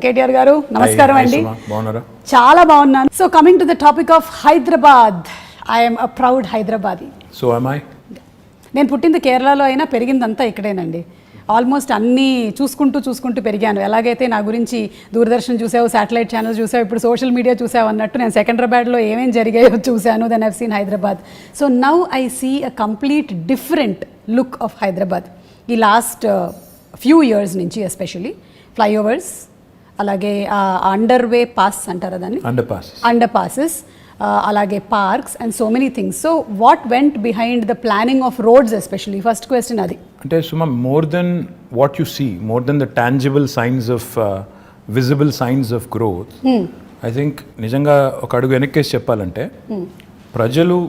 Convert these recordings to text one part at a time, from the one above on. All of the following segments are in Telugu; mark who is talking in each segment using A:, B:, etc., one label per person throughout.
A: KTR garu, namaskaram andi. Chala bagunnanu. So coming to the topic of Hyderabad, I am a proud Hyderabadi.
B: So am I.
A: నేను పుట్టింది కేరళలో అయినా పెరిగిందంతా ఇక్కడేనండి. ఆల్మోస్ట్ అన్నీ చూసుకుంటూ పెరిగాను. ఎలాగైతే నా గురించి దూరదర్శన్ చూసావు, శాటిలైట్ ఛానల్స్ చూసావు, ఇప్పుడు సోషల్ మీడియా చూసావు అన్నట్టు నేను సెకండ్రాబాద్లో ఏమేం జరిగాయో చూశాను. Then I've seen Hyderabad. So now I see a complete different look of Hyderabad. ఈ లాస్ట్ ఫ్యూ ఇయర్స్ నుంచి ఎస్పెషలీ ఫ్లైఓవర్స్, అలాగే అండర్వే పాస్ అంటారా దాన్ని, అండర్ పాసెస్, అలాగే parks and so many things. So what went behind the planning of roads especially? First question అది.
B: అంటే Suma, more than what you see, more than the tangible signs of visible signs of growth, I think నిజంగా ఒక అడుగు వెనక్కేసి చెప్పాలంటే ప్రజలు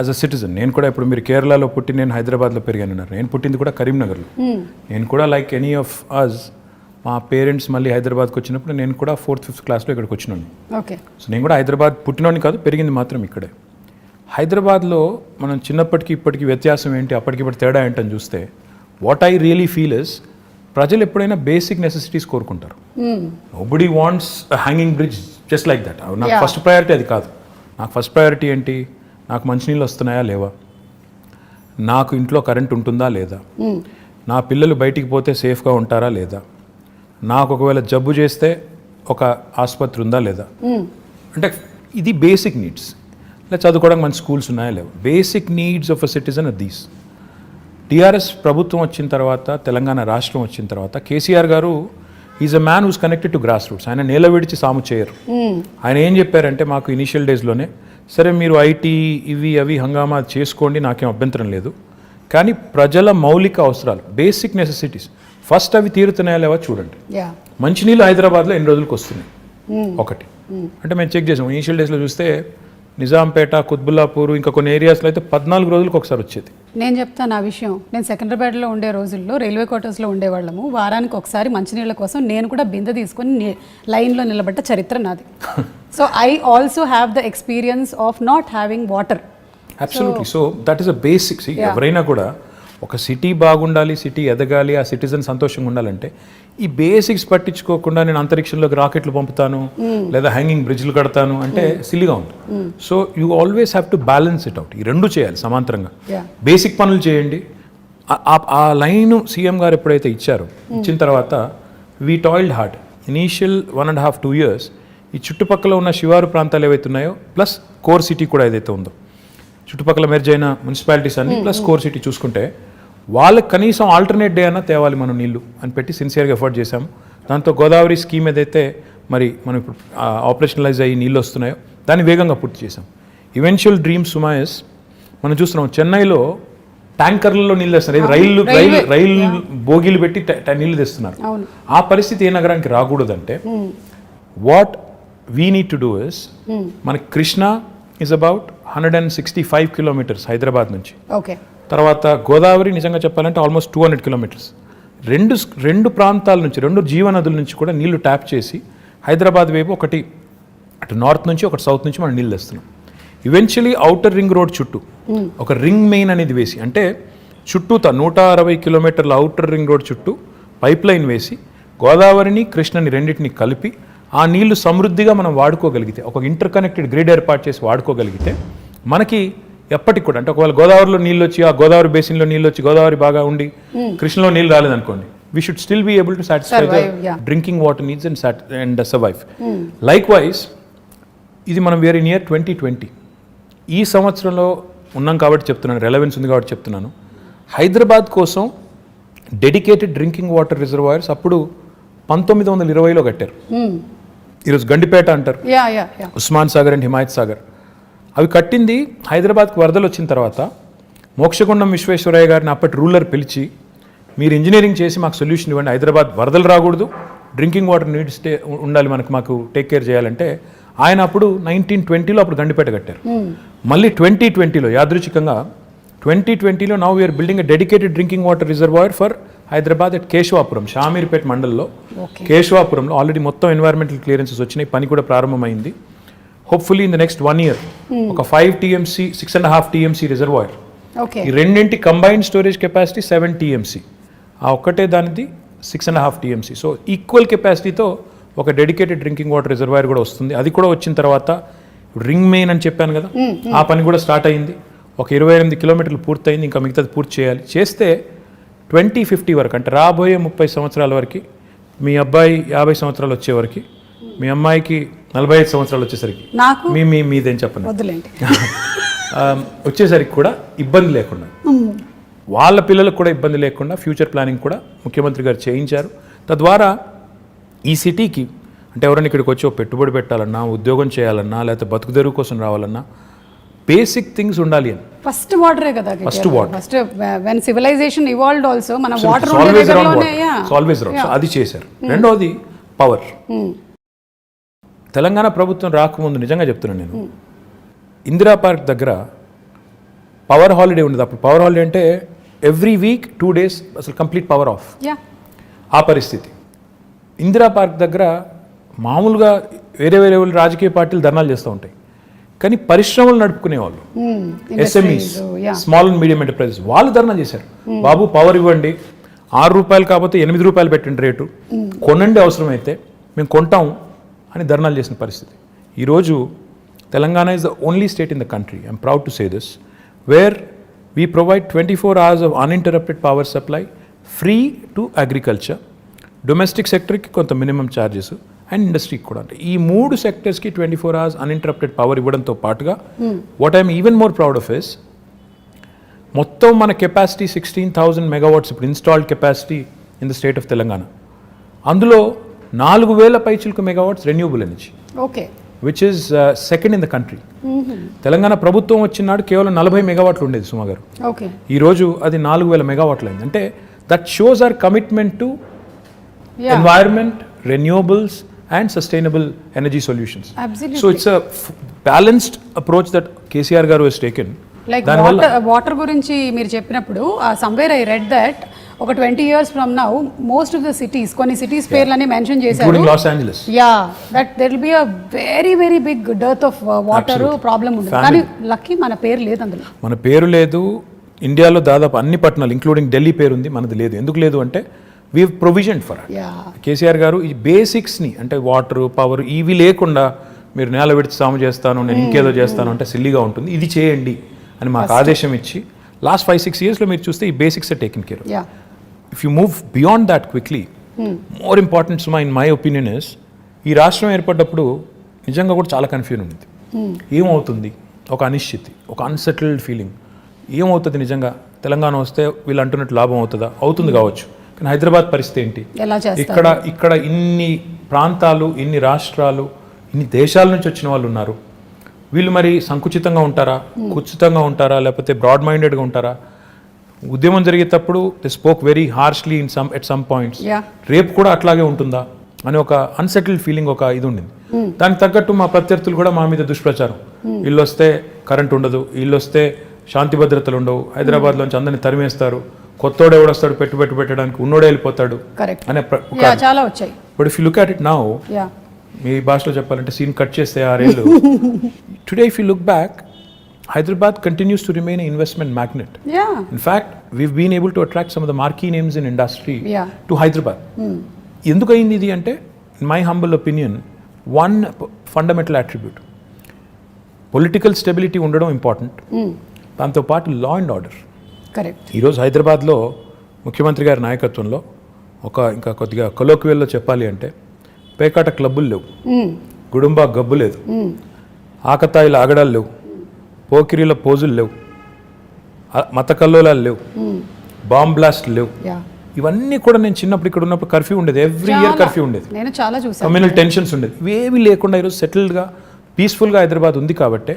B: యాజ్ అ సిటిజన్, నేను కూడా ఇప్పుడు మీరు కేరళలో పుట్టి నేను హైదరాబాద్లో పెరిగాను, నేను పుట్టింది కూడా కరీంనగర్లో. నేను కూడా లైక్ ఎనీ ఆఫ్ అస్, మా పేరెంట్స్ మళ్ళీ హైదరాబాద్కి వచ్చినప్పుడు నేను కూడా 4th 5th క్లాస్లో ఇక్కడికి వచ్చినాను.
A: ఓకే.
B: సో నేను కూడా హైదరాబాద్ పుట్టినోని కాదు, పెరిగింది మాత్రం ఇక్కడే. హైదరాబాద్లో మనం చిన్నప్పటికి ఇప్పటికి వ్యత్యాసం ఏంటి, అప్పటికిప్పటి తేడా ఏంటని చూస్తే what I really feel is, ప్రజలు ఎప్పుడైనా బేసిక్ నెసెసిటీస్ కోరుకుంటారు. Nobody wants hanging bridge just like that. నాకు ఫస్ట్ ప్రయారిటీ అది కాదు. నాకు ఫస్ట్ ప్రయారిటీ ఏంటి, నాకు మంచినీళ్ళు వస్తున్నాయా లేవా, నాకు ఇంట్లో కరెంట్ ఉంటుందా లేదా, నా పిల్లలు బయటికి పోతే సేఫ్గా ఉంటారా లేదా, నాకు ఒకవేళ జబ్బు చేస్తే ఒక ఆసుపత్రి ఉందా లేదా. అంటే ఇది బేసిక్ నీడ్స్. లేదా చదువుకోవడానికి మంచి స్కూల్స్ ఉన్నాయా లేవా, basic needs of a citizen are these. TRS ప్రభుత్వం వచ్చిన తర్వాత, తెలంగాణ రాష్ట్రం వచ్చిన తర్వాత, కేసీఆర్ గారు is a man who's connected to grass roots. ఆయన నేల విడిచి సాము చేయరు. ఆయన ఏం చెప్పారంటే మాకు ఇనీషియల్ డేస్లోనే, సరే మీరు ఐటీ ఇవి అవి హంగామా చేసుకోండి, నాకేం అభ్యంతరం లేదు, కానీ ప్రజల మౌలిక అవసరాలు, బేసిక్ నెసెసిటీస్ ఫస్ట్ అవి తీరుతున్నాయా లేవా చూడండి. మంచినీళ్ళు హైదరాబాద్లో ఎన్ని రోజులకు వస్తున్నాయి ఒకటి. అంటే మేము చెక్ చేసాం, ఇనీషియల్ డేస్లో చూస్తే నిజాంపేట, కుత్బుల్లాపూర్, ఇంకా కొన్ని ఏరియాస్లో అయితే 14 రోజులకు ఒకసారి వచ్చేది.
A: నేను చెప్తాను ఆ విషయం. నేను సెకండ్రాబాద్లో ఉండే రోజుల్లో రైల్వే క్వార్టర్స్లో ఉండేవాళ్ళము. వారానికి ఒకసారి మంచినీళ్ళ కోసం నేను కూడా బిందె తీసుకొని లైన్లో నిలబడ్డ చరిత్ర నాది. So I also have the experience of not having water.
B: Absolutely. So that is a basics. ఎవరైనా కూడా ఒక సిటీ బాగుండాలి, సిటీ ఎదగాలి, ఆ సిటిజన్ సంతోషంగా ఉండాలంటే ఈ బేసిక్స్ పట్టించుకోకుండా నేను అంతరిక్షంలోకి రాకెట్లు పంపుతాను లేదా హ్యాంగింగ్ బ్రిడ్జ్లు కడతాను అంటే సిల్లీగా ఉంటుంది. So you always have to balance it out. ఈ రెండు చేయాలి సమాంతరంగా. బేసిక్ పనులు చేయండి. ఆ లైన్ సీఎం గారు ఎప్పుడైతే ఇచ్చారో, ఇచ్చిన తర్వాత we toiled hard. Initial 1.5 2 years ఈ చుట్టుపక్కల ఉన్న శివారు ప్రాంతాలు ఏవైతే ఉన్నాయో, ప్లస్ కోర్ సిటీ కూడా ఏదైతే ఉందో, చుట్టుపక్కల మెర్జ్ అయిన మున్సిపాలిటీస్ అన్ని ప్లస్ కోర్ సిటీ చూసుకుంటే వాళ్ళకి కనీసం ఆల్టర్నేట్ డే అన్నా తేవాలి మనం నీళ్లు అని పెట్టి సిన్సియర్గా ఎఫర్ట్ చేశాము. దాంతో గోదావరి స్కీమ్ ఏదైతే మరి మనం ఇప్పుడు ఆపరేషనలైజ్ అయ్యి నీళ్ళు వస్తున్నాయో దాన్ని వేగంగా పూర్తి చేశాం. ఈవెన్చువల్ డ్రీమ్ సుమాయస్ మనం చూస్తున్నాం, చెన్నైలో ట్యాంకర్లలో నీళ్ళు తెస్తున్నారు. రైలు బోగీలు పెట్టి నీళ్లు తెస్తున్నారు. ఆ పరిస్థితి ఏ నగరానికి రాకూడదంటే what we need to do is, మనకి Krishna is about 165 kilometers Hyderabad నుంచి.
A: ఓకే.
B: తర్వాత గోదావరి నిజంగా చెప్పాలంటే ఆల్మోస్ట్ 200 kilometers. రెండు ప్రాంతాల నుంచి, 2 జీవనదుల నుంచి కూడా నీళ్లు ట్యాప్ చేసి హైదరాబాద్ వైపు ఒకటి అటు నార్త్ నుంచి ఒకటి సౌత్ నుంచి మనం నీళ్ళు తెస్తున్నాం. ఈవెన్చువలీ అవుటర్ రింగ్ రోడ్ చుట్టూ ఒక రింగ్ మెయిన్ అనేది వేసి, అంటే చుట్టూతా 160 kilometerల అవుటర్ రింగ్ రోడ్ చుట్టూ పైప్ లైన్ వేసి గోదావరిని కృష్ణని రెండింటిని కలిపి ఆ నీళ్లు సమృద్ధిగా మనం వాడుకోగలిగితే, ఒక ఇంటర్ కనెక్టెడ్ గ్రిడ్ ఏర్పాటు చేసి వాడుకోగలిగితే మనకి ఎప్పటికి కూడా, అంటే ఒకవేళ గోదావరిలో నీళ్ళు వచ్చి, ఆ గోదావరి బేసిన్లో నీళ్ళు వచ్చి గోదావరి బాగా ఉండి కృష్ణలో నీళ్ళు రాలేదనుకోండి, we should still be able to satisfy the drinking water needs and survive. Likewise ఇది మనం వేరే నియర్ 2020 ఈ సంవత్సరంలో ఉన్నాం కాబట్టి చెప్తున్నాను, రెలవెన్స్ ఉంది కాబట్టి చెప్తున్నాను. హైదరాబాద్ కోసం డెడికేటెడ్ డ్రింకింగ్ వాటర్ రిజర్వాయర్స్ అప్పుడు 1920లో కట్టారు. ఈరోజు గండిపేట అంటారు, ఉస్మాన్ సాగర్ అండ్ హిమాయత్ సాగర్. అవి కట్టింది హైదరాబాద్కి వరదలు వచ్చిన తర్వాత. మోక్షగుండం విశ్వేశ్వరయ్య గారిని అప్పటి రూలర్ పిలిచి, మీరు ఇంజనీరింగ్ చేసి మాకు సొల్యూషన్ ఇవ్వండి, హైదరాబాద్ వరదలు రాకూడదు, డ్రింకింగ్ వాటర్ నీడ్స్ ఉండాలి, మాకు టేక్ కేర్ చేయాలంటే ఆయన అప్పుడు 1920లో అప్పుడు గండిపేట కట్టారు. మళ్ళీ 2020లో యాదృచ్ఛికంగా 2020లో now we are building a dedicated drinking water reservoir for Hyderabad at Keshavapuram, Shamirpet మండల్లో కేశవాపురంలో ఆల్రెడీ మొత్తం ఎన్వైరన్మెంటల్ క్లియరెన్సెస్ వచ్చినాయి, పని కూడా ప్రారంభమైంది. Hopefully in the next 1 year ఒక 5 TMC 6.5 TMC రిజర్వాయర్, ఈ రెండింటి కంబైన్డ్ స్టోరేజ్ కెపాసిటీ 7 TMC. ఆ ఒక్కటే దానిది 6.5 TMC. సో ఈక్వల్ కెపాసిటీతో ఒక డెడికేటెడ్ డ్రింకింగ్ వాటర్ రిజర్వాయర్ కూడా వస్తుంది. అది కూడా వచ్చిన తర్వాత రింగ్ మెయిన్ అని చెప్పాను కదా, ఆ పని కూడా స్టార్ట్ అయింది. ఒక 28 కిలోమీటర్లు పూర్తయింది, ఇంకా మిగతాది పూర్తి చేయాలి. చేస్తే 2050 వరకు, అంటే రాబోయే 30 సంవత్సరాల వరకు, మీ అబ్బాయి 50 సంవత్సరాలు వచ్చేవరకు, మీ అమ్మాయికి 45 సంవత్సరాలు వచ్చేసరికి,
A: నాకు
B: మీదేం చెప్పండి
A: వద్దులేండి
B: వచ్చేసరికి కూడా ఇబ్బంది లేకుండా, వాళ్ళ పిల్లలకు కూడా ఇబ్బంది లేకుండా ఫ్యూచర్ ప్లానింగ్ కూడా ముఖ్యమంత్రి గారు చేయించారు. తద్వారా ఈ సిటీకి, అంటే ఎవరైనా ఇక్కడికి వచ్చి పెట్టుబడి పెట్టాలన్నా, ఉద్యోగం చేయాలన్నా, లేకపోతే బతుకుదెరువు కోసం రావాలన్నా బేసిక్ థింగ్స్ ఉండాలి అని.
A: ఫస్ట్ వాటరే కదా,
B: first water.
A: First when civilization evolved also మన వాటర్
B: ఆల్వేస్ రౌండ్, అది చేశారు. రెండోది పవర్. తెలంగాణ ప్రభుత్వం రాకముందు నిజంగా చెప్తున్నాను నేను, ఇందిరా పార్క్ దగ్గర పవర్ హాలిడే ఉండేది. అప్పుడు పవర్ హాలిడే అంటే ఎవ్రీ వీక్ 2 days అసలు కంప్లీట్ పవర్ ఆఫ్. ఆ పరిస్థితి. ఇందిరా పార్క్ దగ్గర మామూలుగా వేరే వేరే రాజకీయ పార్టీలు ధర్నాలు చేస్తూ ఉంటాయి, కానీ పరిశ్రమలు నడుపుకునేవాళ్ళు, SMEs, small and medium enterprises, వాళ్ళు ధర్నా చేశారు. బాబు పవర్ ఇవ్వండి, 6 రూపాయలు కాకపోతే 8 రూపాయలు పెట్టండి రేటు, కొనండి అవసరమైతే, మేము కొంటాం అని ధర్నాలు చేసిన పరిస్థితి. ఈరోజు Telangana is the only state in the country, I'm proud to say this, where we provide 24 hours of uninterrupted power supply free to agriculture, domestic sectorకి కొంత మినిమం ఛార్జెస్, అండ్ ఇండస్ట్రీకి కూడా. అంటే ఈ 3 సెక్టర్స్కి 24 hours uninterrupted పవర్ ఇవ్వడంతో పాటుగా what I'm even more proud of is, మొత్తం మన కెపాసిటీ 16,000 megawatts ఇప్పుడు installed capacity in the state of Telangana. అందులో 4,000 పైచిలకు megawatts renewable energy,
A: okay,
B: which is second in the country. Telangana ప్రభుత్వం వచ్చినాడు కేవలం 40 మెగావాట్లు ఉండేది సుమా గారు, ఈరోజు అది 4,000 మెగావాట్లు అయింది. అంటే that shows our commitment to environment, renewables and sustainable energy solutions. So it's a balanced approach that KCR గారు హెస్ టేకెన్.
A: లైక్ వాటర్ గురించి మీరు చెప్పినప్పుడు సమ్వేర్ ఐ రెడ్ దట్ ఒక 20 years from now most of the cities, కొన్ని సిటీస్ పేర్లని మెన్షన్ చేశారు,
B: Los Angeles,
A: that there will be a very very big dearth of water problem ఉంది. కానీ లక్కీ మన పేరు లేదు అందులో. మన పేరు లేదు.
B: ఇండియాలో దాదాపు అన్ని పట్టణాలు ఇంక్లూడింగ్ ఢిల్లీ పేరు ఉంది, మనది లేదు. ఎందుకు లేదు అంటే we have provision for it. KCR గారు ఈ బేసిక్స్ని, అంటే వాటర్, పవర్, ఇవి లేకుండా మీరు నేల విడిచి సాము చేస్తాను, నేను ఇంకేదో చేస్తాను అంటే సిల్లీగా ఉంటుంది, ఇది చేయండి అని మాకు ఆదేశం ఇచ్చి లాస్ట్ 5-6 yearsలో మీరు చూస్తే ఈ basics are taken care. If you move beyond that quickly, more important సుమా ఇన్ మై ఒపీనియన్ ఇస్, ఈ రాష్ట్రం ఏర్పడ్డప్పుడు నిజంగా కూడా చాలా కన్ఫ్యూజన్ ఉంది. ఏమవుతుంది, ఒక అనిశ్చితి, ఒక అన్సెటిల్డ్ ఫీలింగ్, ఏమవుతుంది నిజంగా తెలంగాణ వస్తే వీళ్ళు అంటున్నట్టు లాభం అవుతుందా, అవుతుంది కావచ్చు, కానీ హైదరాబాద్ పరిస్థితి ఏంటి, ఇక్కడ ఇన్ని ప్రాంతాలు, ఇన్ని రాష్ట్రాలు, ఇన్ని దేశాల నుంచి వచ్చిన వాళ్ళు ఉన్నారు, వీళ్ళు మరి సంకుచితంగా ఉంటారా, కుచితంగా ఉంటారా, లేకపోతే బ్రాడ్ మైండెడ్గా ఉంటారా? ఉద్యమం జరిగేటప్పుడు they spoke very harshly at some points, రేపు కూడా అట్లాగే ఉంటుందా అని ఒక అన్సెటిల్డ్ ఫీలింగ్, ఒక ఇది ఉండింది. దానికి తగ్గట్టు మా ప్రత్యర్థులు కూడా మా మీద దుష్ప్రచారం, వీళ్ళు వస్తే కరెంట్ ఉండదు, వీళ్ళు వస్తే శాంతి భద్రతలు ఉండవు, హైదరాబాద్లోంచి అందరిని తరిమేస్తారు, కొత్తోడు ఎవడొస్తాడు పెట్టుబడి పెట్టడానికి, ఉన్నోడే వెళ్ళిపోతాడు అనే
A: చాలా వచ్చాయి.
B: But if you look at it now, మీ భాషలో చెప్పాలంటే సీన్ కట్ చేస్తే 6 ఏళ్ళు, today if you look back, Hyderabad continues to remain an investment magnet. In fact, we've been able to attract some of the marquee names in industry to Hyderabad. ఎందుకు అయింది ఇది అంటే, in my humble opinion, one fundamental attribute, political stability ఉండడం ఇంపార్టెంట్, దాంతోపాటు లా అండ్ ఆర్డర్. ఈరోజు హైదరాబాద్లో ముఖ్యమంత్రి గారి నాయకత్వంలో ఇంకా కొద్దిగా కొలోక్వియల్లో చెప్పాలి అంటే, పేకాట క్లబ్బులు లేవు, గుడుంబా గబ్బు లేదు, ఆకతాయిల ఆగడాలు లేవు, పోకిరీల పోజులు లేవు, మత కల్లోలాలు లేవు, బాంబ్ బ్లాస్ట్ లేవు. ఇవన్నీ కూడా నేను చిన్నప్పుడు ఇక్కడ ఉన్నప్పుడు కర్ఫ్యూ ఉండేది, ఎవ్రీ ఇయర్ కర్ఫ్యూ ఉండేది, కమ్యూనల్ టెన్షన్స్ ఉండేది, ఇవేవి లేకుండా ఈరోజు సెటిల్డ్గా పీస్ఫుల్గా హైదరాబాద్ ఉంది. కాబట్టి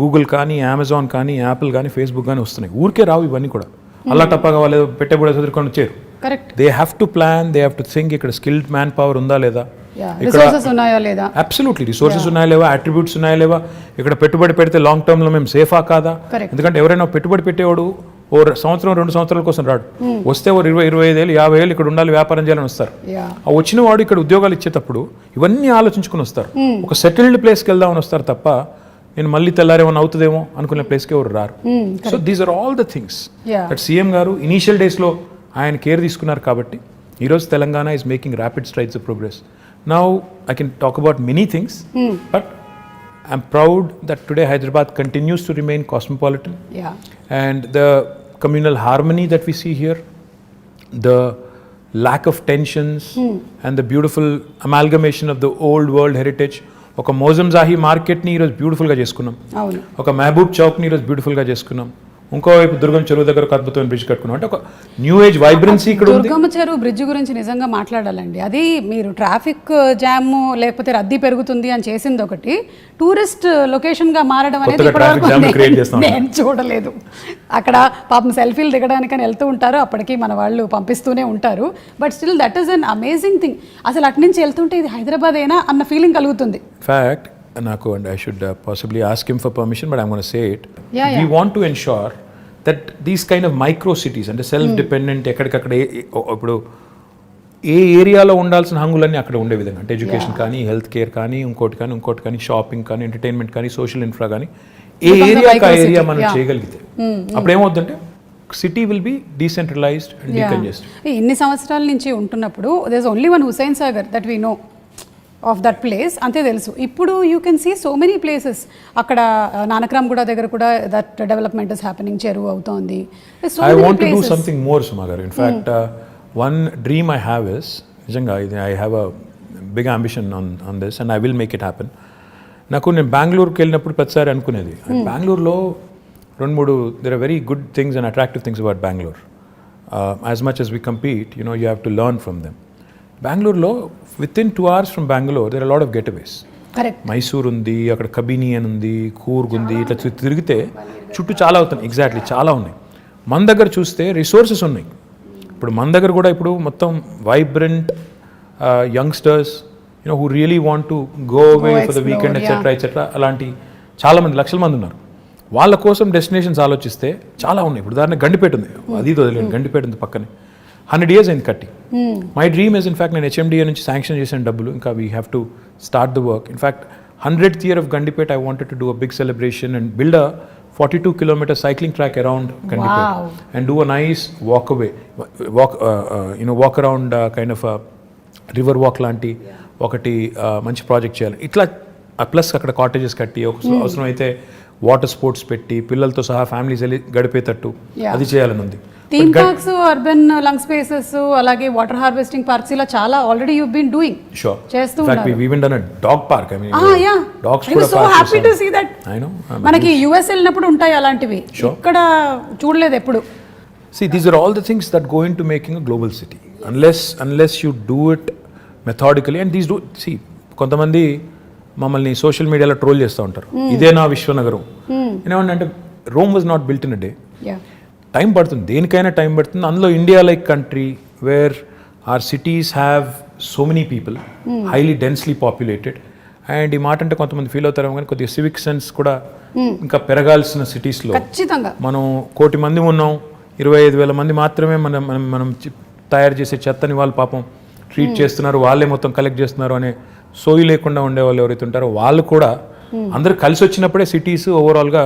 B: గూగుల్ కానీ, అమెజాన్ కానీ, యాపిల్ కానీ, ఫేస్బుక్ కానీ వస్తున్నాయి, ఊరికే రావు ఇవన్నీ కూడా. అల్లా టప్పగా వాళ్ళు పెట్టబడే చదువుకొని వచ్చారు. They have to plan, they have to think, ఇక్కడ స్కిల్డ్ మ్యాన్ పవర్ ఉందా లేదా, అబ్సల్యూట్లీ రిసోర్సెస్ ఉన్నాయా లేవా, అట్రిబ్యూట్స్ ఉన్నాయా లేవా, ఇక్కడ పెట్టుబడి పెడితే లాంగ్ టర్మ్లో మేము సేఫా కాదా. ఎందుకంటే ఎవరైనా పెట్టుబడి పెట్టేవాడు ఓ సంవత్సరం 2 సంవత్సరాల కోసం రాడు, వస్తే ఓ 20-25 ఏళ్ళు 50 ఏళ్ళు ఇక్కడ ఉండాలి, వ్యాపారం చేయాలని వస్తారు. ఆ వచ్చిన వాడు ఇక్కడ ఉద్యోగాలు ఇచ్చేటప్పుడు ఇవన్నీ ఆలోచించుకుని వస్తారు, ఒక సెటిల్డ్ ప్లేస్కి వెళ్దామని వస్తారు తప్ప నేను మళ్ళీ తెల్లారేమన్నా అవుతుందేమో అనుకునే ప్లేస్కి ఎవరు రారు. So these are all the things that CM గారు ఇనీషియల్ డేస్లో ఆయన కేర్ తీసుకున్నారు. కాబట్టి ఈరోజు Telangana is making rapid strides of progress. Now I can talk about many things, but I'm proud that today Hyderabad continues to remain cosmopolitan. And the communal harmony that we see here, the lack of tensions and the beautiful amalgamation of the old world heritage. ఒక మోజంజాహి మార్కెట్ని ఈరోజు బ్యూటిఫుల్గా చేసుకున్నాం, ఒక మహబూబ్ చౌక్ని ఈరోజు బ్యూటిఫుల్గా చేసుకున్నాం, ఇంకోవైపు దుర్గం చెరువు దగ్గర ఒక అద్భుతమైన బ్రిడ్జ్ కట్టుకున్నాం. అంటే ఒక న్యూ ఏజ్ వైబ్రెన్సీ ఇక్కడ ఉంది.
A: దుర్గం చెరువు బ్రిడ్జ్ గురించి నిజంగా మాట్లాడాలండి. అది మీరు ట్రాఫిక్ జామ్ లేకపోతే రద్దీ పెరుగుతుంది అని చేసింది ఒకటి, టూరిస్ట్ లొకేషన్గా మారడం అనేది నేను చూడలేదు. అక్కడ పాపం సెల్ఫీలు దిగడానికని వెళ్తూ ఉంటారు, అప్పటికి మన వాళ్ళు పంపిస్తూనే ఉంటారు. But still that is an amazing thing. అసలు అటు నుంచి వెళ్తుంటే ఇది హైదరాబాద్ అయినా అన్న ఫీలింగ్ కలుగుతుంది.
B: ఫ్యాక్ట్ నాకు, and I should possibly ask him for permission, but I'm gonna say it. We want to ensure that these kind of micro cities, అంటే సెల్ఫ్ డిపెండెంట్, ఎక్కడికక్కడ ఇప్పుడు ఏ ఏరియాలో ఉండాల్సిన హంగులన్నీ అక్కడ ఉండే విధంగా, అంటే ఎడ్యుకేషన్ కానీ, హెల్త్ కేర్ కానీ, ఇంకోటి కానీ, షాపింగ్ కానీ, ఎంటర్టైన్మెంట్ కానీ, సోషల్ ఇన్ఫ్రా కానీ, ఏ ఏరియాకి ఆ ఏరియా మనం చేయగలిగితే అప్పుడు ఏమవుతుందంటే city will be decentralized and decongested.
A: ఇన్ని సంవత్సరాల నుంచి ఉంటున్నప్పుడు there is only one Hussain Sagar that we know of that place, అంతే తెలుసు. ఇప్పుడు you can see so many places. అక్కడ నానక్రామ్ కూడా దగ్గర కూడా దట్ డెవలప్మెంట్ ఇస్ హ్యాపెనింగ్, చెరువు అవుతోంది.
B: I want to do something more, Suma garu. In fact one dream I have is, నిజంగా ఇది I have a big ambition on this and I will make it happen. నేను బెంగళూరుకి వెళ్ళినప్పుడు ప్రతిసారి అనుకునేది, బెంగళూరులో 2-3 there are very good things and attractive things about Bangalore. As much as we compete, you have to learn from them. బెంగళూరులో within 2 hours from Bangalore there are a lot of getaways.
A: Correct.
B: Mysore ఉంది, అక్కడ కబిని అని ఉంది, కూర్గ్ ఉంది, ఇట్లా తిరిగితే చుట్టూ చాలా అవుతున్నాయి. ఎగ్జాక్ట్లీ చాలా ఉన్నాయి. మన దగ్గర చూస్తే రిసోర్సెస్ ఉన్నాయి. ఇప్పుడు మన దగ్గర కూడా ఇప్పుడు మొత్తం vibrant youngsters who really want to go away for the weekend etcetera అలాంటి చాలామంది, లక్షల మంది ఉన్నారు. వాళ్ళ కోసం డెస్టినేషన్స్ ఆలోచిస్తే చాలా ఉన్నాయి. ఇప్పుడు ఉదాహరణ గండిపేట ఉంది, అది వదిలేదు, గండిపేట ఉంది పక్కనే. 100 years అయింది కట్టి. మై డ్రీమ్ ఇస్ ఇన్ఫ్యాక్ట్ నేను HMDA నుంచి శాంక్షన్ చేసిన డబ్బులు, ఇంకా we have to start the work. In fact 100th year of Gandipet, I wanted to do a big celebration and build a 42-kilometer cycling track around Gandipet and do a nice walk around kind of a river walk లాంటి ఒకటి మంచి ప్రాజెక్ట్ చేయాలి. ఇట్లా ప్లస్ అక్కడ కాటేజెస్ కట్టి అవసరం అయితే వాటర్ స్పోర్ట్స్ పెట్టి పిల్లలతో సహా ఫ్యామిలీస్ వెళ్ళి గడిపేటట్టు అది చేయాలని ఉంది.
A: Theme parks, urban lung spaces, అలాగే వాటర్ హార్వెస్టింగ్ పార్క్స్, ఇలా చాలా ఆల్రెడీ యు బీన్ డూయింగ్ చేస్తూ ఉన్నారు.
B: We even done a dog park. I mean, dogs
A: కూడా so happy to see that.
B: I know.
A: మనకి US వెళ్ళినప్పుడు ఉంటాయి అలాంటివి, ఇక్కడ చూడలేదు ఎప్పుడు.
B: See, these are all the things that go into making a global city. Unless you do it methodically, and these do, see, కొంతమంది మమ్మల్ని సోషల్ మీడియాలో ట్రోల్ చేస్తూ ఉంటారు, ఇదే నా విశ్వనగరం. ఏమంటే Rome was not built in a day. Time పడుతుంది, దేనికైనా టైం పడుతుంది. అందులో India like country where are cities have so many people, highly densely populated. And ఈ మాట అంటే కొంతమంది ఫీల్ అవుతారు కానీ కొద్దిగా సివిక్ సెన్స్ కూడా ఇంకా పెరగాల్సిన సిటీస్లో మనం 1 కోటి మంది ఉన్నాం, 25,000 మంది మాత్రమే మనం తయారు చేసే చెత్తని వాళ్ళు పాపం ట్రీట్ చేస్తున్నారు, వాళ్ళే మొత్తం కలెక్ట్ చేస్తున్నారు అనే సోయి లేకుండా ఉండేవాళ్ళు ఎవరైతే ఉంటారో వాళ్ళు కూడా అందరూ కలిసి వచ్చినప్పుడే సిటీస్ ఓవరాల్గా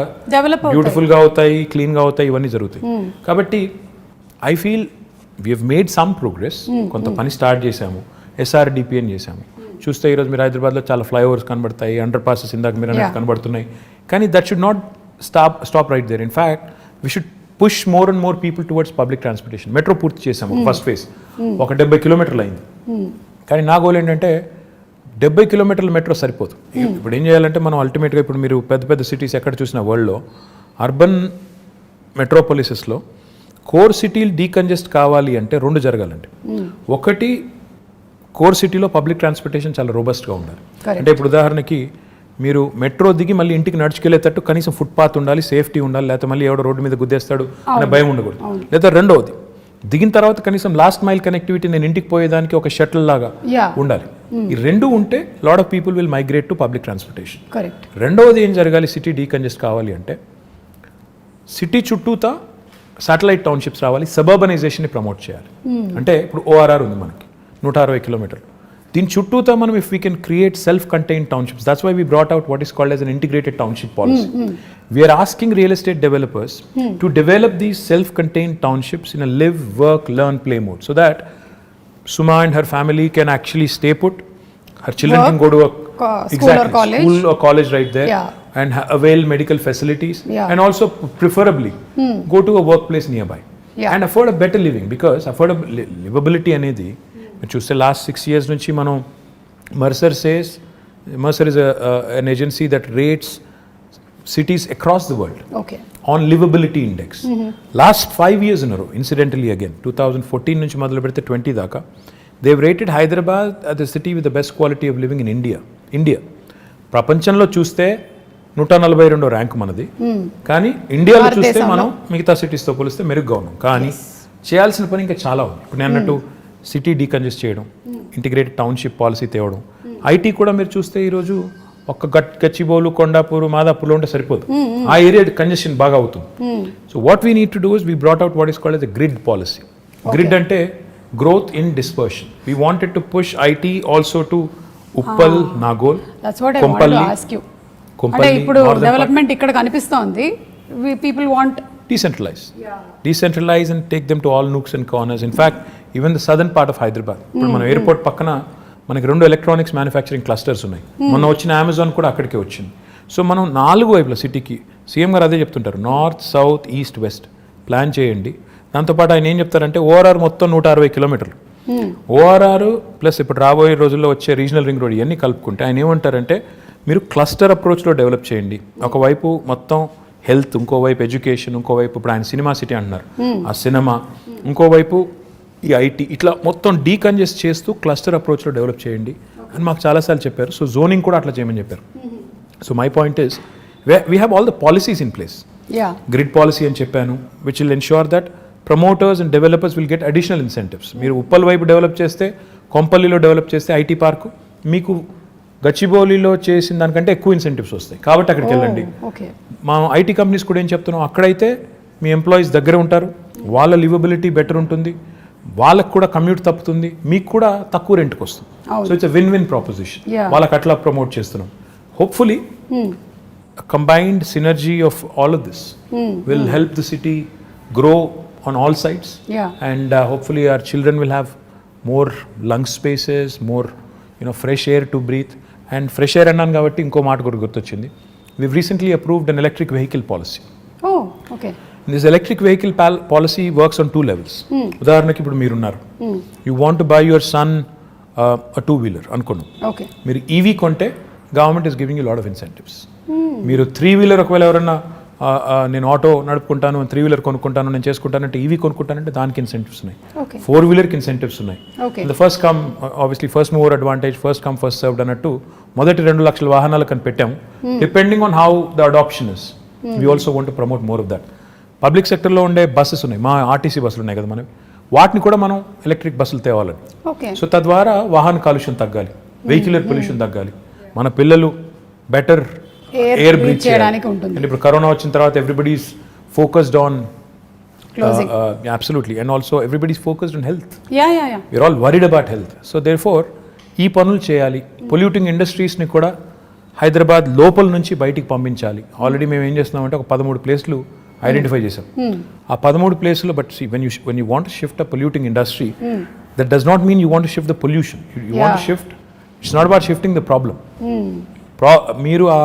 B: బ్యూటిఫుల్గా అవుతాయి, క్లీన్గా అవుతాయి, ఇవన్నీ జరుగుతాయి. కాబట్టి I feel we have made some progress. కొంత పని స్టార్ట్ చేశాము, SRDP అని చేశాము. చూస్తే ఈరోజు మీరు హైదరాబాద్లో చాలా ఫ్లైఓవర్స్ కనబడతాయి, అండర్ పాసెస్ ఇందాక మీరు అనేది కనబడుతున్నాయి. కానీ that should not stop right there. In fact we should push more and more people towards public transportation. Metro పూర్తి చేసాము, ఫస్ట్ ఫేజ్ ఒక 70 కిలోమీటర్లు అయింది. కానీ నా గోల్ ఏంటంటే 70 కిలోమీటర్ల మెట్రో సరిపోదు. ఇప్పుడు ఏం చేయాలంటే మనం అల్టిమేట్గా ఇప్పుడు మీరు పెద్ద సిటీస్ ఎక్కడ చూసిన వరల్డ్లో అర్బన్ మెట్రోపాలిసెస్లో కోర్ సిటీలు డీకంజెస్ట్ కావాలి అంటే 2 జరగాలండి. ఒకటి, కోర్ సిటీలో పబ్లిక్ ట్రాన్స్పోర్టేషన్ చాలా రోబస్ట్గా ఉండాలి. అంటే ఇప్పుడు ఉదాహరణకి మీరు మెట్రో దిగి మళ్ళీ ఇంటికి నడుచుకెళ్ళేటట్టు కనీసం ఫుట్పాత్ ఉండాలి, సేఫ్టీ ఉండాలి, లేకపోతే మళ్ళీ ఎవడో రోడ్డు మీద గుద్దేస్తాడు అనే భయం ఉండకూడదు. లేదా రెండవది, దిగిన తర్వాత కనీసం లాస్ట్ మైల్ కనెక్టివిటీ, నేను ఇంటికి పోయేదానికి ఒక షటిల్ లాగా ఉండాలి. ఈ 2 ఉంటే lot of people will migrate to public transportation. రెండవది ఏం జరగాలి, సిటీ డీకంజెస్ట్ కావాలి అంటే సిటీ చుట్టూతా శాటిలైట్ టౌన్షిప్స్ రావాలి, సబర్బనైజేషన్ని ప్రమోట్ చేయాలి. అంటే ఇప్పుడు ORR ఉంది మనకి 160 కిలోమీటర్లు, దీని చుట్టూతా మనం if we can create self contained townships, that's why we brought out what is called as an integrated township policy. We are asking real estate developers to develop these self-contained townships in a live, work, learn, play mode, so that Suma and her family can actually stay put. Her children can go to a
A: school or college.
B: School or college right there,
A: Yeah.
B: and avail medical facilities,
A: Yeah.
B: and also preferably go to a workplace nearby,
A: Yeah.
B: and afford a better living, because livability అనేది మీరు చూస్తే లాస్ట్ 6 years నుంచి మనం Mercer is an agency that rates cities across the world
A: Okay.
B: on livability index. Last 5 years in a row, incidentally again, 2014 నుంచి మొదలు పెడితే 20 దాకా, they've rated Hyderabad as the city with the best quality of living in India. ప్రపంచంలో చూస్తే 142వ ర్యాంక్ మనది, కానీ ఇండియాలో చూస్తే మనం మిగతా సిటీస్తో పోలిస్తే మెరుగ్గా ఉన్నాం. కానీ చేయాల్సిన పని ఇంకా చాలా ఉంది. ఇప్పుడు నేను అన్నట్టు సిటీ డీకంజెస్ట్ చేయడం, ఇంటిగ్రేటెడ్ టౌన్షిప్ పాలసీ తేవడం, ఐటీ కూడా మీరు చూస్తే ఈరోజు ఒక్క గచ్చిబౌలు, కొండాపూర్, మాదాపూర్లో ఉంటే సరిపోదు, ఆ ఏరియా కంజెషన్ బాగా అవుతుంది. So what we need to do is we brought out what is called as a grid policy. Grid అంటే growth in dispersion. We wanted to push IT also to Uppal, Nagol, Kompally.
A: అంటే ఇప్పుడు డెవలప్మెంట్ ఇక్కడ కనిపిస్తోంది, people want
B: decentralize and take them to all nooks and corners. In fact, even the southern part of Hyderabad, ఇప్పుడు మన ఎయిర్పోర్ట్ పక్కన మనకి 2 ఎలక్ట్రానిక్స్ మ్యానుఫ్యాక్చరింగ్ క్లస్టర్స్ ఉన్నాయి. మొన్న వచ్చిన అమెజాన్ కూడా అక్కడికే వచ్చింది. సో మనం 4 వైపుల సిటీకి, సీఎం గారు అదే చెప్తుంటారు, north, south, east, west plan చేయండి. దాంతోపాటు ఆయన ఏం చెప్తారంటే ఓఆర్ఆర్ మొత్తం 160 కిలోమీటర్లు, ఓఆర్ఆర్ ప్లస్ ఇప్పుడు రాబోయే రోజుల్లో వచ్చే రీజనల్ రింగ్ రోడ్ ఇవన్నీ కలుపుకుంటే ఆయన ఏమంటారంటే మీరు క్లస్టర్ అప్రోచ్లో డెవలప్ చేయండి. ఒకవైపు మొత్తం హెల్త్, ఇంకోవైపు ఎడ్యుకేషన్, ఇంకోవైపు ఇప్పుడు ఆయన సినిమా సిటీ అంటున్నారు, ఆ సినిమా, ఇంకోవైపు ఈ ఐటీ, ఇట్లా మొత్తం డీకంజెస్ట్ చేస్తూ క్లస్టర్ అప్రోచ్లో డెవలప్ చేయండి అని మాకు చాలాసార్లు చెప్పారు. సో జోనింగ్ కూడా అట్లా చేయమని చెప్పారు. So my point is we have all the policies in place. Grid policy అని చెప్పాను, which will ensure that promoters and developers will get additional incentives. మీరు ఉప్పల్ వైపు డెవలప్ చేస్తే, కొంపల్లిలో డెవలప్ చేస్తే ఐటీ పార్కు, మీకు గచ్చిబౌలిలో చేసిన దానికంటే ఎక్కువ ఇన్సెంటివ్స్ వస్తాయి. కాబట్టి అక్కడికి వెళ్ళండి. మా ఐటీ కంపెనీస్ కూడా ఏం చెప్తున్నాం, అక్కడైతే మీ ఎంప్లాయీస్ దగ్గర ఉంటారు, వాళ్ళ లివబిలిటీ బెటర్ ఉంటుంది, వాళ్ళకు కూడా కమ్యూట్ తప్పుతుంది, మీకు కూడా తక్కువ రెంట్కి వస్తుంది. So it's win proposition. వాళ్ళకి అట్లా ప్రమోట్ చేస్తున్నాం. Hopefully combined synergy of all of this will help the city grow on all sides, and hopefully our children will have more lung spaces, more fresh air to breathe. And fresh air అన్నాను కాబట్టి ఇంకో మాట కూడా గుర్తొచ్చింది. We've recently approved an electric vehicle policy.
A: Oh, okay.
B: This electric vehicle policy works on 2 levels. ఉదాహరణకి ఇప్పుడు మీరున్నారు, you want to buy your son a 2-wheeler అనుకున్నాం.
A: Okay.
B: మీరు ఈవీ కొంటే government is giving you a lot of incentives. మీరు 3-wheeler ఒకవేళ ఎవరన్నా నేను ఆటో నడుపుకుంటాను, 3-wheeler కొనుక్కుంటాను, నేను చేసుకుంటానంటే, ఈవీ కొనుక్కుంటానంటే దానికి ఇన్సెంటివ్స్ ఉన్నాయి. 4-wheelerకి ఇన్సెంటివ్స్ ఉన్నాయి. First come obviously first mover advantage, first come first served అన్నట్టు మొదటి 2 లక్షల వాహనాలు కని పెట్టాము. Depending on how the adoption is, we also want to promote more of that. Public సెక్టర్లో ఉండే బస్సెస్ ఉన్నాయి, మా ఆర్టీసీ బస్సులు ఉన్నాయి కదా మనవి, వాటిని కూడా మనం ఎలక్ట్రిక్ బస్సులు తేవాలని. సో తద్వారా వాహన కాలుష్యం తగ్గాలి, వెహిక్యులర్ పొల్యూషన్ తగ్గాలి, మన పిల్లలు బెటర్ ఎయిర్ బ్రీత్ చేయడానికి ఉంటుంది. అండ్ ఇప్పుడు కరోనా వచ్చిన తర్వాత everybody's focused on absolutely, and also everybody's focused on health. We're all worried about health. So therefore ఈ పనులు చేయాలి. పొల్యూటింగ్ ఇండస్ట్రీస్ని కూడా హైదరాబాద్ లోపల నుంచి బయటికి పంపించాలి. ఆల్రెడీ మేము ఏం చేస్తున్నామంటే ఒక 13 ప్లేస్లు ఐడెంటిఫై చేసాం. ఆ 13 ప్లేస్లో but when you want to shift a polluting industry, that does not mean you want to shift the pollution. You want to shift, it's not about shifting the problem. మీరు ఆ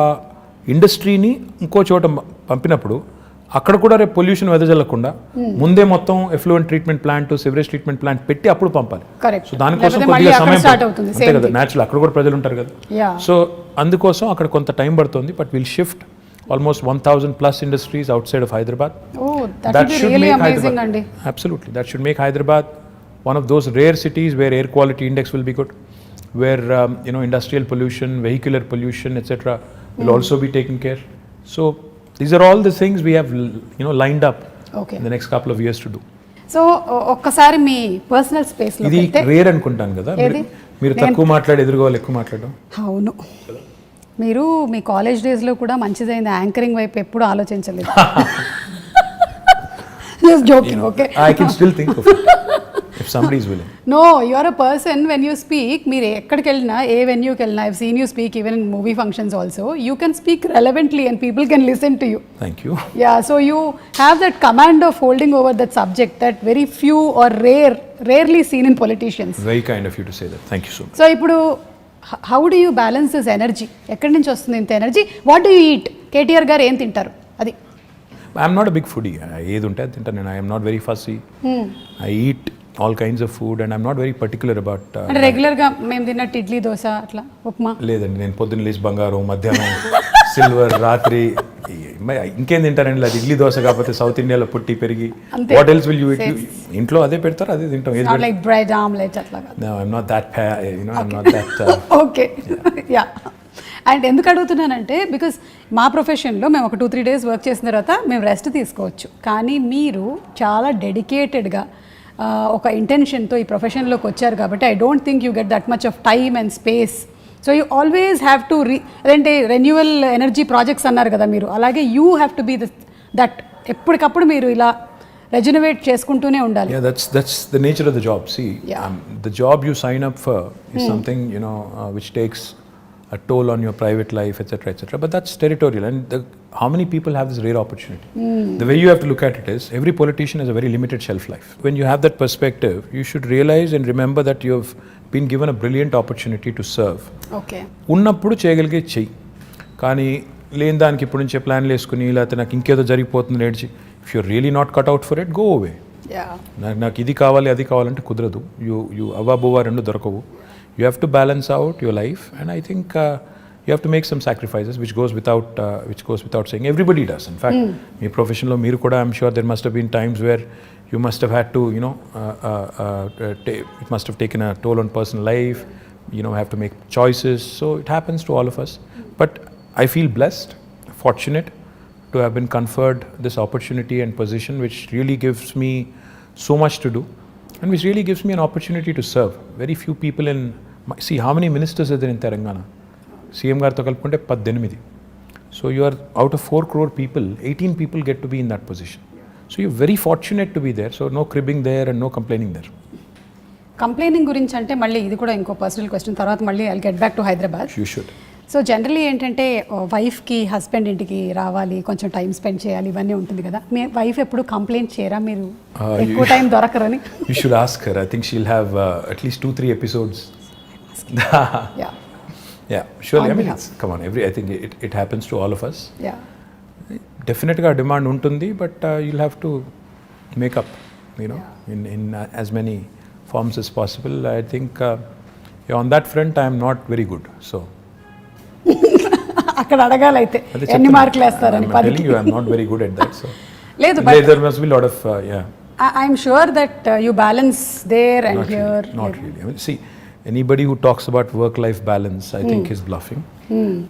B: ఇండస్ట్రీని ఇంకో చోట పంపినప్పుడు అక్కడ కూడా రేపు పొల్యూషన్ వెదజల్లకుండా ముందే మొత్తం effluent treatment plant, sewerage treatment plant పెట్టి అప్పుడు పంపాలి. సో దానికోసం కొద్దిగా సమయం అంతే కదా, న్యాచురల్ అక్కడ కూడా ప్రజలు ఉంటారు కదా. సో అందుకోసం అక్కడ కొంత టైం పడుతుంది. But will shift almost 1,000+ industries outside of Hyderabad.
A: That should really make amazing, Hyderabad,
B: absolutely, that should make Hyderabad one of those rare cities where air quality index will be good, where industrial pollution, vehicular pollution, etc. will also be taken care. So these are all the things we have lined up in the next couple of years to do.
A: So ఒక్కసారి మీ పర్సనల్ స్పేస్ లో
B: ఇది రేర్ అనుకుంటాను కదా, మీరు తక్కువ మాట్లాడి ఎదురుకోవాలి, ఎక్కువ మాట్లాడడం.
A: అవును, మీరు మీ కాలేజ్ డేస్లో కూడా మంచిదైంది, యాంకరింగ్ వైపు ఎప్పుడు ఆలోచించలేదు. Just joking, okay.
B: I can still think of it. if somebody is willing.
A: No, you are a person when you speak, మీరు ఎక్కడికి వెళ్ళినా ఏ వెన్యూకి వెళ్ళినా I've seen you speak even in movie functions also. You can speak relevantly and people can listen to you.
B: Thank you.
A: Yeah, so you have that command of holding over that subject that very few or rarely seen in politicians.
B: Very kind of you to say that. Thank you so much.
A: So ఇప్పుడు how do you balance this energy? ఎక్కడి నుంచి వస్తుంది ఇంత energy? What do you eat? KTR గారు ఏం తింటారు? అది
B: I'm not a big foodie. ఏది ఉంటే అది తింటాను నేను. I am not very fussy. I eat all kinds of food and I'm not very particular about
A: అంటే రెగ్యులర్గా మేము తిన్నట్టు ఇడ్లీ దోశ అట్లా ఉప్మా
B: లేదండి. నేను పొద్దున్న లేచి బంగారం, మధ్యాహ్నం సిల్వర్, రాత్రి ఇంకేం తింటారండి? లేదు ఇడ్లీ దోశ కాకపోతే సౌత్ ఇండియాలో పుట్టి పెరిగి what else will you it? ఇంట్లో అదే పెడతారు, అదే తింటాం.
A: Not like bread omelette అట్లా కాదు.
B: No, I'm not that I'm not that
A: okay yeah. And ఎందుకు అడుగుతున్నానంటే బికాస్ మా ప్రొఫెషన్లో మేము ఒక 2-3 days వర్క్ చేసిన తర్వాత మేము రెస్ట్ తీసుకోవచ్చు, కానీ మీరు చాలా డెడికేటెడ్గా ఒక ఇంటెన్షన్తో ఈ ప్రొఫెషన్లోకి వచ్చారు కాబట్టి I don't think you get that much of time and space. So you always have to అదేంటే రెన్యువల్ ఎనర్జీ ప్రాజెక్ట్స్ అన్నారు కదా మీరు, అలాగే you have to be that ఎప్పటికప్పుడు మీరు ఇలా రెజనవేట్ చేసుకుంటూనే ఉండాలి.
B: Yeah, that's the nature of the job. See, the job you sign up for is something which takes a toll on your private life, etc. But that's territorial, and how many people have this rare opportunity? The way you have to look at it is every politician has a very limited shelf life. When you have that perspective, you should realize and remember that you have been given a brilliant opportunity to serve.
A: Okay.
B: ఉన్నప్పుడు చేయగలిగే చెయ్యి, కానీ లేని దానికి ఇప్పుడు నుంచే ప్లాన్లు వేసుకుని లేకపోతే నాకు ఇంకేదో జరిగిపోతుంది నేర్చి, if you're really not cut out for it, go away. నాకు ఇది కావాలి అది కావాలంటే కుదరదు. యూ అవ్వబోవా రెండు దొరకవు. You have to balance out your life, and I think you have to make some sacrifices, which goes without saying. Everybody does. In fact, my profession lo meer kuda, I'm sure there must have been times where you must have had to, it must have taken a toll on personal life. Have to make choices. So it happens to all of us. But I feel blessed, fortunate to have been conferred this opportunity and position, which really gives me so much to do. And which really gives me an opportunity to serve. Very few people see how many ministers are there in Telangana? CM గారితో కలుపుకుంటే 18. So you are out of 4 crore people, 18 people get to be in that position. So you're very fortunate to be there. So no cribbing there and no complaining there.
A: Complaining గురించి అంటే మళ్ళీ ఇది కూడా ఇంకో పర్సనల్ క్వశ్చన్, తర్వాత మళ్ళీ I'll get back to Hyderabad.
B: You should.
A: So generally ఏంటంటే వైఫ్కి హస్బెండ్ ఇంటికి రావాలి, కొంచెం టైం స్పెండ్ చేయాలి, ఇవన్నీ ఉంటుంది కదా. మీ వైఫ్ ఎప్పుడు కంప్లైంట్ చేయరా మీరు ఎక్కువ time దొరకరని?
B: You should ask her. I think she'll have at least 2-3 episodes. Yeah, surely. I mean, come on, I think it happens to all of us.
A: Yeah.
B: Definitely a demand untundi, but you'll have to make up, in as many forms as possible. I think on that front I am not very good. So
A: అక్కడ అడగాలైతే ఎన్ని మార్కులు వేస్తారని.
B: I'm telling you, I'm not very good at that. So
A: లేదు,
B: there must be a lot of
A: I'm sure that you balance there and
B: not
A: here.
B: Really, not really. I mean, see, anybody who talks about work-life balance, I think is bluffing,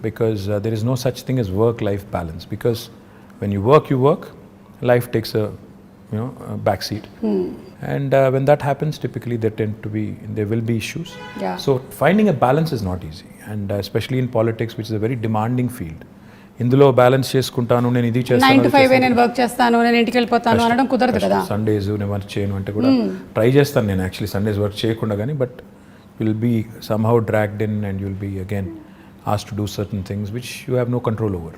B: because there is no such thing as work-life balance. Because when you work, life takes a backseat, and when that happens, typically there will be issues.
A: Yeah.
B: So finding a balance is not easy, and especially in politics, which is a very demanding field. ఇందులో బ్యాలెన్స్ చేసుకుంటాను, నేను ఇది చేస్తాను,
A: 9 to 5 నేను వర్క్ చేస్తాను, నేను ఇంటికి వెళ్ళిపోతాను అనడం కుదరదు కదా.
B: సండేస్ నేను వర్క్ చేయను అంటే కూడా ట్రై చేస్తాను నేను యాక్చువల్లీ సండేస్ వర్క్ చేయకుండా, కానీ but will be somehow dragged in and you'll be again asked to do certain things which you have no control over.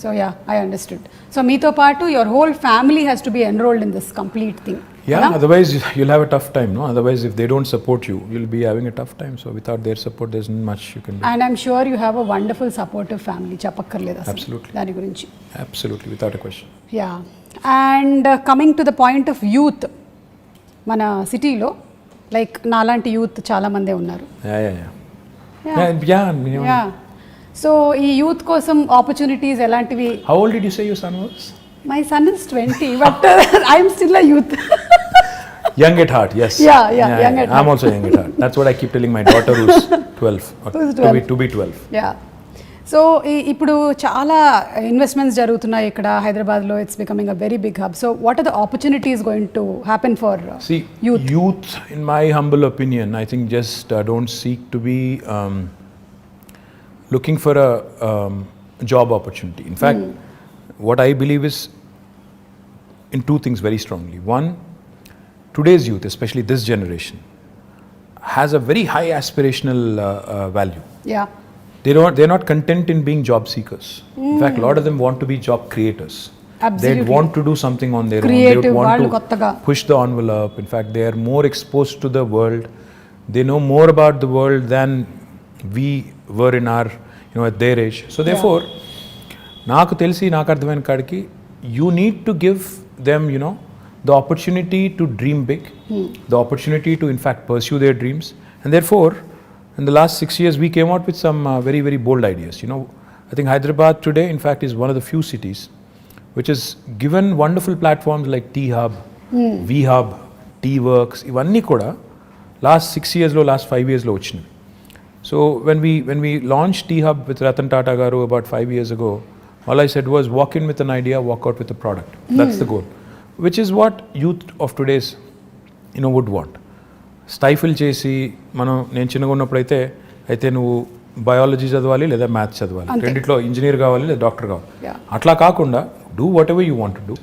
A: So yeah, I understood. So మీతో పాటు your whole family has to be enrolled in this complete thing.
B: Yeah, otherwise you'll have a tough time, no? Otherwise if they don't support you, you'll be having a tough time. So without their support, there's not much you can do.
A: And I'm sure you have a wonderful supportive family. చెప్పక్కర్లేదు అసలు దాని గురించి.
B: Absolutely, without a question.
A: Yeah. And coming to the point of youth, మన సిటీలో లైక్ నాలాంటి యూత్ చాలా మందే ఉన్నారు.
B: Yeah.
A: సో ఈ యూత్ కోసం ఆపర్చునిటీస్ ఎలాంటివి?
B: How old did you say your son was?
A: My son is 20, but I'm still a youth.
B: Young at heart, yes.
A: Yeah, young at heart.
B: I'm also young at heart. That's what I keep telling my daughter who's 12. To be 12.
A: Yeah. So ఇప్పుడు చాలా ఇన్వెస్ట్మెంట్స్ జరుగుతున్నాయి ఇక్కడ హైదరాబాద్లో. It's becoming a very big hub. So what are the opportunities going to happen for youth?
B: Youth, in my humble opinion, I think just don't seek to be looking for a job opportunity. In fact, what I believe is in 2 things very strongly. One, today's youth, especially this generation, has a very high aspirational value.
A: Yeah.
B: They're not content in being job seekers. In fact, a lot of them want to be job creators.
A: Absolutely.
B: They want to do something on their own. They
A: Creative,
B: would want
A: వాళ్ళు
B: to
A: కొత్తగా.
B: push the envelope. In fact, they are more exposed to the world. They know more about the world than we were in our, at their age. So therefore, నాకు తెలిసి నాకు అర్థమైన కాడికి you need to give them, the opportunity to dream big, the opportunity to in fact pursue their dreams. And therefore, in the last 6 years, we came out with some very, very bold ideas. I think Hyderabad today, in fact, is one of the few cities which has given wonderful platforms like T-Hub, V-Hub, T-Works, ఇవన్నీ కూడా last 6 years, last 5 years లో వచ్చినాయి. So when we launched T-Hub with Ratan Tata garu about 5 years ago, all I said was walk in with an idea, walk out with a product. That's the goal, which is what youth of today's would want. స్టైఫిల్ చేసి నేను చిన్నగా ఉన్నప్పుడు అయితే నువ్వు బయాలజీ చదవాలి లేదా మ్యాథ్స్ చదవాలి, రెండిట్లో ఇంజనీర్ కావాలి లేదా డాక్టర్ కావాలి, అట్లా కాకుండా do what ever you want to do.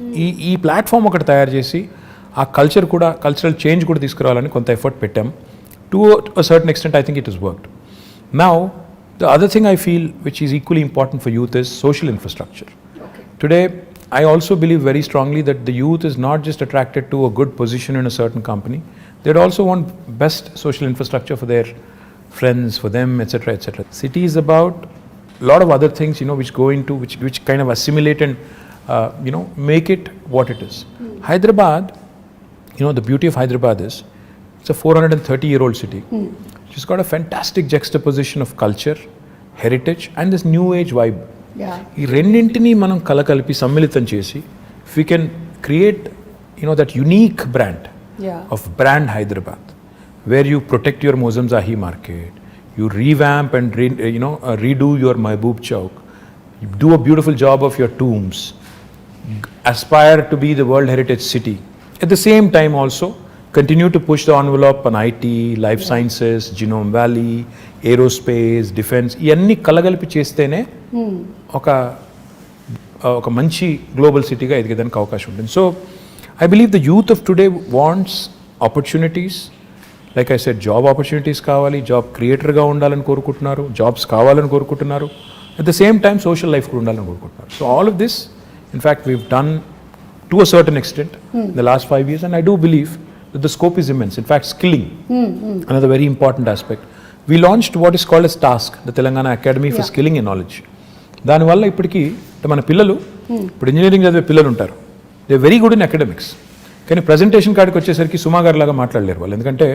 B: ఈ ప్లాట్ఫామ్ ఒకటి తయారు చేసి ఆ కల్చరల్ చేంజ్ కూడా తీసుకురావాలని కొంత ఎఫర్ట్ పెట్టాం. To a certain extent I think it is worked. Now the other thing I feel which is equally important for youth is social infrastructure. Today, I also believe very strongly that the youth is not just attracted to a good position in a certain company. They'd also want best social infrastructure for their friends, for them, etc., etc. City is about a lot of other things, which go into, which kind of assimilate and, make it what it is. Hyderabad, the beauty of Hyderabad is, it's a 430-year-old city. It's got a fantastic juxtaposition of culture, heritage, and this new age vibe. ఈ రెండింటినీ మనం కలకలిపి సమ్మిళితం చేసి if you can create that unique brand of brand Hyderabad, where you protect your Moazzam Jahi market, you revamp and redo your Mahboob Chowk, do a beautiful job of your tombs, aspire to be the World Heritage City. At the same time also, continue to push the envelope on IT, life sciences, Genome Valley, aerospace, defense. ఇవన్నీ కలగలిపి చేస్తేనే ఒక మంచి గ్లోబల్ సిటీగా ఎదిగేదానికి అవకాశం ఉంటుంది. So I believe the youth of today wants opportunities. Like I said, job opportunities కావాలి, జాబ్ క్రియేటర్గా ఉండాలని కోరుకుంటున్నారు, జాబ్స్ కావాలని కోరుకుంటున్నారు. At the same time social life కూడా ఉండాలని కోరుకుంటున్నారు. So all of this, in fact, we've done to a certain extent in the last 5 years, and I do believe that the scope is immense. In fact, skilling, another very important aspect. We launched what is called as TASK, the Telangana Academy for Skilling and Knowledge. దానివల్ల ఇప్పటికీ మన పిల్లలు, ఇప్పుడు ఇంజనీరింగ్ చదివే పిల్లలు ఉంటారు, they very good in academics, కానీ ప్రజెంటేషన్ కాడికి వచ్చేసరికి సుమా గారి లాగా మాట్లాడలేరు వాళ్ళు. ఎందుకంటే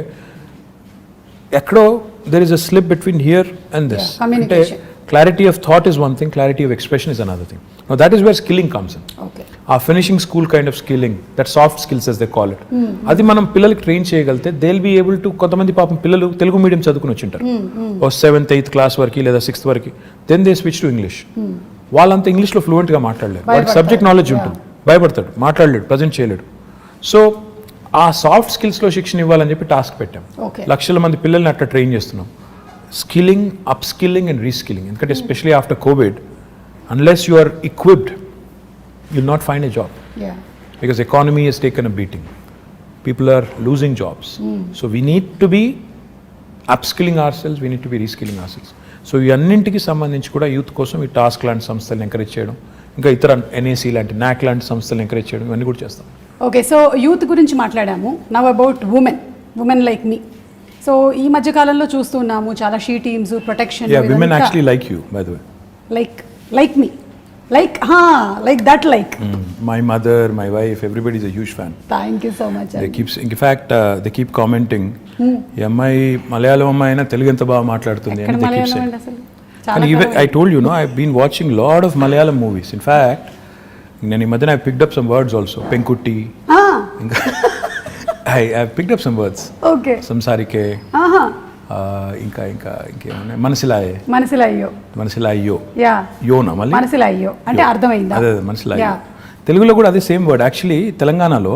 B: ఎక్కడో there is a slip between here and this. అంటే clarity of thought is one thing, clarity of expression is another thing. Now that is where skilling comes in. Our finishing school kind of skilling, that soft skills as they call it, అది మనం పిల్లలకి ట్రైన్ చేయగలిగితే they will be able to. కొంతమంది పాపం పిల్లలు తెలుగు మీడియం చదువుకుని వచ్చింటారు, ఓ 7th 8th క్లాస్ వరకు లేదా 6th వరకు, then they switch to English. వాళ్ళంతా ఇంగ్లీష్లో ఫ్లూయెంట్గా మాట్లాడలేరు, వాడికి సబ్జెక్ట్ నాలెడ్జ్ ఉంటుంది, భయపడతాడు, మాట్లాడలేడు, ప్రజెంట్ చేయలేడు. సో ఆ సాఫ్ట్ స్కిల్స్లో శిక్షణ ఇవ్వాలని చెప్పి టాస్క్ పెట్టాం. లక్షల మంది పిల్లల్ని అట్లా ట్రైన్ చేస్తున్నాం. Skilling, upskilling and reskilling. ఎందుకంటే especially after COVID, unless you are equipped, you'll not find a job. Because economy has taken a beating. People are losing jobs. So we need to be upskilling ourselves, we need to be reskilling ourselves. So ఈ అన్నింటికి సంబంధించి కూడా యూత్ కోసం ఈ టాస్క్ లాంటి సంస్థలను ఎంకరేజ్ చేయడం, ఇంకా ఇతర NAC లాంటి NAC లాంటి సంస్థలను ఎంకరేజ్ చేయడం, ఇవన్నీ కూడా చేస్తాం.
A: ఓకే, సో యూత్ గురించి మాట్లాడాము. Now about women like me. So ఈ మధ్య కాలంలో చూస్తున్నాము చాలా she teams, protection.
B: Yeah, women actually like you, by the way.
A: Like me. Like that.
B: My mother, my wife, everybody is a huge fan.
A: Thank you so much.
B: They keep commenting, ఈ అమ్మాయి మలయాళం అమ్మాయి అయినా తెలుగు ఎంత బాగా మాట్లాడుతుంది అని they keep saying. And even I told you, I've been watching lot of Malayalam movies. In fact, నేను ఈ మధ్యన I picked up some words also. Penkutti. I've picked up some words. Okay. Samsarike. ఇంకేమన్నా మనసిలాయో యోనా మళ్ళీ
A: మనసిలాయో అంటే అర్థమైందా?
B: అదే మనసిలాయో. తెలుగులో కూడా అదే సేమ్ వర్డ్. యాక్చువల్లీ తెలంగాణలో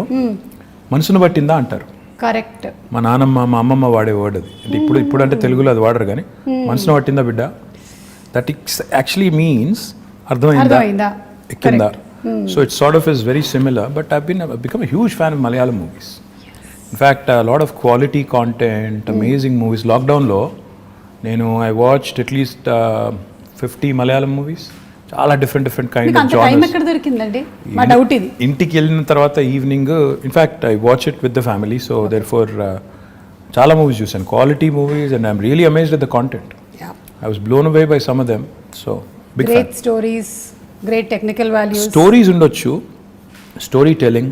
B: మనసును పట్టిందా అంటారు.
A: కరెక్ట్.
B: మా నాన్నమ్మ మా అమ్మమ్మ వాడే వర్డ్ అది. అంటే ఇప్పుడు అంటే తెలుగులో అది వాడరు, కానీ మనసును పట్టిందా బిడ్డ, దట్ యాక్చువల్లీ మీన్స్ అర్థమైందా, ఎక్కిందా. So it's sort of is very similar, but I become a huge fan of Malayalam movies. In fact lot of quality content, amazing movies. లాక్డౌన్లో నేను I watched at least 50 Malayalam movies, చాలా డిఫరెంట్ కైండ్
A: మీకు
B: ఆఫ్
A: అంత టైం
B: జానర్స్.
A: ఎక్కడ దొరికిందండి? మా డౌట్ ఇది.
B: ఇంటికి వెళ్ళిన తర్వాత evening, in fact I watch it with the family, so therefore చాలా మూవీస్ చూసాను, quality movies, and I'm really amazed at the content. I was blown away by some of them. So big
A: great stories, great technical values.
B: Stories ఉండొచ్చు, story telling,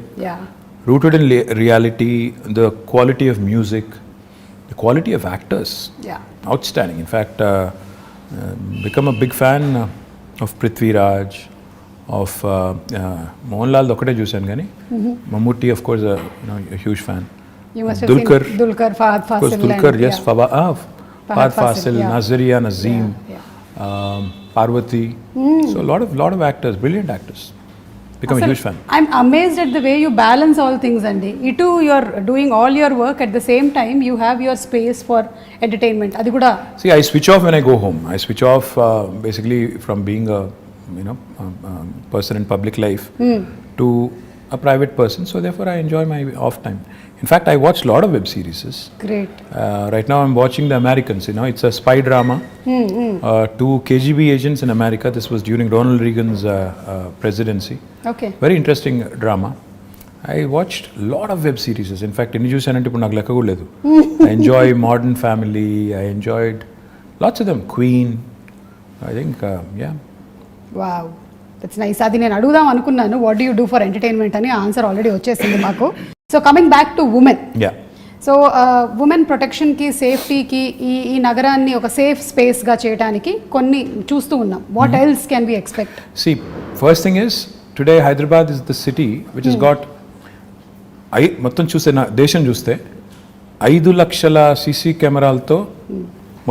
B: rooted in reality, the quality of music, the quality of actors, outstanding. In fact, become a big fan of Prithvi Raj, of Mohanlal ఒకటే చూశాను కానీ Mammootty of course a huge fan.
A: You must have
B: Dulquer,
A: seen Dulquer, Fahad
B: of course
A: Fasil,
B: Dulquer,
A: and,
B: yes, Fahad Fasil, Nazariya Nazim, Parvati. So lot of actors, brilliant actors. Become a huge fan.
A: I'm amazed at the way you balance all things, Andy. Itu you're doing all your work at the same time you have your space for entertainment. Adi kuda.
B: See, I switch off when I go home. I switch off basically from being a person in public life to a private person. So therefore, I enjoy my off time. In fact, I watch a lot of web series.
A: Great.
B: Right now, I'm watching The Americans. It's a spy drama. 2 KGB agents in America. This was during Ronald Reagan's presidency.
A: Okay.
B: Very interesting drama. I watched a lot of web series. In fact, ఎన్ని చూసానంటే ఇప్పుడు నాకు లెక్క కూడా లేదు. I enjoy Modern Family. I enjoyed lots of them. Queen. I think, yeah.
A: Wow. That's nice. అది నేను అడుగుదాం అనుకున్నాను, what do you do for entertainment అని. ఆన్సర్ ఆల్రెడీ వచ్చేసింది మాకు. So coming back to women.
B: Yeah.
A: So women ప్రొటెక్షన్కి, సేఫ్టీకి, ఈ నగరాన్ని ఒక సేఫ్ స్పేస్గా చేయడానికి కొన్ని చూస్తూ ఉన్నాం. What else can be expect?
B: See, first thing is, today Hyderabad is the city which has got, మొత్తం చూస్తే దేశం చూస్తే 5 లక్షల సీసీ కెమెరాలతో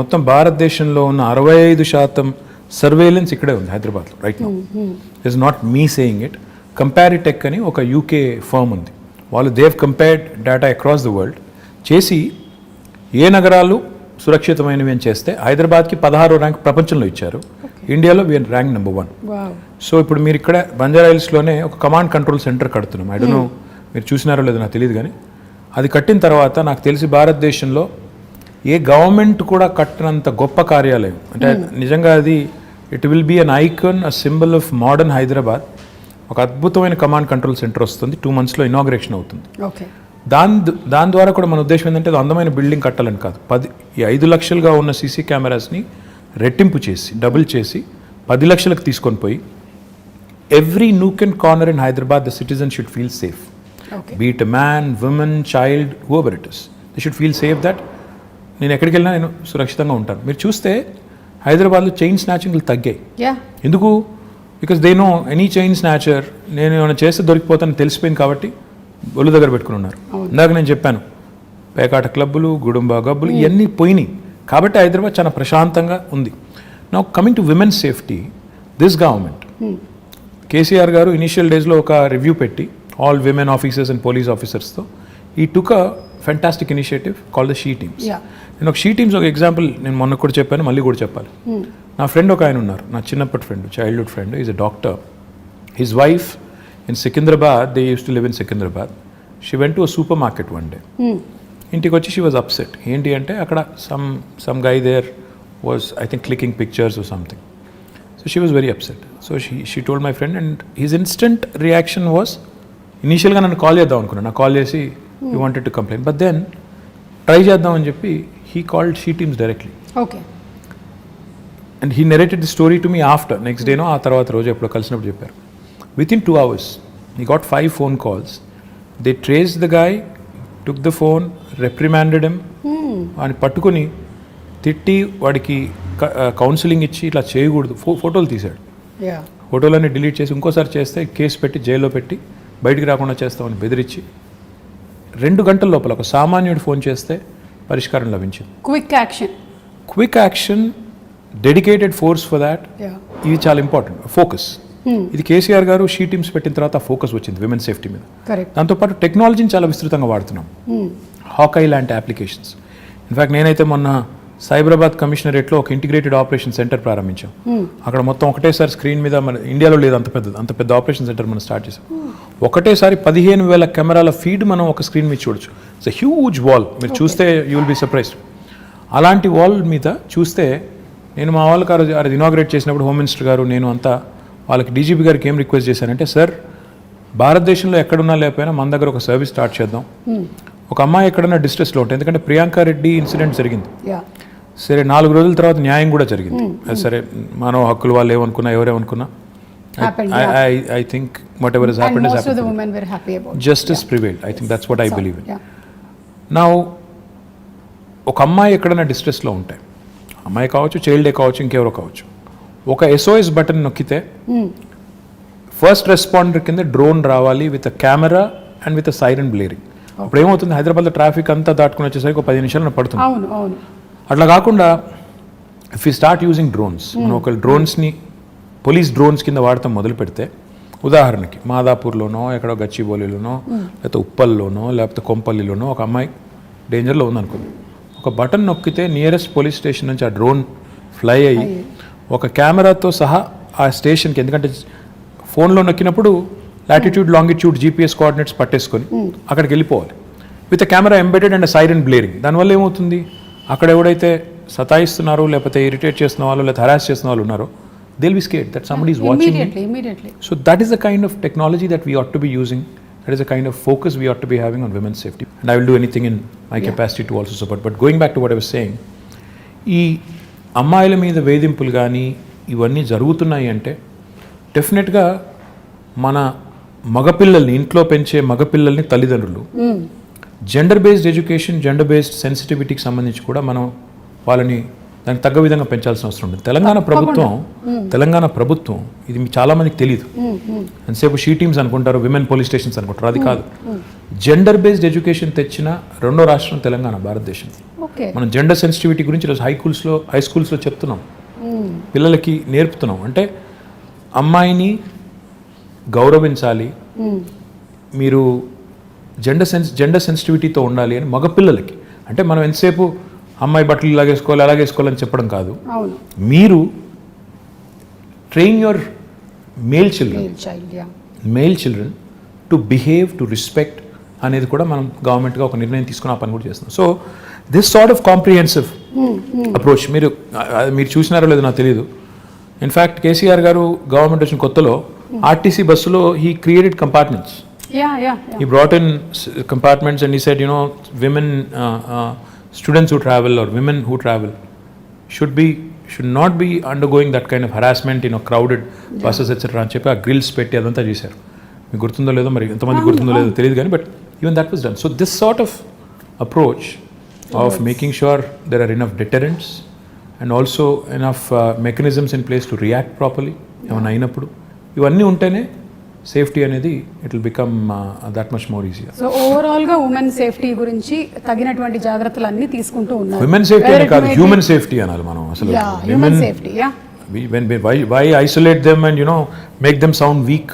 B: మొత్తం భారతదేశంలో ఉన్న 65% సర్వేలెన్స్ ఇక్కడే ఉంది హైదరాబాద్లో right now. It's not me saying it. Comparitech అని ఒక యూకే ఫర్మ్ ఉంది, వాళ్ళు they've compared data across the world చేసి ఏ నగరాలు సురక్షితమైనవి అని చేస్తే హైదరాబాద్కి 16వ ర్యాంక్ ప్రపంచంలో ఇచ్చారు. ఇండియాలో వీఆర్ ర్యాంక్ నెంబర్ 1. సో ఇప్పుడు మీరు ఇక్కడ బంజారా హిల్స్లోనే ఒక కమాండ్ కంట్రోల్ సెంటర్ కడుతున్నాం. ఐ డోంట్ నో మీరు చూసినారో లేదో నాకు తెలియదు, కానీ అది కట్టిన తర్వాత నాకు తెలిసి భారతదేశంలో ఏ గవర్నమెంట్ కూడా కట్టినంత గొప్ప కార్యాలయం. అంటే నిజంగా అది it will be an icon, a symbol of modern Hyderabad. ఒక అద్భుతమైన కమాండ్ కంట్రోల్ సెంటర్ వస్తుంది, 2 monthsలో ఇనాగ్రేషన్ అవుతుంది. దాని ద్వారా కూడా మన ఉద్దేశం ఏంటంటే అది అందమైన బిల్డింగ్ కట్టాలని కాదు, 5 లక్షలుగా ఉన్న సీసీ కెమెరాస్ని రెట్టింపు చేసి, డబుల్ చేసి 10 లక్షలకు తీసుకొని పోయి every nook and corner in Hyderabad the citizen should feel safe. Be it man, woman, child, whoever it is, they should feel safe that నేను ఎక్కడికి వెళ్ళినా నేను సురక్షితంగా ఉంటాను. మీరు చూస్తే హైదరాబాద్లో చైన్ స్నాచింగ్లు తగ్గాయి. ఎందుకు? Because they know any chain snatcher నేను ఏమైనా చేస్తే దొరికిపోతానని తెలిసిపోయింది కాబట్టి ఒళ్ళు దగ్గర పెట్టుకుని ఉన్నారు. ఇందాక నేను చెప్పాను, పేకాట క్లబ్బులు, గుడుంబ గబ్బులు ఇవన్నీ పోయినాయి కాబట్టి హైదరాబాద్ చాలా ప్రశాంతంగా ఉంది. Now coming to women safety, this government, KCR garu initial డేస్లో ఒక రివ్యూ పెట్టి all women officers and police ఆఫీసర్స్తో ఈ took a fantastic initiative called the she teams. నేను ఒక షీ టీమ్స్ ఒక ఎగ్జాంపుల్ నేను మొన్న కూడా చెప్పాను, మళ్ళీ కూడా చెప్పాలి. నా ఫ్రెండ్ ఒక ఆయన ఉన్నారు, నా చిన్నప్పటి friend, childhood friend, is a doctor. His wife in Secunderabad, they use to live in Secunderabad. She went to a super market one day. ఇంటికి వచ్చి షీ వాజ్ అప్సెట్. ఏంటి అంటే అక్కడ some guy there was I think clicking pictures or something. So she was very upset. So she told my friend and his instant reaction was, ఇనీషియల్గా నన్ను కాల్ చేద్దాం అనుకున్నాను, నాకు కాల్ చేసి you wanted to complaint, but then try చేద్దామని చెప్పి he called she teams directly.
A: Okay.
B: And he narrated the story to me after, next డేనో ఆ తర్వాత రోజు ఎప్పుడో కలిసినప్పుడు చెప్పారు. Within 2 hours he got 5 phone calls. They traced the guy, took the phone, reprimanded him, అని పట్టుకొని తిట్టి వాడికి కౌన్సిలింగ్ ఇచ్చి ఇట్లా చేయకూడదు, ఫోటోలు తీశాడు. ఫోటోలన్నీ డిలీట్ చేసి ఇంకోసారి చేస్తే కేసు పెట్టి జైల్లో పెట్టి బయటికి రాకుండా చేస్తామని బెదిరించి 2 గంటల లోపల ఒక సామాన్యుడు ఫోన్ చేస్తే పరిష్కారం లభించింది. Quick action, dedicated force for that. ఇది చాలా ఇంపార్టెంట్. ఫోకస్, ఇది కేసీఆర్ గారు షీ టీమ్స్ పెట్టిన తర్వాత ఫోకస్ వచ్చింది విమెన్ సేఫ్టీ మీద. దాంతోపాటు టెక్నాలజీని చాలా విస్తృతంగా వాడుతున్నాం, హాకై లాంటి అప్లికేషన్స్. ఇన్ఫ్యాక్ట్ నేనైతే మొన్న సైబరాబాద్ కమిషనరేట్లో ఒక ఇంటిగ్రేటెడ్ ఆపరేషన్ సెంటర్ ప్రారంభించాం. అక్కడ మొత్తం ఒకటేసారి స్క్రీన్ మీద మన ఇండియాలో లేదు అంత పెద్ద ఆపరేషన్ సెంటర్ మనం స్టార్ట్ చేసాం. ఒకటేసారి 15,000 కెమెరాల ఫీడ్ మనం ఒక స్క్రీన్ మీద చూడొచ్చు. It's a huge wall. మీరు చూస్తే యూ విల్ బి సర్ప్రైజ్డ్. అలాంటి వాల్ మీద చూస్తే నేను మా వాళ్ళకి అది ఇనాగ్రేట్ చేసినప్పుడు హోమ్ మినిస్టర్ గారు నేను అంతా వాళ్ళకి డీజీపీ గారికి ఏం రిక్వెస్ట్ చేశానంటే, సార్ భారతదేశంలో ఎక్కడున్నా లేకపోయినా మన దగ్గర ఒక సర్వీస్ స్టార్ట్ చేద్దాం. ఒక అమ్మాయి ఎక్కడన్నా డిస్ట్రెస్లో ఉంటుంది, ఎందుకంటే ప్రియాంక రెడ్డి ఇన్సిడెంట్ జరిగింది, సరే 4 రోజుల తర్వాత న్యాయం కూడా జరిగింది. సరే మానవ హక్కులు వాళ్ళు ఏమనుకున్నా ఎవరేమనుకున్నా I think whatever has happened has happened.
A: Most of the women were happy about it.
B: Justice prevailed. I think that's what I believe in. Now ఒక అమ్మాయి ఎక్కడైనా డిస్ట్రెస్లో ఉంటాయి, అమ్మాయి కావచ్చు, చైల్డే కావచ్చు, ఇంకెవరో కావచ్చు, ఒక SOS బటన్ నొక్కితే ఫస్ట్ రెస్పాండర్ కింద డ్రోన్ రావాలి with a camera and with a siren blaring. అప్పుడు ఏమవుతుంది, హైదరాబాద్లో ట్రాఫిక్ అంతా దాటుకుని వచ్చేసరికి ఒక 10 నిమిషాలు పడుతుంది. అట్లా కాకుండా if you start using drones, మనం ఒక డ్రోన్స్ని పోలీస్ డ్రోన్స్ కింద వాడటం మొదలు పెడితే, ఉదాహరణకి మాదాపూర్లోనో ఎక్కడో గచ్చిబౌలిలోనో లేకపోతే ఉప్పల్లోనో లేకపోతే కొంపల్లిలోనో ఒక అమ్మాయి డేంజర్లో ఉందనుకోండి, ఒక బటన్ నొక్కితే నియరెస్ట్ పోలీస్ స్టేషన్ నుంచి ఆ డ్రోన్ ఫ్లై అయ్యి ఒక కెమెరాతో సహా ఆ స్టేషన్కి, ఎందుకంటే ఫోన్లో నొక్కినప్పుడు లాటిట్యూడ్ లాంగిట్యూడ్ GPS కోఆర్డినేట్స్ పట్టేసుకొని అక్కడికి వెళ్ళిపోవాలి with a camera embedded and siren blaring. దానివల్ల ఏమవుతుంది, అక్కడ ఎవడైతే సతాయిస్తున్నారో లేకపోతే ఇరిటేట్ చేస్తున్న వాళ్ళు లేకపోతే హరాస్ చేస్తున్న వాళ్ళు ఉన్నారో, they'll be scared that somebody is watching
A: immediately.
B: So that is the kind of technology that we ought to be using. That is the kind of focus we ought to be having on women's safety. And I will do anything in my capacity to also support. But going back to what I was saying, ఈ అమ్మాయిల మీద వేధింపులు కానీ ఇవన్నీ జరుగుతున్నాయి అంటే డెఫినెట్గా మన మగపిల్లల్ని, ఇంట్లో పెంచే మగపిల్లల్ని తల్లిదండ్రులు gender based education, gender based సెన్సిటివిటీకి సంబంధించి కూడా మనం వాళ్ళని దానికి తగ్గ విధంగా పెంచాల్సిన అవసరం ఉంటుంది. తెలంగాణ ప్రభుత్వం ఇది చాలా మందికి తెలియదు. ఎంతసేపు షీ టీమ్స్ అనుకుంటారు, విమెన్ పోలీస్ స్టేషన్స్ అనుకుంటారు, అది కాదు. జెండర్ బేస్డ్ ఎడ్యుకేషన్ తెచ్చిన రెండో రాష్ట్రం తెలంగాణ భారతదేశం. మనం జెండర్ సెన్సిటివిటీ గురించి ఈరోజు హై స్కూల్స్లో చెప్తున్నాం, పిల్లలకి నేర్పుతున్నాం. అంటే అమ్మాయిని గౌరవించాలి, మీరు జెండర్ సెన్సిటివిటీతో ఉండాలి అని మగపిల్లలకి. అంటే మనం ఎంతసేపు అమ్మాయి బట్టలు అలాగేసుకోవాలని చెప్పడం కాదు. మీరు train your male children to behave, to respect అనేది కూడా మనం గవర్నమెంట్గా ఒక నిర్ణయం తీసుకుని ఆ పని కూడా చేస్తున్నాం. So this sort of comprehensive approach మీరు చూసినారో లేదో నాకు తెలియదు. ఇన్ఫ్యాక్ట్ కేసీఆర్ గారు గవర్నమెంట్ వచ్చిన కొత్తలో ఆర్టీసీ బస్సులో he created compartments. He brought in compartments and he said, women, students who travel or women who travel should not be undergoing that kind of harassment in crowded buses etc. అని చెప్పి ఆ గ్రిల్స్ పెట్టి అదంతా చేశారు. మీకు గుర్తుందో లేదో, మరి ఎంతమంది గుర్తుందో లేదో తెలియదు కానీ, but even that was done. So this sort of approach of making sure there are enough deterrents and also enough mechanisms in place to react properly ఏమైనా అయినప్పుడు, ఇవన్నీ ఉంటేనే సేఫ్టీ అనేది it will become that much more easy.
A: So overall గా ఉమెన్ సేఫ్టీ గురించి తగినటువంటి జాగ్రత్తలు అన్ని తీసుకుంటూ ఉన్నారు.
B: ఉమెన్ సేఫ్టీ అని కాదు, హ్యూమన్ సేఫ్టీ అనాలి మనం. అసలు
A: human safety,
B: why isolate them and make them sound weak?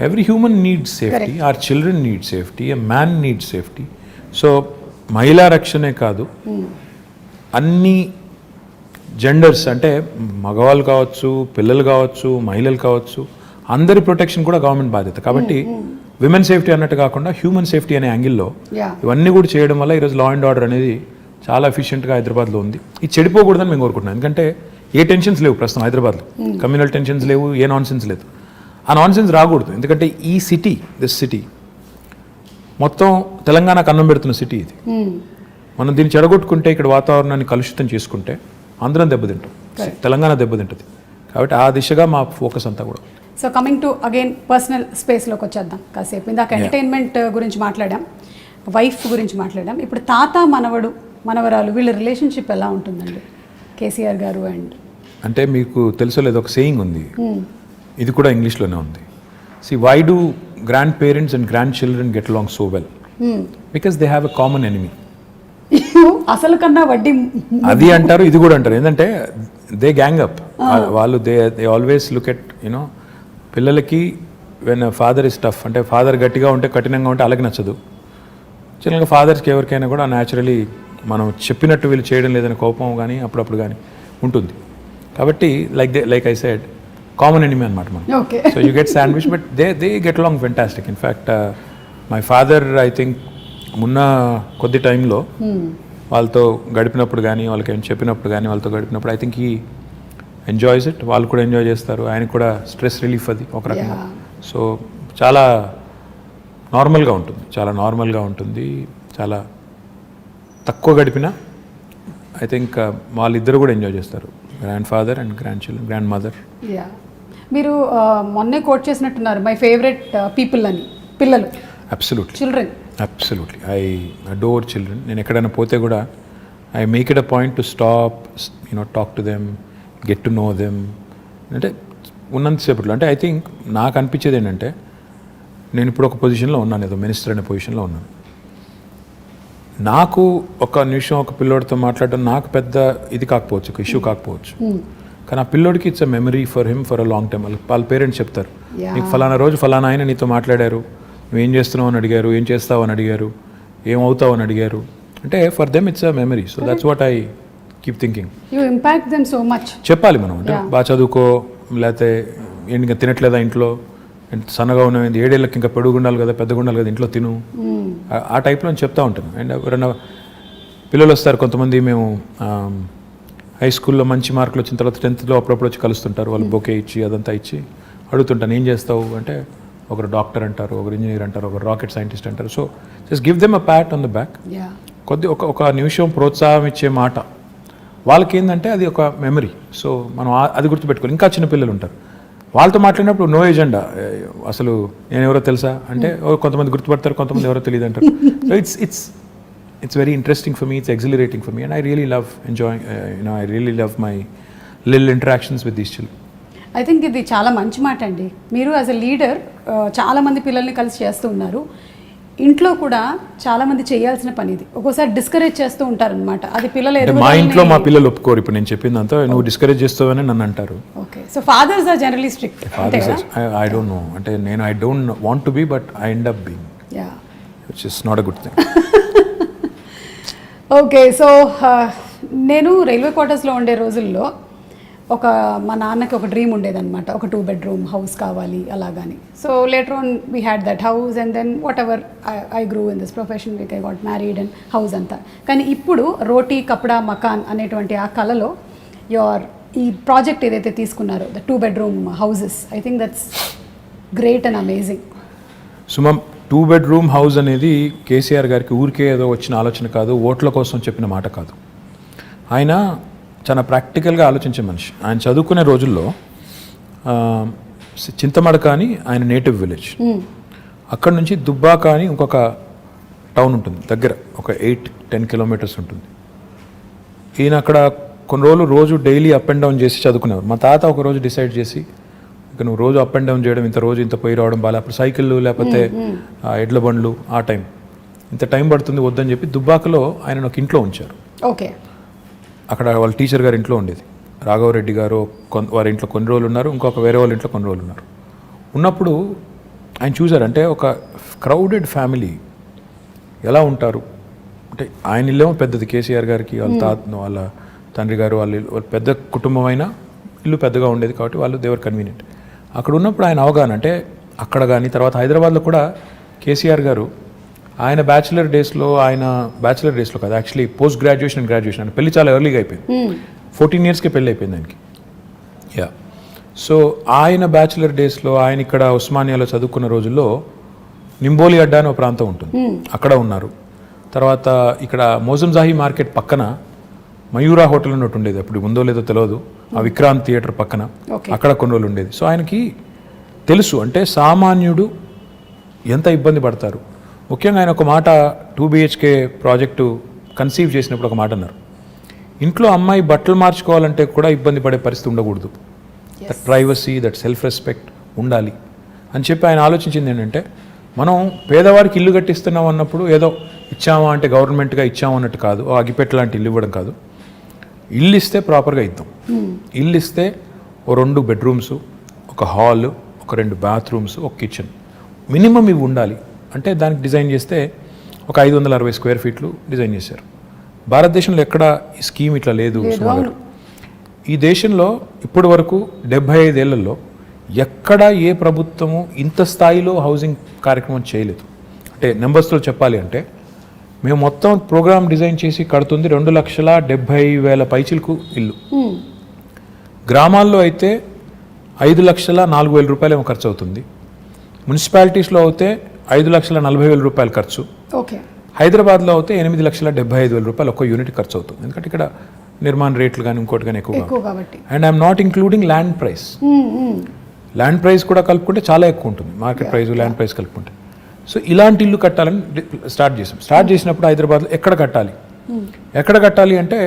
B: Every human needs safety. Our children need safety, a man needs safety. So మహిళా రక్షణే కాదు, అన్ని జెండర్స్ అంటే మగవాళ్ళు కావచ్చు, పిల్లలు కావచ్చు, మహిళలు కావచ్చు, అందరి ప్రొటెక్షన్ కూడా గవర్నమెంట్ బాధ్యత. కాబట్టి విమెన్ సేఫ్టీ అన్నట్టు కాకుండా హ్యూమన్ సేఫ్టీ అనే యాంగిల్లో ఇవన్నీ కూడా చేయడం వల్ల ఈరోజు లా అండ్ ఆర్డర్ అనేది చాలా ఎఫిషియెంట్గా హైదరాబాద్లో ఉంది. ఇది చెడిపోకూడదని మేము కోరుకుంటున్నాం. ఎందుకంటే ఏ టెన్షన్స్ లేవు ప్రస్తుతం హైదరాబాద్లో, కమ్యూనల్ టెన్షన్స్ లేవు, ఏ నాన్సెన్స్ లేదు. ఆ నాన్సెన్స్ రాకూడదు. ఎందుకంటే ఈ సిటీ, దిస్ సిటీ మొత్తం తెలంగాణకు అన్నం పెడుతున్న సిటీ ఇది. మనం దీన్ని చెడగొట్టుకుంటే, ఇక్కడ వాతావరణాన్ని కలుషితం చేసుకుంటే అందరం దెబ్బతింటాం, తెలంగాణ దెబ్బతింటుంది. కాబట్టి ఆ దిశగా మా ఫోకస్ అంతా కూడా.
A: So coming to again personal స్పేస్లోకి వచ్చేద్దాం కాసేపు. ఇందాక ఎంటర్టైన్మెంట్ గురించి మాట్లాడాం, వైఫ్ గురించి మాట్లాడాం. ఇప్పుడు తాత మనవడు మనవరాలు వీళ్ళ రిలేషన్షిప్ ఎలా ఉంటుందండి కేసీఆర్ గారు అండ్?
B: అంటే మీకు తెలుసో లేదో ఒక సేయింగ్ ఉంది, ఇది కూడా ఇంగ్లీష్లోనే ఉంది. Why do grand parents and grand children get along so well? Because they have a common enemy.
A: అసలు కన్నా వడ్డీ
B: అది అంటారు, ఇది కూడా అంటారు. ఏంటంటే దే గ్యాంగ్ అప్. వాళ్ళు దే ఆల్వేస్ లుక్ ఎట్ పిల్లలకి వెన్ ఫాదర్ ఇస్ టఫ్, అంటే ఫాదర్ గట్టిగా ఉంటే, కఠినంగా ఉంటే అలాగే నచ్చదు. చిన్నగా ఫాదర్స్కి ఎవరికైనా కూడా న్యాచురలీ మనం చెప్పినట్టు వీళ్ళు చేయడం లేదని కోపం కానీ అప్పుడప్పుడు కానీ ఉంటుంది. కాబట్టి like I said common enemy అనమాట మనం.
A: Okay.
B: So you get sandwich but they get along fantastic. In fact my father I think మొన్న కొద్ది టైంలో వాళ్ళతో గడిపినప్పుడు కానీ వాళ్ళకి ఏం చెప్పినప్పుడు కానీ వాళ్ళతో గడిపినప్పుడు ఐ థింక్ ఈ ఎంజాయ్స్ ఇట్. వాళ్ళు కూడా ఎంజాయ్ చేస్తారు, ఆయనకు కూడా స్ట్రెస్ రిలీఫ్ అది ఒక రకంగా. సో చాలా నార్మల్గా ఉంటుంది, చాలా నార్మల్గా ఉంటుంది. చాలా తక్కువ గడిపినా ఐ థింక్ వాళ్ళిద్దరు కూడా ఎంజాయ్ చేస్తారు, grand father and grand mother.
A: మీరు మొన్నే కోట్ చేసినట్టున్నారు మై ఫేవరెట్ పీపుల్ అని, పిల్లలు.
B: Absolutely,
A: children.
B: Absolutely, I adore children. నేను ఎక్కడైనా పోతే కూడా I make it a point to stop, talk to them, get to know them. అంటే ఉన్నంతసేపట్లో అంటే ఐ థింక్ నాకు అనిపించేది ఏంటంటే నేను ఇప్పుడు ఒక పొజిషన్లో ఉన్నాను, ఏదో మినిస్టర్ అనే పొజిషన్లో ఉన్నాను. నాకు ఒక నిమిషం ఒక పిల్లోడితో మాట్లాడడం నాకు పెద్ద ఇది కాకపోవచ్చు, ఒక ఇష్యూ కాకపోవచ్చు. కానీ ఆ పిల్లోడికి it's a memory for him for a long time. వాళ్ళ పేరెంట్స్ చెప్తారు, నీకు ఫలానా రోజు ఫలానా ఆయన నీతో మాట్లాడారు, నువ్వేం చేస్తున్నావు అని అడిగారు, ఏం చేస్తావు అని అడిగారు, ఏమవుతావు అని అడిగారు. అంటే for them it's a memory. So that's what I keep thinking.
A: You impact them so much.
B: చెప్పాలి మనం, అంటే బాగా చదువుకో, లేకపోతే ఏంటి ఇంకా తినట్లేదా ఇంట్లో, సన్నగా ఉన్నది, 7 ఏళ్ళకి ఇంకా పెరుగుండాలి కదా, పెద్దగా ఉండాలి కదా, ఇంట్లో తిను, ఆ టైప్లో చెప్తూ ఉంటాను. అండ్ ఎవరైనా పిల్లలు వస్తారు కొంతమంది, మేము హై స్కూల్లో మంచి మార్కులు వచ్చిన తర్వాత 10th అప్పుడప్పుడు వచ్చి కలుస్తుంటారు, వాళ్ళు బొకే ఇచ్చి అదంతా ఇచ్చి అడుగుతుంటాను ఏం చేస్తావు అంటే, ఒకరు డాక్టర్ అంటారు, ఒకరు ఇంజనీర్ అంటారు, ఒకరు రాకెట్ సైంటిస్ట్ అంటారు. So just give them a Pat on the back. ఒక నిమిషం ప్రోత్సాహం ఇచ్చే మాట వాళ్ళకి ఏంటంటే అది ఒక మెమరీ. సో మనం అది గుర్తుపెట్టుకోవాలి. ఇంకా చిన్నపిల్లలు ఉంటారు, వాళ్ళతో మాట్లాడినప్పుడు నో ఎజెండా, అసలు నేను ఎవరో తెలుసా అంటే కొంతమంది గుర్తుపడతారు, కొంతమంది ఎవరో తెలియదు అంటారు. So it's very interesting for me, it's exhilarating for me, and I really love enjoying, I really love my little interactions with these children.
A: I think ఇది చాలా మంచి మాట అండి. మీరు యాజ్ అ లీడర్ చాలామంది పిల్లల్ని కలిసి చేస్తూ ఉన్నారు. ఇంట్లో కూడా చాలా మంది చేయాల్సిన పని ఇది. ఒక్కోసారి డిస్కరేజ్ చేస్తూ ఉంటారనమాట. అది పిల్లలు
B: మా ఇంట్లో మా పిల్లలు ఒప్పుకోరు. ఇప్పుడు నేను చెప్పిందంతా నువ్వు డిస్కరేజ్ చేస్తావని నన్ను అంటారు.
A: Okay, so fathers are generally strict.
B: I don't know, అంటే నేను I don't want to be, but I end up being, which is not a good thing.
A: Okay, so నేను రైల్వే క్వార్టర్స్లో ఉండే రోజుల్లో మా నాన్నకి ఒక డ్రీమ్ ఉండేదన్నమాట, ఒక 2 bedroom హౌస్ కావాలి అలాగని. So later on we had that house and then whatever I grew in this profession, I got married and house అంతా. కానీ ఇప్పుడు రోటీ కపడా మకాన్ అనేటువంటి ఆ కళలో ఈ ప్రాజెక్ట్ ఏదైతే తీసుకున్నారో, the 2 bedroom houses, I think that's great and amazing.
B: Suma, 2 bedroom house అనేది కేసీఆర్ గారికి ఊరికే ఏదో వచ్చిన ఆలోచన కాదు, ఓట్ల కోసం చెప్పిన మాట కాదు. ఆయన చాలా ప్రాక్టికల్గా ఆలోచించే మనిషి. ఆయన చదువుకునే రోజుల్లో చింతమడక అని ఆయన నేటివ్ విలేజ్, అక్కడ నుంచి దుబ్బాక అని ఇంకొక టౌన్ ఉంటుంది దగ్గర, ఒక 8-10 kilometers ఉంటుంది. ఈయన అక్కడ కొన్ని రోజులు రోజు డైలీ అప్ అండ్ డౌన్ చేసి చదువుకునేవారు. మా తాత ఒక రోజు డిసైడ్ చేసి, ఇక నువ్వు రోజు అప్ అండ్ డౌన్ చేయడం, ఇంత పోయి రావడం బాగా, అప్పుడు సైకిళ్ళు లేకపోతే ఎడ్ల బండ్లు, ఆ టైం ఇంత టైం పడుతుంది వద్దని చెప్పి దుబ్బాకలో ఆయన ఒక ఇంట్లో ఉంచారు.
A: ఓకే,
B: అక్కడ వాళ్ళ టీచర్ గారి ఇంట్లో ఉండేది. రాఘవరెడ్డి గారు వారి ఇంట్లో కొన్ని రోజులు ఉన్నారు, ఇంకొక వేరే వాళ్ళ ఇంట్లో కొన్ని రోజులు ఉన్నారు. ఉన్నప్పుడు ఆయన చూసారంటే ఒక క్రౌడెడ్ ఫ్యామిలీ ఎలా ఉంటారు అంటే, ఆయన ఇల్లేమో పెద్దది, కేసీఆర్ గారికి వాళ్ళ తండ్రి గారు వాళ్ళ పెద్ద కుటుంబం అయినా ఇల్లు పెద్దగా ఉండేది కాబట్టి వాళ్ళు దేవర్ కన్వీనియంట్. అక్కడ ఉన్నప్పుడు ఆయన అవగాహన అంటే, అక్కడ కానీ తర్వాత హైదరాబాద్లో కూడా కేసీఆర్ గారు ఆయన బ్యాచిలర్ డేస్లో కాదు, actually post graduation and graduation, ఆయన పెళ్లి చాలా ఎర్లీగా అయిపోయింది. 14 yearsకే పెళ్ళి అయిపోయింది ఆయనకి. సో ఆయన బ్యాచిలర్ డేస్లో ఆయన ఇక్కడ ఉస్మానియాలో చదువుకున్న రోజుల్లో నింబోలి అడ్డా అనే ఒక ప్రాంతం ఉంటుంది, అక్కడ ఉన్నారు. తర్వాత ఇక్కడ మోజంజాహి మార్కెట్ పక్కన మయూరా హోటల్ అని ఒకటి ఉండేది, అప్పుడు ఉందో లేదో తెలియదు, ఆ విక్రాంత్ థియేటర్ పక్కన, అక్కడ కొన్ని రోజులు ఉండేది. సో ఆయనకి తెలుసు అంటే సామాన్యుడు ఎంత ఇబ్బంది పడతారు. ముఖ్యంగా ఆయన ఒక మాట 2 BHK ప్రాజెక్టు కన్సీవ్ చేసినప్పుడు ఒక మాట అన్నారు, ఇంట్లో అమ్మాయి బట్టలు మార్చుకోవాలంటే కూడా ఇబ్బంది పడే పరిస్థితి ఉండకూడదు, that privacy, that self respect ఉండాలి అని చెప్పి ఆయన ఆలోచించింది ఏంటంటే, మనం పేదవాడికి ఇల్లు కట్టిస్తున్నాం అన్నప్పుడు ఏదో ఇచ్చామా అంటే గవర్నమెంట్గా ఇచ్చాము అన్నట్టు కాదు, అగిపెట్ట లాంటి ఇల్లు ఇవ్వడం కాదు. ఇల్లు ఇస్తే ప్రాపర్గా ఇద్దాం. ఇల్లు ఇస్తే ఓ 2 bedrooms, ఒక హాల్, ఒక 2 bathrooms, ఒక కిచెన్ మినిమం ఇవి ఉండాలి. అంటే దానికి డిజైన్ చేస్తే ఒక 560 square feet డిజైన్ చేశారు. భారతదేశంలో ఎక్కడ ఈ స్కీమ్ ఇట్లా లేదు సుమా గారు. ఈ దేశంలో ఇప్పటి వరకు 75 ఏళ్లలో ఎక్కడ ఏ ప్రభుత్వము ఇంత స్థాయిలో హౌసింగ్ కార్యక్రమం చేయలేదు. అంటే నెంబర్స్లో చెప్పాలి అంటే మేము మొత్తం ప్రోగ్రామ్ డిజైన్ చేసి కడుతుంది 2,70,000 పైచిలకు ఇల్లు. గ్రామాల్లో అయితే 5,04,000 రూపాయలు ఏమో ఖర్చు అవుతుంది. మున్సిపాలిటీస్లో అయితే 5,40,000 రూపాయలు ఖర్చు. హైదరాబాద్లో అయితే 8,75,000 రూపాయలు ఒక్క యూనిట్ ఖర్చు అవుతుంది. ఎందుకంటే ఇక్కడ నిర్మాణ రేట్లు కానీ ఇంకోటి కానీ ఎక్కువ కాబట్టి. And I'm not including land price. Land price కూడా కలుపుకుంటే చాలా ఎక్కువ ఉంటుంది, మార్కెట్ ప్రైస్ ల్యాండ్ ప్రైస్ కలుపుకుంటే. సో ఇలాంటి ఇల్లు కట్టాలని స్టార్ట్ చేసాం. స్టార్ట్ చేసినప్పుడు హైదరాబాద్లో ఎక్కడ కట్టాలి అంటే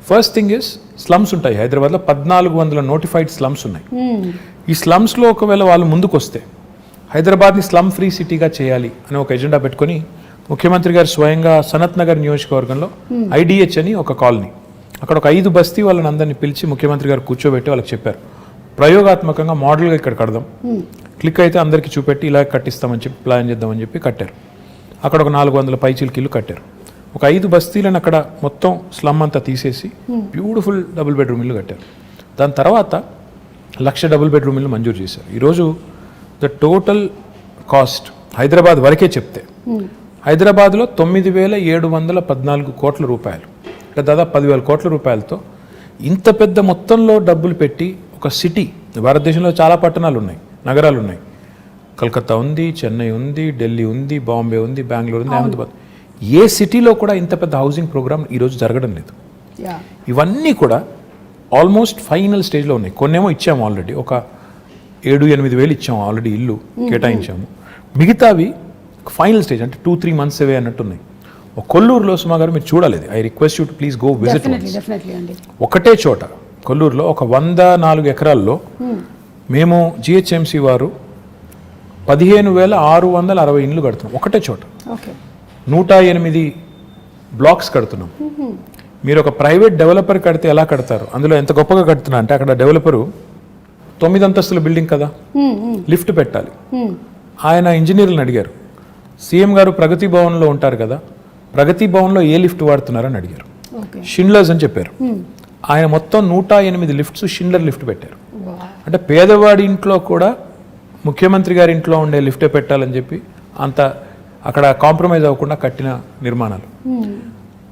B: ఫస్ట్ థింగ్ ఇస్ స్లమ్స్ ఉంటాయి. హైదరాబాద్లో 1,400 నోటిఫైడ్ స్లమ్స్ ఉన్నాయి. ఈ స్లమ్స్లో ఒకవేళ వాళ్ళు ముందుకు వస్తే హైదరాబాద్ని స్లమ్ ఫ్రీ సిటీగా చేయాలి అని ఒక ఎజెండా పెట్టుకొని ముఖ్యమంత్రి గారు స్వయంగా సనత్ నగర్ నియోజకవర్గంలో ఐడిహెచ్ అని ఒక కాలనీ, అక్కడ ఒక 5 బస్తీ వాళ్ళని అందరినీ పిలిచి ముఖ్యమంత్రి గారు కూర్చోబెట్టి వాళ్ళకి చెప్పారు, ప్రయోగాత్మకంగా మోడల్గా ఇక్కడ కడదాం, క్లిక్ అయితే అందరికీ చూపెట్టి ఇలా కట్టిస్తామని చెప్పి ప్లాన్ చేద్దామని చెప్పి కట్టారు. అక్కడ ఒక 400 పైచిలకి ఇల్లు కట్టారు. ఒక 5 బస్తీలను అక్కడ మొత్తం స్లమ్ అంతా తీసేసి బ్యూటిఫుల్ డబుల్ బెడ్రూమ్ ఇల్లు కట్టారు. దాని తర్వాత 1,00,000 డబుల్ బెడ్రూమ్ ఇల్లు మంజూరు చేశారు. ఈరోజు ద టోటల్ కాస్ట్ హైదరాబాద్ వరకే చెప్తే హైదరాబాద్లో 9,714 కోట్ల రూపాయలు, అంటే దాదాపు 10,000 కోట్ల రూపాయలతో ఇంత పెద్ద మొత్తంలో డబ్బులు పెట్టి ఒక సిటీ, భారతదేశంలో చాలా పట్టణాలు ఉన్నాయి, నగరాలు ఉన్నాయి, కలకత్తా ఉంది, చెన్నై ఉంది, ఢిల్లీ ఉంది, బాంబే ఉంది, బెంగళూరు ఉంది, అహ్మదాబాద్, ఏ సిటీలో కూడా ఇంత పెద్ద హౌసింగ్ ప్రోగ్రామ్ ఈరోజు జరగడం లేదు. ఇవన్నీ కూడా ఆల్మోస్ట్ ఫైనల్ స్టేజ్లో ఉన్నాయి. కొన్నేమో ఇచ్చాము ఆల్రెడీ, ఒక 7-8 వేలు ఇచ్చాము ఆల్రెడీ, ఇల్లు కేటాయించాము. మిగతావి ఫైనల్ స్టేజ్, అంటే 2-3 మంత్స్ అవే అన్నట్టున్నాయి. కొల్లూరులో సుమా గారు మీరు చూడాలి, I request you to please go visit. ఒకటే చోట కొల్లూరులో ఒక 104 ఎకరాల్లో మేము జిహెచ్ఎంసీ వారు 15,660 ఇండ్లు కడుతున్నాం. ఒకటే చోట 108 బ్లాక్స్ కడుతున్నాం. మీరు ఒక ప్రైవేట్ డెవలపర్ కడితే ఎలా కడతారు, అందులో ఎంత గొప్పగా కడుతున్నా అంటే అక్కడ డెవలపరు 9 అంతస్తుల బిల్డింగ్ కదా, లిఫ్ట్ పెట్టాలి. ఆయన ఇంజనీర్లను అడిగారు, సీఎం గారు ప్రగతి భవన్లో ఉంటారు కదా, ప్రగతి భవన్లో ఏ లిఫ్ట్ వాడుతున్నారని అడిగారు. షిండ్లర్స్ అని చెప్పారు. ఆయన మొత్తం 108 లిఫ్ట్స్ షిండ్లర్ లిఫ్ట్ పెట్టారు. అంటే పేదవాడి ఇంట్లో కూడా ముఖ్యమంత్రి గారి ఇంట్లో ఉండే లిఫ్టే పెట్టాలని చెప్పి అంత అక్కడ కాంప్రమైజ్ అవ్వకుండా కట్టిన నిర్మాణాలు.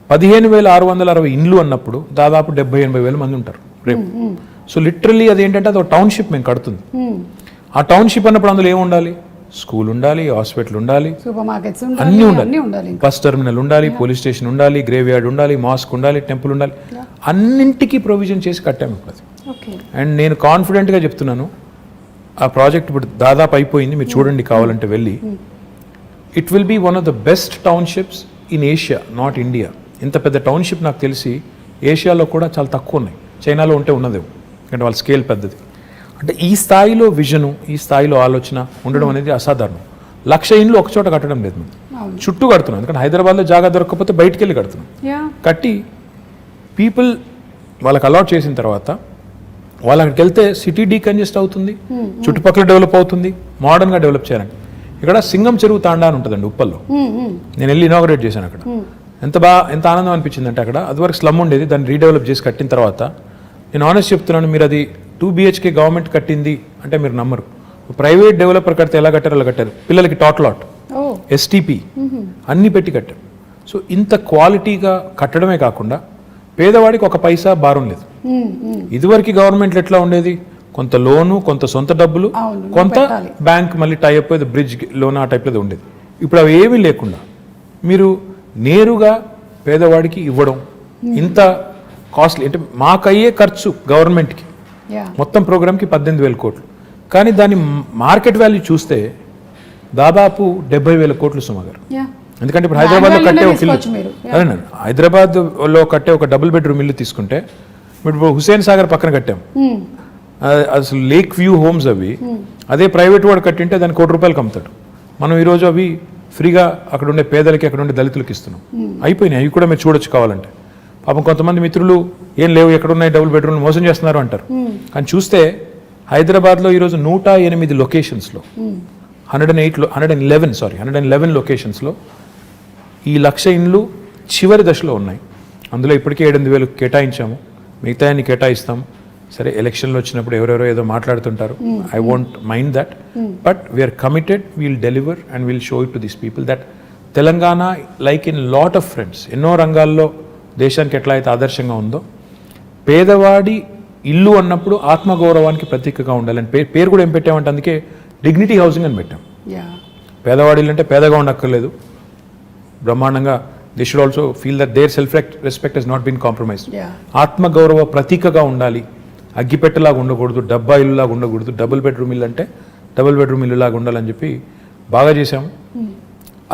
B: 15,660 ఇండ్లు అన్నప్పుడు దాదాపు 70-80 మంది ఉంటారు రేపు. సో లిటరల్లీ అది ఏంటంటే అది ఒక టౌన్షిప్ మేము కడుతుంది. ఆ టౌన్షిప్ అన్నప్పుడు అందులో ఏముండాలి, స్కూల్ ఉండాలి, హాస్పిటల్ ఉండాలి, అన్నీ ఉండాలి, బస్ టెర్మినల్ ఉండాలి, పోలీస్ స్టేషన్ ఉండాలి, గ్రేవ్ యార్డ్ ఉండాలి, మాస్క్ ఉండాలి, టెంపుల్ ఉండాలి, అన్నింటికీ ప్రొవిజన్ చేసి కట్టాము ఇప్పుడు. అండ్ నేను కాన్ఫిడెంట్గా చెప్తున్నాను, ఆ ప్రాజెక్ట్ ఇప్పుడు దాదాపు అయిపోయింది, మీరు చూడండి కావాలంటే వెళ్ళి. It will be one of the best townships in Asia, not India. ఇంత పెద్ద టౌన్షిప్ నాకు తెలిసి ఏషియాలో కూడా చాలా తక్కువ ఉన్నాయి, చైనాలో ఉంటే ఉన్నదేమో, ఎందుకంటే వాళ్ళ స్కేల్ పెద్దది. అంటే ఈ స్థాయిలో విజను, ఈ స్థాయిలో ఆలోచన ఉండడం అనేది అసాధారణం. 1,00,000 ఇండ్లు ఒక చోట కట్టడం లేదు, మేము చుట్టూ కడుతున్నాం. ఎందుకంటే హైదరాబాద్లో జాగా దొరకకపోతే బయటికి వెళ్ళి కడుతున్నాం. కట్టి పీపుల్ వాళ్ళకి అలాట్ చేసిన తర్వాత వాళ్ళు అక్కడికి వెళ్తే సిటీ డీకంజెస్ట్ అవుతుంది, చుట్టుపక్కల డెవలప్ అవుతుంది, మోడర్న్గా డెవలప్ చేయాలండి. ఇక్కడ సింగం చెరువు తాండా అని ఉంటుందండి ఉప్పల్లో, నేను వెళ్ళి ఇనాగరేట్ చేశాను. అక్కడ ఎంత ఆనందం అనిపించింది అంటే, అక్కడ అదివరకు స్లమ్ ఉండేది, దాన్ని రీడెవలప్ చేసి కట్టిన తర్వాత నేను ఆనెస్ట్ చెప్తున్నాను, మీరు అది 2 BHK గవర్నమెంట్ కట్టింది అంటే మీరు నమ్మరు. ప్రైవేట్ డెవలపర్ కడితే ఎలా కట్టారో అలా కట్టారు. పిల్లలకి టాట్లాట్, STP అన్నీ పెట్టి కట్టారు. సో ఇంత క్వాలిటీగా కట్టడమే కాకుండా పేదవాడికి ఒక పైసా భారం లేదు. ఇదివరకు గవర్నమెంట్లో ఎట్లా ఉండేది, కొంత లోను, కొంత సొంత డబ్బులు, కొంత బ్యాంక్ మళ్ళీ టైప్ బ్రిడ్జ్ లోన్ ఆ టైప్లో ఉండేది. ఇప్పుడు అవి ఏమీ లేకుండా మీరు నేరుగా పేదవాడికి ఇవ్వడం, ఇంత కాస్ట్లీ అంటే మాకయ్యే ఖర్చు గవర్నమెంట్కి మొత్తం ప్రోగ్రామ్కి 18,000 కోట్లు. కానీ దాని మార్కెట్ వాల్యూ చూస్తే దాదాపు 70,000 కోట్లు సుమా గారు. ఎందుకంటే ఇప్పుడు హైదరాబాద్లో కట్టే ఒక ఇల్లు, అదేనండి, హైదరాబాద్లో కట్టే ఒక డబుల్ బెడ్రూమ్ ఇల్లు తీసుకుంటే ఇప్పుడు హుసేన్ సాగర్ పక్కన కట్టాం, అసలు లేక్ వ్యూ హోమ్స్ అవి. అదే ప్రైవేట్ వాడు కట్టింటే దాన్ని ₹1,00,00,000 అమ్ముతాడు. మనం ఈరోజు అవి ఫ్రీగా అక్కడ ఉండే పేదలకి, అక్కడ ఉండే దళితులకి ఇస్తున్నాం. అయిపోయినాయి, అవి కూడా మీరు చూడొచ్చు కావాలంటే. పాపం కొంతమంది మిత్రులు ఏం లేవు, ఎక్కడున్నాయి డబుల్ బెడ్రూమ్, మోసం చేస్తున్నారు అంటారు. కానీ చూస్తే హైదరాబాద్లో ఈరోజు 108 లొకేషన్స్లో 111 లొకేషన్స్లో ఈ 1,00,000 ఇండ్లు చివరి దశలో ఉన్నాయి. అందులో ఇప్పటికే 7,000 కేటాయించాము, మిగతా అన్ని కేటాయిస్తాము. సరే ఎలక్షన్లు వచ్చినప్పుడు ఎవరెవరో ఏదో మాట్లాడుతుంటారు, I won't mind that, but we're committed, we'll deliver and we'll show it to these people that Telangana like in lot of friends ఎన్నో రంగాల్లో దేశానికి ఎట్లా అయితే ఆదర్శంగా ఉందో, పేదవాడి ఇల్లు అన్నప్పుడు ఆత్మగౌరవానికి ప్రతీకగా ఉండాలని పేరు కూడా ఏం పెట్టామంటే అందుకే డిగ్నిటీ హౌసింగ్ అని పెట్టాం. పేదవాడి ఇల్లు అంటే పేదగా ఉండక్కర్లేదు, బ్రహ్మాండంగా they should also feel that their self respect has not been compromised. ఆత్మగౌరవ ప్రతీకగా ఉండాలి, అగ్గిపెట్టలాగా ఉండకూడదు, డబ్బా ఇల్లులాగా ఉండకూడదు, డబుల్ బెడ్రూమ్ ఇల్లు అంటే డబుల్ బెడ్రూమ్ ఇల్లులాగా ఉండాలని చెప్పి బాగా చేశాము.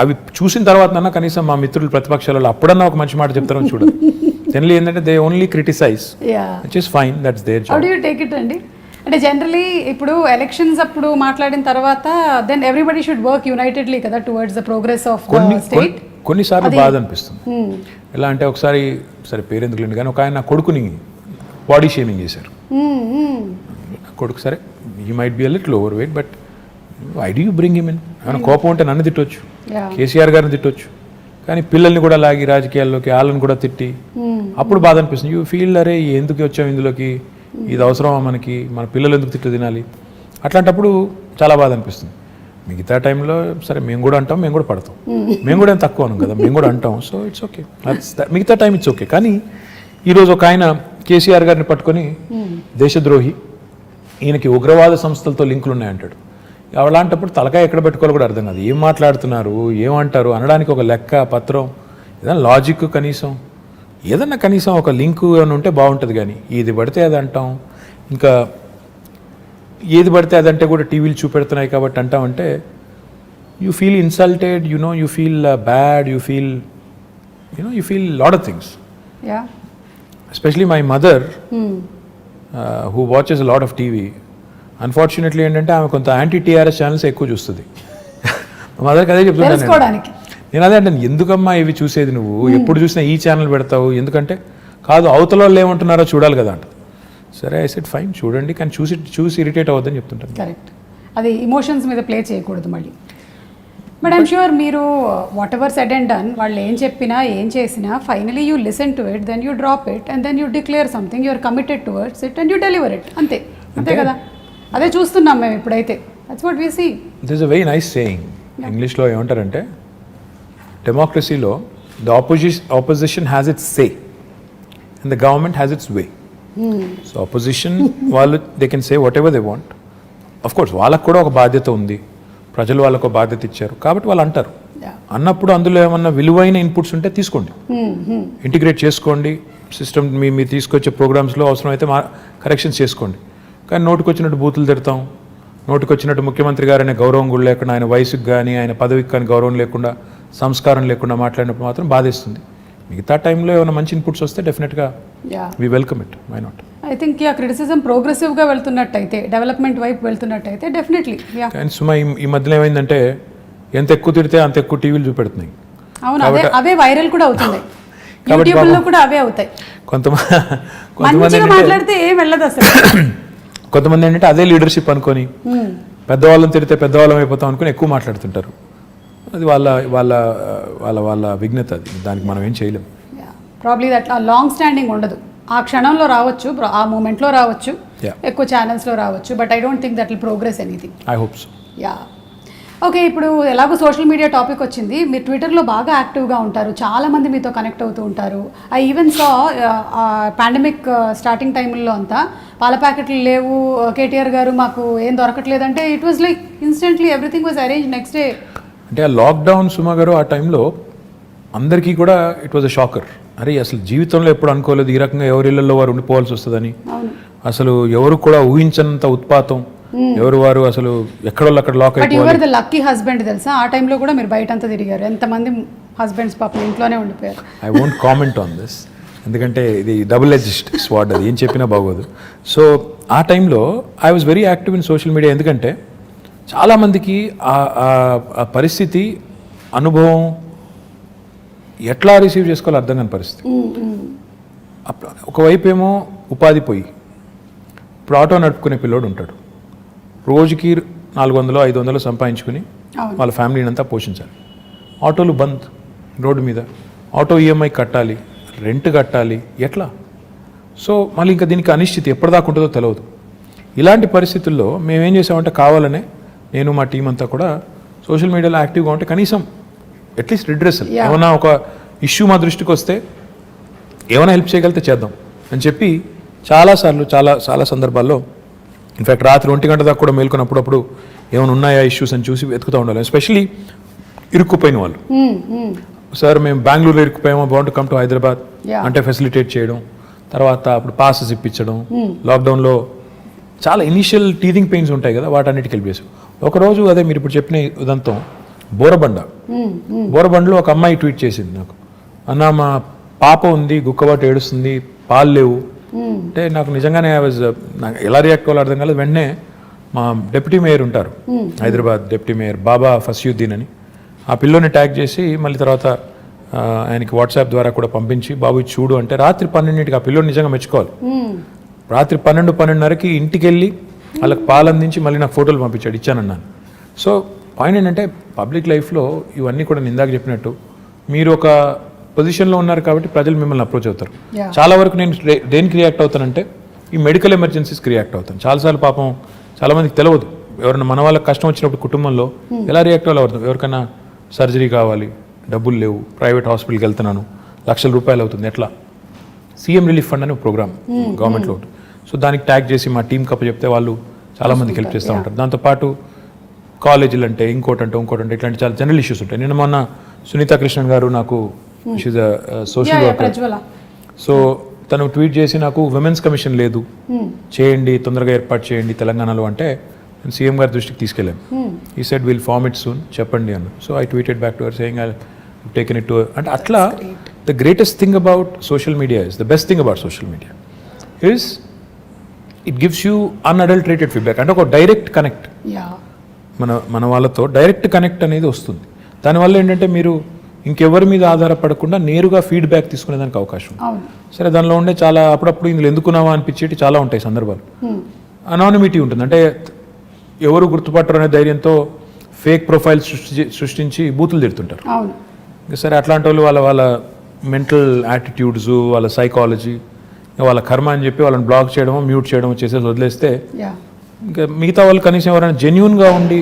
B: అవి చూసిన తర్వాత కనీసం మా మిత్రులు ప్రతిపక్షాలలో అప్పుడన్నా ఒక మంచి మాట చెప్తారని చూడాలి. జనరల్లీ ఏంటంటే they only criticise, which is fine, that's their job.
A: How do you take it అండి? అంటే జనరలీ ఇప్పుడు ఎలక్షన్స్ అప్పుడు మాట్లాడిన తర్వాత then everybody should work unitedly కదా towards the progress of state.
B: కొన్నిసార్లు బాధ అనిపిస్తుంది. ఎలా అంటే ఒకసారి, సరే పేరెందుకు లేండి కానీ, ఒక ఆయన నా కొడుకుని బాడీ షేమింగ్ చేశారు. కొడుకు సరే he might be a little over weight, but why do you bring him in? ఆయన కోపం ఉంటే నన్ను తిట్టొచ్చు, కేసీఆర్ గారిని తిట్టొచ్చు, కానీ పిల్లల్ని కూడా లాగి రాజకీయాల్లోకి వాళ్ళని కూడా తిట్టి అప్పుడు బాధ అనిపిస్తుంది. యూ ఫీల్ అరే ఎందుకు వచ్చాం ఇందులోకి, ఇది అవసరమా మనకి, మన పిల్లలు ఎందుకు తిట్లు తినాలి, అట్లాంటప్పుడు చాలా బాధ అనిపిస్తుంది. మిగతా టైంలో సరే మేము కూడా అంటాం, మేము కూడా పడతాం, మేము కూడా ఏం తక్కువ అనం కదా, మేము కూడా అంటాం, సో ఇట్స్ ఓకే, మిగతా టైం ఇట్స్ ఓకే. కానీ ఈరోజు ఒక ఆయన కేసీఆర్ గారిని పట్టుకొని దేశద్రోహి, ఈయనకి ఉగ్రవాద సంస్థలతో లింకులు ఉన్నాయంటాడు. అలాంటప్పుడు తలకాయ ఎక్కడ పెట్టుకోవాలో కూడా అర్థం కాదు. ఏం మాట్లాడుతున్నారు, ఏమంటారు అనడానికి ఒక లెక్క పత్రం, ఏదైనా లాజిక్ కనీసం, ఏదన్నా కనీసం ఒక లింకు అని ఉంటే బాగుంటుంది. కానీ ఏది పడితే అది అంటాం, ఇంకా ఏది పడితే అదంటే కూడా టీవీలు చూపెడుతున్నాయి కాబట్టి అంటామంటే you feel insulted, you feel bad, you feel lot of things. Especially my mother who watches lot of TV, unfortunately ఏంటంటే ఆమె కొంత యాంటీ టీఆర్ఎస్ ఛానల్స్ ఎక్కువ చూస్తుంది. మా మదర్కి అదే చెప్తున్నాను నేను, అదే అంటే ఎందుకమ్మా ఇవి చూసేది నువ్వు, ఎప్పుడు చూసినా ఈ ఛానల్ పెడతావు, ఎందుకంటే కాదు అవతల వాళ్ళు ఏమంటున్నారో చూడాలి కదా అంట. సరే ఐ సెడ్ ఫైన్ చూడండి, కానీ చూసి ఇరిటేట్ అవ్వద్దని చెప్తుంటాను.
A: కరెక్ట్, అది ఇమోషన్స్ మీద ప్లే చేయకూడదు మళ్ళీ. బట్ ఐమ్ షూర్ మీరు whatever said and done, వాళ్ళు ఏం చెప్పినా ఏం చేసినా finally you listen to it, then you drop it and then you declare something, you are committed towards it and you deliver it. అంతే కదా, అదే చూస్తున్నాం మేము ఇప్పుడైతే. That's what we see. This is
B: a very nice saying. ఇంగ్లీష్లో ఏమంటారంటే డెమోక్రసీలో the opposition has its say and the government has it's way. So opposition వాళ్ళు they can say what ever they want. Of course వాళ్ళకు కూడా ఒక బాధ్యత ఉంది, ప్రజలు వాళ్ళకు ఒక బాధ్యత ఇచ్చారు కాబట్టి వాళ్ళు అంటారు. అన్నప్పుడు అందులో ఏమన్నా విలువైన ఇన్పుట్స్ ఉంటే తీసుకోండి, ఇంటిగ్రేట్ చేసుకోండి, సిస్టమ్ మీరు తీసుకొచ్చే ప్రోగ్రామ్స్లో అవసరమైతే కరెక్షన్స్ చేసుకోండి. కానీ నోటికి వచ్చినట్టు బూతులు తిడతాం, నోటికి వచ్చినట్టు ముఖ్యమంత్రి గారనే గౌరవం కూడా లేకుండా, ఆయన వయసుకు కానీ ఆయన పదవికి కానీ గౌరవం లేకుండా, సంస్కారం లేకుండా మాట్లాడినప్పుడు మాత్రం బాధేస్తుంది. మిగతా టైంలో ఏమైనా మంచి ఇన్పుట్స్ వస్తే డెఫినెట్గా we welcome it, why not.
A: I think criticism ప్రోగ్రెసివ్గా వెళ్తున్నట్టయితే, డెవలప్మెంట్ వైపు వెళ్తున్నట్టయితే డెఫినెట్లీ.
B: కానీ సుమా ఈ మధ్యలో ఏమైందంటే ఎంత ఎక్కువ తిడితే అంత ఎక్కువ టీవీలు చూపెడుతున్నాయి.
A: అవును, అవే వైరల్ కూడా అవుతున్నాయి, యూట్యూబ్లో కూడా అవే అవుతాయి. కొంతమంది మాట్లాడితే ఏం వెళ్ళదు అసలు.
B: కొంతమంది ఏంటంటే అదే లీడర్షిప్ అనుకొని పెద్దవాళ్ళని తిడితే పెద్దవాళ్ళం అయిపోతాం అనుకుని ఎక్కువ మాట్లాడుతుంటారు. అది వాళ్ళ వాళ్ళ వాళ్ళ వాళ్ళ విఘ్నత, అది దానికి మనం ఏం చేయలేం.
A: ప్రాబ్లీ అట్లా లాంగ్ స్టాండింగ్ ఉండదు. ఆ క్షణంలో రావచ్చు, ఆ మూమెంట్లో రావచ్చు, ఎక్కువ ఛానల్స్లో రావచ్చు, but I don't think that will progress anything.
B: I hope so.
A: Yeah, okay. ఇప్పుడు ఎలాగో సోషల్ మీడియా టాపిక్ వచ్చింది, మీరు ట్విట్టర్లో బాగా యాక్టివ్గా ఉంటారు, చాలామంది మీతో కనెక్ట్ అవుతూ ఉంటారు. I even saw pandemic starting టైంలో అంతా పాల ప్యాకెట్లు లేవు, కేటీఆర్ గారు మాకు ఏం దొరకట్లేదంటే it was like instantly everything was arrange next day.
B: అంటే ఆ లాక్డౌన్ సుమా గారు ఆ టైంలో అందరికీ కూడా ఇట్ వాజ్ అ షాకర్. అరే అసలు జీవితంలో ఎప్పుడు అనుకోలేదు ఈ రకంగా ఎవరిళ్లలో వారు ఉండిపోవాల్సి వస్తుందని. అసలు ఎవరు కూడా ఊహించనంత ఉత్పాతం, ఎవరు వారు అసలు ఎక్కడో అక్కడ లాక్ అయిపోయారు.
A: లక్కీ హస్బెండ్ తెలుసా, ఆ టైంలో కూడా మీరు బయట అంతా తిరిగారు, ఎంతమంది హస్బెండ్స్ పాపం ఇంట్లోనే ఉండిపోయారు.
B: I won't comment on this, ఎందుకంటే ఇది డబుల్ ఎడ్జ్డ్ స్వార్డ్, అది ఏం చెప్పినా బాగోదు. సో ఆ టైంలో I was very active in social media, ఎందుకంటే చాలామందికి ఆ పరిస్థితి, అనుభవం ఎట్లా రిసీవ్ చేసుకోవాలో అర్థం కాని పరిస్థితి. ఒకవైపు ఏమో ఉపాధి పోయి, ఇప్పుడు ఆటో నడుపుకునే పిల్లోడు ఉంటాడు, రోజుకి 400-500 సంపాదించుకుని వాళ్ళ ఫ్యామిలీని అంతా పోషించాలి. ఆటోలు బంద్ రోడ్డు మీద, ఆటో ఈఎంఐ కట్టాలి, రెంట్ కట్టాలి, ఎట్లా? సో మళ్ళీ ఇంకా దీనికి అనిశ్చితి ఎప్పటిదాకా ఉంటుందో తెలియదు. ఇలాంటి పరిస్థితుల్లో మేమేం చేసామంటే కావాలనే నేను మా టీం అంతా కూడా సోషల్ మీడియాలో యాక్టివ్గా ఉంటే కనీసం అట్లీస్ట్ రిడ్రెసల్ ఏమైనా ఒక ఇష్యూ మా దృష్టికి వస్తే ఏమైనా హెల్ప్ చేయగలిగితే చేద్దాం అని చెప్పి చాలాసార్లు చాలా సందర్భాల్లో ఇన్ఫ్యాక్ట్ రాత్రి 1 గంట దాకా కూడా మేల్కొన్నప్పుడు ఏమైనా ఉన్నాయా ఇష్యూస్ అని చూసి వెతుకుతూ ఉండాలి. ఎస్పెషలీ ఇరుక్కుపోయిన వాళ్ళు, సార్ మేము బెంగళూరులో ఇరుక్కుపోయామో, బాగుంటు కమ్ టు హైదరాబాద్ అంటే ఫెసిలిటేట్ చేయడం, తర్వాత అప్పుడు పాసెస్ ఇప్పించడం, లాక్డౌన్లో చాలా ఇనీషియల్ టీథింగ్ పెయిన్స్ ఉంటాయి కదా, వాటన్నిటికి హెల్ప్ చేసాం. ఒకరోజు అదే మీరు ఇప్పుడు చెప్పిన ఉదంతం బోరబండలో ఒక అమ్మాయి ట్వీట్ చేసింది నాకు, అన్న మా పాప ఉంది, గుక్కబాటు ఏడుస్తుంది, పాలు లేవు అంటే నాకు నిజంగానే నాకు ఎలా రియాక్ట్ అవ్వాలో అర్థం కాలేదు. వెంటనే మా డిప్యూటీ మేయర్ ఉంటారు హైదరాబాద్ డిప్యూటీ మేయర్ బాబా ఫస్యుద్దీన్ అని, ఆ పిల్లోని ట్యాగ్ చేసి మళ్ళీ తర్వాత ఆయనకి వాట్సాప్ ద్వారా కూడా పంపించి బాబు చూడు అంటే రాత్రి 12ంటికి ఆ పిల్లోని నిజంగా మెచ్చుకోవాలి. రాత్రి 12:30కి ఇంటికి వెళ్ళి వాళ్ళకి పాలు అందించి మళ్ళీ నాకు ఫోటోలు పంపించాడు, ఇచ్చానన్నాను. సో పాయింట్ ఏంటంటే పబ్లిక్ లైఫ్లో ఇవన్నీ కూడా ఇందాక చెప్పినట్టు మీరు ఒక పొజిషన్లో ఉన్నారు కాబట్టి ప్రజలు మిమ్మల్ని అప్రోచ్ అవుతారు. చాలా వరకు నేను దేనికి రియాక్ట్ అవుతానంటే ఈ మెడికల్ ఎమర్జెన్సీస్కి రియాక్ట్ అవుతాను. చాలాసార్లు పాపం చాలామందికి తెలియదు, ఎవరైనా మన వాళ్ళకి కష్టం వచ్చినప్పుడు కుటుంబంలో ఎలా రియాక్ట్ అవ్వాలి. ఎవరికైనా సర్జరీ కావాలి, డబ్బులు లేవు, ప్రైవేట్ హాస్పిటల్కి వెళ్తున్నాను, లక్షల రూపాయలు అవుతుంది, ఎట్లా? సీఎం రిలీఫ్ ఫండ్ అనే ప్రోగ్రామ్ గవర్నమెంట్లో ఉంటుంది. సో దానికి ట్యాగ్ చేసి మా టీం కప్ప చెప్తే వాళ్ళు చాలామందికి హెల్ప్ చేస్తూ ఉంటారు. దాంతోపాటు కాలేజీలు అంటే ఇంకోటంటే ఇట్లాంటి చాలా జనరల్ ఇష్యూస్ ఉంటాయి. నిన్న మొన్న సునీతా కృష్ణన్ గారు నాకు షీజ్ సోషల్ వర్కర్, సో తను ట్వీట్ చేసి నాకు విమెన్స్ కమిషన్ లేదు, చేయండి, తొందరగా ఏర్పాటు చేయండి తెలంగాణలో అంటే నేను సీఎం గారి దృష్టికి తీసుకెళ్ళాను. ఈ said will form it soon, చెప్పండి అన్న. So I tweeted back to her saying I taken it to her. అంటే అట్లా the greatest thing about social media is the best thing about social media is it gives you unadulterated feedback. అంటే ఒక డైరెక్ట్ కనెక్ట్, మన వాళ్ళతో డైరెక్ట్ కనెక్ట్ అనేది వస్తుంది. దానివల్ల ఏంటంటే మీరు ఇంకెవరి మీద ఆధారపడకుండా నేరుగా ఫీడ్బ్యాక్ తీసుకునేదానికి అవకాశం. సరే దానిలో ఉండే చాలా అప్పుడప్పుడు ఇందులో ఎందుకున్నావా అనిపించేటి చాలా ఉంటాయి సందర్భాలు. అనానిమిటీ ఉంటుంది, అంటే ఎవరు గుర్తుపట్టరు అనే ధైర్యంతో ఫేక్ ప్రొఫైల్స్ సృష్టించి బూతులు తిడుతుంటారు. సరే అట్లాంటి వాళ్ళు వాళ్ళ మెంటల్ యాటిట్యూడ్స్, వాళ్ళ సైకాలజీ, వాళ్ళ కర్మ అని చెప్పి వాళ్ళని బ్లాక్ చేయడమో మ్యూట్ చేయడమో చేసేసి వదిలేస్తే ఇంకా మిగతా వాళ్ళు కనీసం ఎవరైనా జెన్యూన్గా ఉండి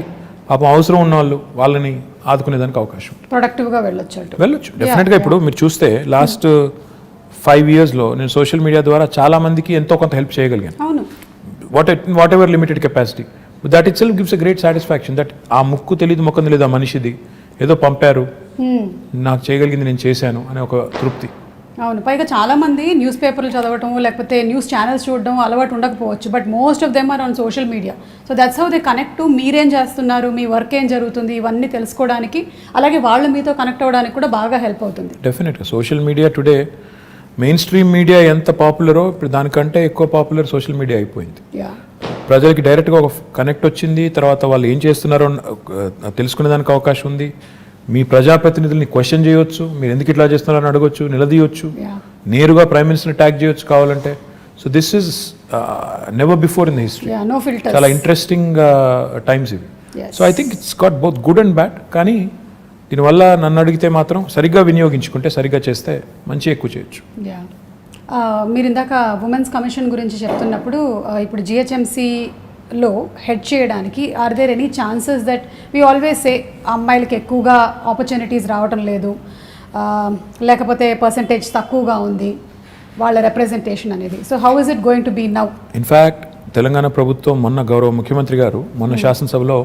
B: పాపం అవసరం ఉన్న వాళ్ళని ఆదుకునేదానికి అవకాశం
A: ప్రొడక్టివ్గా వెళ్ళొచ్చు
B: డెఫినెట్గా. ఇప్పుడు మీరు చూస్తే లాస్ట్ 5 yearsలో నేను సోషల్ మీడియా ద్వారా చాలా మందికి ఎంతో కొంత హెల్ప్ చేయగలిగాను. What ever limited capacity, that it self gives a great satisfaction that ఆ ముక్కు తెలియదు మొక్కం తెలియదు ఆ మనిషిది ఏదో పంపారు, నాకు చేయగలిగింది నేను చేశాను అనే ఒక తృప్తి.
A: అవును, పైగా చాలామంది న్యూస్ పేపర్లు చదవటం లేకపోతే న్యూస్ ఛానల్స్ చూడడం అలవాటు ఉండకపోవచ్చు, but most of them are on social media. So that's how they connect to మీరేం చేస్తున్నారు, మీ వర్క్ ఏం జరుగుతుంది, ఇవన్నీ తెలుసుకోవడానికి, అలాగే వాళ్ళు మీతో కనెక్ట్ అవ్వడానికి కూడా బాగా హెల్ప్ అవుతుంది.
B: డెఫినెట్గా social media today main stream media ఎంత పాపులరో ఇప్పుడు దానికంటే ఎక్కువ పాపులర్ సోషల్ మీడియా అయిపోయింది. ప్రజలకి డైరెక్ట్గా ఒక కనెక్ట్ వచ్చింది, తర్వాత వాళ్ళు ఏం చేస్తున్నారో తెలుసుకునేదానికి అవకాశం ఉంది. మీ ప్రజాప్రతినిధుల్ని క్వశ్చన్ చేయొచ్చు, మీరు ఎందుకు ఇట్లా చేస్తున్నారని అడగొచ్చు, నిలదీయొచ్చు, నేరుగా ప్రైమ్ మినిస్టర్ని ట్యాగ్ చేయొచ్చు కావాలంటే. So this is never before in the history. చాలా ఇంట్రెస్టింగ్ టైమ్స్ ఇవి. So I think it's got both good and bad. కానీ దీనివల్ల నన్ను అడిగితే మాత్రం సరిగ్గా వినియోగించుకుంటే, సరిగ్గా చేస్తే మంచి ఎక్కువ చేయొచ్చు.
A: మీరు ఇందాక ఉమెన్స్ కమిషన్ గురించి చెప్తున్నప్పుడు ఇప్పుడు జిహెచ్ఎంసీలో హెడ్ చేయడానికి are there any chances that we always say అమ్మాయిలకి ఎక్కువగా ఆపర్చునిటీస్ రావటం లేదు, లేకపోతే పర్సంటేజ్ తక్కువగా ఉంది వాళ్ళ రిప్రజెంటేషన్ అనేది. So how is it going to be now?
B: In fact Telangana ప్రభుత్వం మొన్న గౌరవ ముఖ్యమంత్రి గారు మొన్న శాసనసభలో